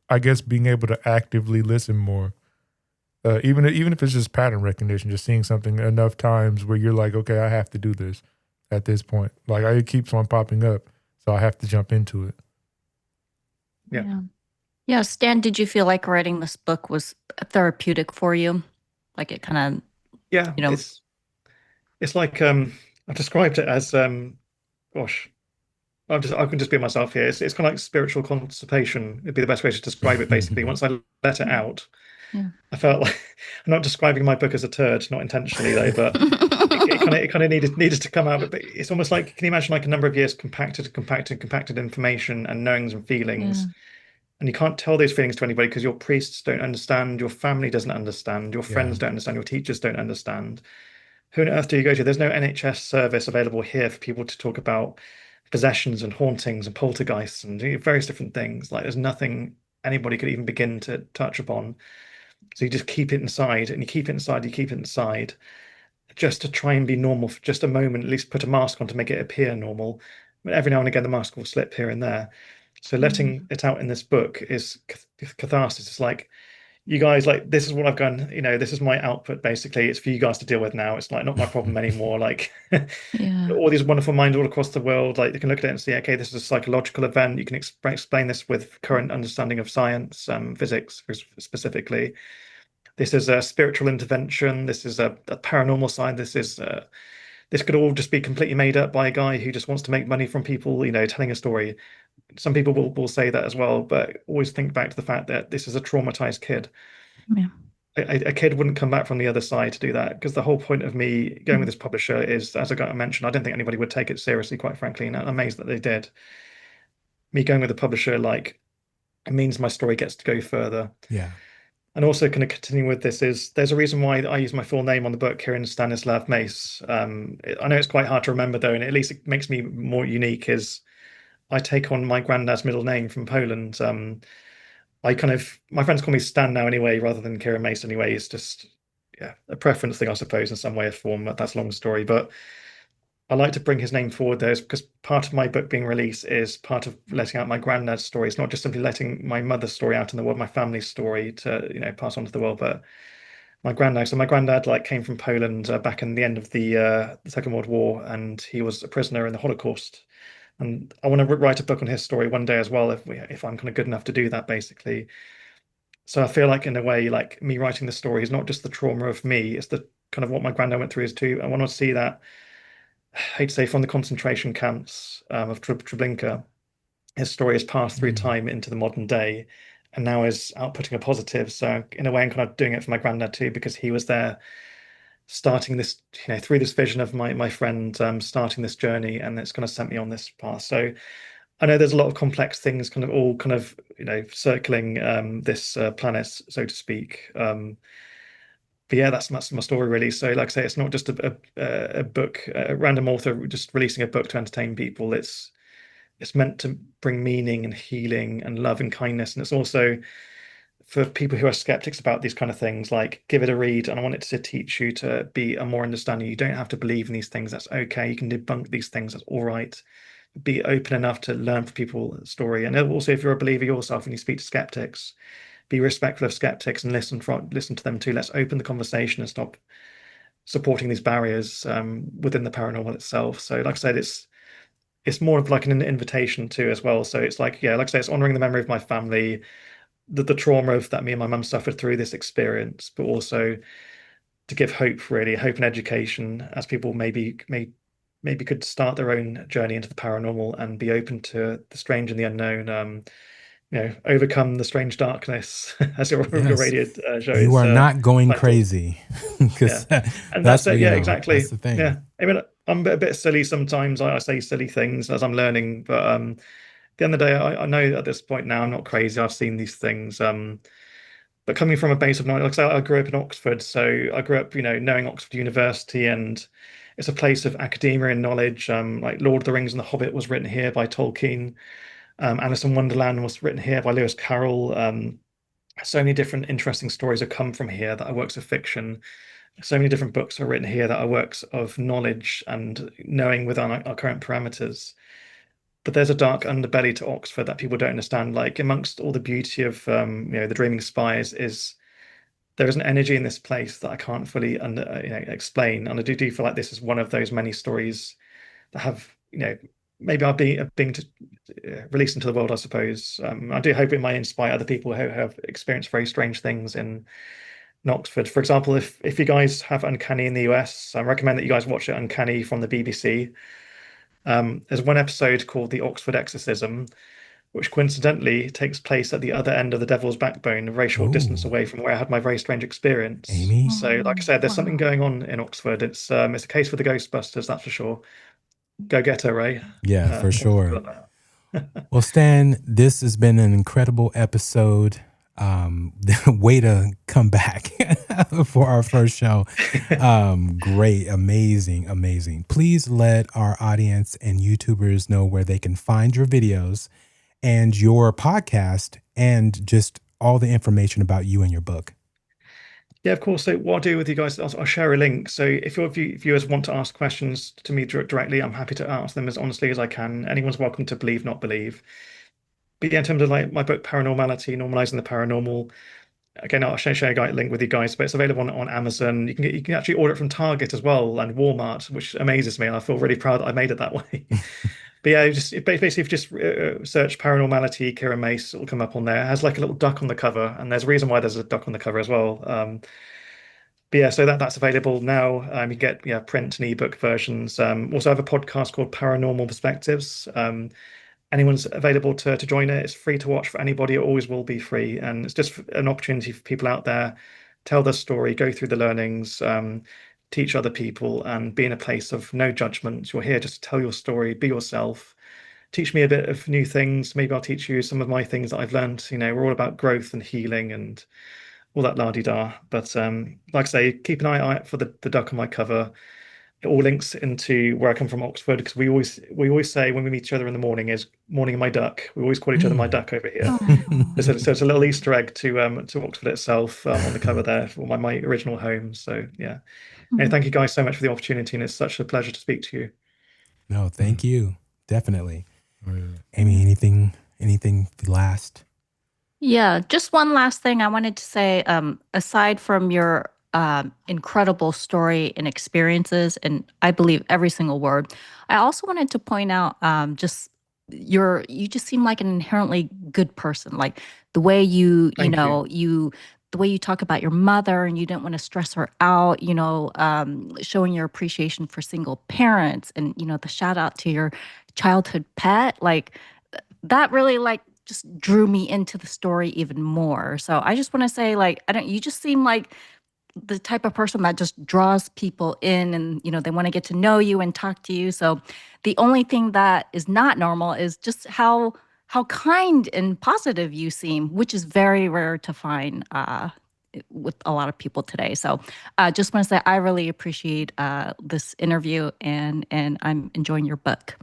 I guess, being able to actively listen more. Even if it's just pattern recognition, just seeing something enough times where you're like, okay, I have to do this at this point. Like it keeps on popping up, so I have to jump into it. Yeah. Yeah. Yeah. Stan, did you feel like writing this book was therapeutic for you? Like it kind of, Yeah. you know, It's like I've described it as gosh, I can just be myself here. It's kind of like spiritual constipation. It'd be the best way to describe it. Basically, once I let it out, yeah. I felt like I'm not describing my book as a turd, not intentionally though, but it kind of needed to come out. But it's almost like, can you imagine like a number of years compacted information and knowings and feelings, Yeah. and you can't tell those feelings to anybody because your priests don't understand, your family doesn't understand, your Yeah. friends don't understand, your teachers don't understand. Who on earth do you go to? There's no NHS service available here for people to talk about possessions and hauntings and poltergeists and various different things. Like there's nothing anybody could even begin to touch upon. So you just keep it inside and you keep it inside, you keep it inside just to try and be normal for just a moment, at least put a mask on to make it appear normal. But every now and again, the mask will slip here and there. So letting it out in this book is catharsis. It's like, you guys, like, this is what I've done, this is my output basically. It's for you guys to deal with now. It's like not my problem anymore. Like Yeah. all these wonderful minds all across the world, like they can look at it and see, okay, this is a psychological event. You can explain this with current understanding of science, physics specifically. This is a spiritual intervention. This is a paranormal side. This could all just be completely made up by a guy who just wants to make money from people, telling a story. Some people will say that as well, but always think back to the fact that this is a traumatized kid. Yeah. A kid wouldn't come back from the other side to do that, because the whole point of me going with this publisher is, as I mentioned, I don't think anybody would take it seriously, quite frankly, and I'm amazed that they did. Me going with a publisher, like, it means my story gets to go further. Yeah. And also kind of continuing with this is, there's a reason why I use my full name on the book, Kieran Stanislaw Mace. I know it's quite hard to remember though, and at least it makes me more unique, is I take on my granddad's middle name from Poland. My friends call me Stan now anyway, rather than Kieran Mace anyway. It's just, yeah, a preference thing, I suppose, in some way or form. That's a long story, but I like to bring his name forward there, because part of my book being released is part of letting out my granddad's story. It's not just simply letting my mother's story out in the world, my family's story to, pass on to the world, but my granddad. So my granddad like came from Poland back in the end of the Second World War, and he was a prisoner in the Holocaust. And I want to write a book on his story one day as well, if I'm kind of good enough to do that, basically. So I feel like, in a way, like, me writing the story is not just the trauma of me; it's the kind of what my granddad went through is too. I want to see that, I hate to say, from the concentration camps of Treblinka, his story has passed through Mm. time into the modern day, and now is outputting a positive. So in a way, I'm kind of doing it for my granddad too, because he was there starting this, through this vision of my friend, starting this journey, and it's kind of sent me on this path. So I know there's a lot of complex things kind of all kind of circling this planet, so to speak. But yeah, that's my story really. So like I say, it's not just a book, a random author just releasing a book to entertain people. It's meant to bring meaning and healing and love and kindness, and it's also for people who are skeptics about these kind of things, like, give it a read. And I want it to teach you to be a more understanding. You don't have to believe in these things. That's okay. You can debunk these things. That's all right. Be open enough to learn from people's story. And also, if you're a believer yourself and you speak to skeptics, be respectful of skeptics and listen to them too. Let's open the conversation and stop supporting these barriers within the paranormal itself. So like I said, it's more of like an invitation too as well. So it's like, yeah, like I say, it's honoring the memory of my family, the trauma of that me and my mum suffered through this experience, but also to give hope, really, hope and education, as people maybe could start their own journey into the paranormal and be open to the strange and the unknown. Overcome the strange darkness, as your Yes. radio show. You are not going titled. crazy, because And that's it. Yeah, exactly. That's the thing. Yeah, I mean, I'm a bit silly sometimes. I say silly things as I'm learning, but at the end of the day, I know at this point now I'm not crazy. I've seen these things. But coming from a base of knowledge, like I say, I grew up in Oxford, so I grew up, knowing Oxford University, and it's a place of academia and knowledge. Like Lord of the Rings and The Hobbit was written here by Tolkien. Alice in Wonderland was written here by Lewis Carroll. So many different interesting stories have come from here that are works of fiction. So many different books are written here that are works of knowledge and knowing within our current parameters. But there's a dark underbelly to Oxford that people don't understand. Like, amongst all the beauty of the Dreaming Spires, is there is an energy in this place that I can't fully explain. And I do feel like this is one of those many stories that have maybe are being released into the world, I suppose. I do hope it might inspire other people who have experienced very strange things in Oxford. For example, if you guys have Uncanny in the US, I recommend that you guys watch it, Uncanny, from the BBC. There's one episode called The Oxford Exorcism, which coincidentally takes place at the other end of the Devil's Backbone, a very short distance away from where I had my very strange experience. Amy? So, like I said, there's something going on in Oxford. It's a case for the Ghostbusters, that's for sure. Go get her, Ray. Yeah, for sure. Well, Stan, this has been an incredible episode. Way to come back for our first show. Great, amazing. Please let our audience and YouTubers know where they can find your videos and your podcast and just all the information about you and your book. Yeah, of course. So what I'll do with you guys, I'll share a link. So if your viewers want to ask questions to me directly, I'm happy to answer them as honestly as I can. Anyone's welcome to believe, not believe. But yeah, in terms of like my book, Paranormality, Normalising the Paranormal, again, I'll share a link with you guys, but it's available on Amazon. You can actually order it from Target as well, and Walmart, which amazes me. And I feel really proud that I made it that way. But yeah, basically, if you just search Paranormality, Kieran Mace, it'll come up on there. It has like a little duck on the cover, and there's a reason why there's a duck on the cover as well. But yeah, so that's available now. You get print and ebook versions. Also have a podcast called Paranormal Perspectives. Anyone's available to join it. It's free to watch for anybody. It always will be free, and it's just an opportunity for people out there tell their story, go through the learnings, teach other people, and be in a place of no judgment. You're here just to tell your story, be yourself, teach me a bit of new things. Maybe I'll teach you some of my things that I've learned. We're all about growth and healing and all that la-di-da. But like I say, keep an eye out for the duck on my cover. It all links into where I come from, Oxford, because we always say when we meet each other in the morning is "morning, my duck." We always call each other my duck over here. So it's a little Easter egg to Oxford itself on the cover there for my original home. So yeah, thank you guys so much for the opportunity, and it's such a pleasure to speak to you. No, thank you, definitely. Amy, anything last? Yeah, just one last thing I wanted to say. Aside from your incredible story and experiences, and I believe every single word, I also wanted to point out you just seem like an inherently good person. Like the way Thank you. the way you talk about your mother, and you didn't want to stress her out, showing your appreciation for single parents, and the shout out to your childhood pet. Like that really like just drew me into the story even more. So I just want to say, like, you just seem like the type of person that just draws people in, and they want to get to know you and talk to you. So the only thing that is not normal is just how kind and positive you seem, which is very rare to find with a lot of people today. So just want to say I really appreciate this interview, and I'm enjoying your book.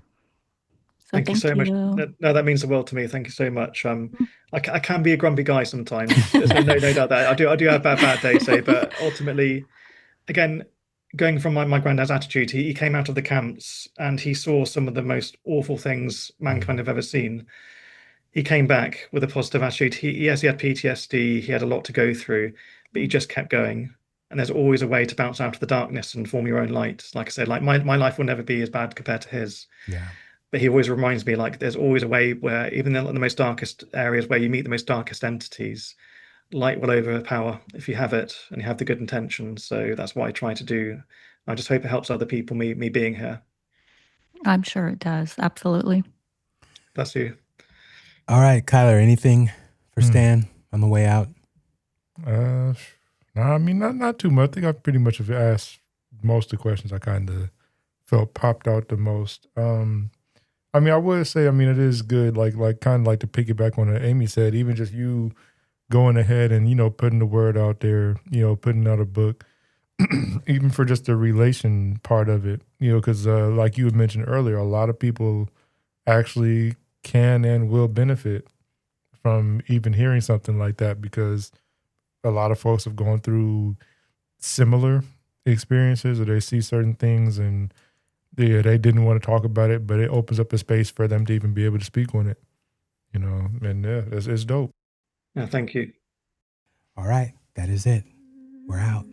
So Thank you so much. No, that means the world to me. Thank you so much. I can be a grumpy guy sometimes. There's no doubt that I do have bad days, but ultimately, again, going from my granddad's attitude, he came out of the camps and he saw some of the most awful things mankind have ever seen. He came back with a positive attitude. He had PTSD. He had a lot to go through, but he just kept going. And there's always a way to bounce out of the darkness and form your own light. Like I said, like my life will never be as bad compared to his. Yeah. But he always reminds me, like, there's always a way where even in the most darkest areas where you meet the most darkest entities, light will overpower if you have it and you have the good intentions. So that's what I try to do. I just hope it helps other people, me being here. I'm sure it does. Absolutely. Bless you. All right, Kyler, anything for Stan on the way out? No, I mean, not too much. I think I pretty much have asked most of the questions I kind of felt popped out the most. I mean, I would say, it is good, like kind of like to piggyback on what Amy said, even just you going ahead and, putting the word out there, putting out a book, even for just the relation part of it, because like you had mentioned earlier, a lot of people actually can and will benefit from even hearing something like that, because a lot of folks have gone through similar experiences, or they see certain things and they didn't want to talk about it, but it opens up a space for them to even be able to speak on it, and yeah, it's dope. Yeah, thank you. All right, that is it. We're out.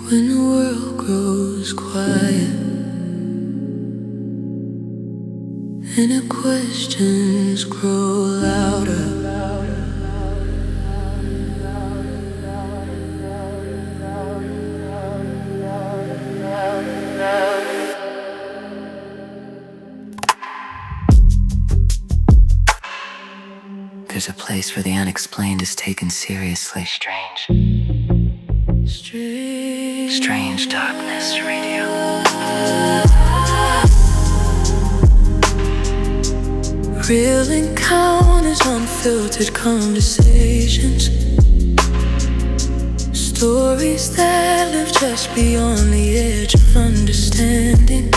When the world grows quiet and the questions grow louder, there's a place where the unexplained is taken seriously. Strange Darkness Radio. Real encounters, unfiltered conversations, stories that live just beyond the edge of understanding.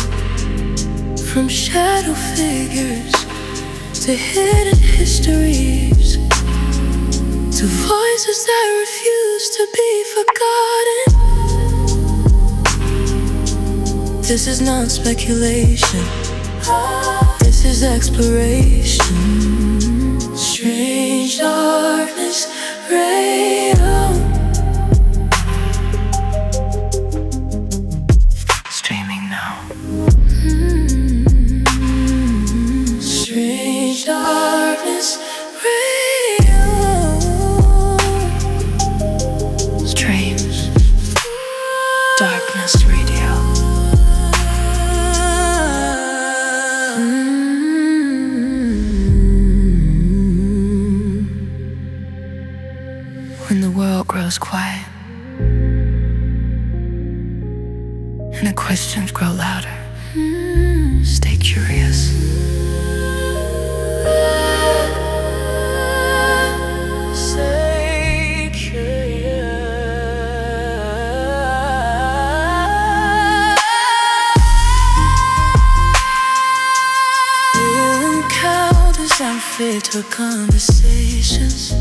From shadow figures to hidden histories, to voices that refuse to be forgotten. This is not speculation, this is exploration. Strange Darkness Radio. Streaming now. Strange Darkness Radio. Strange Darkness Radio. When the world grows quiet and the questions grow louder, stay curious. Stay curious. Real encounters unfit to conversations,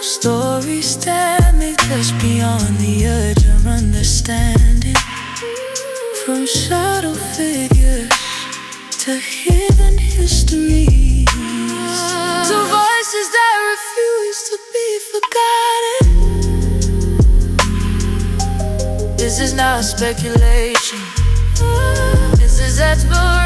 stories that make us beyond the edge of understanding. From shadow figures to hidden histories, to voices that refuse to be forgotten. This is not speculation, this is exploration.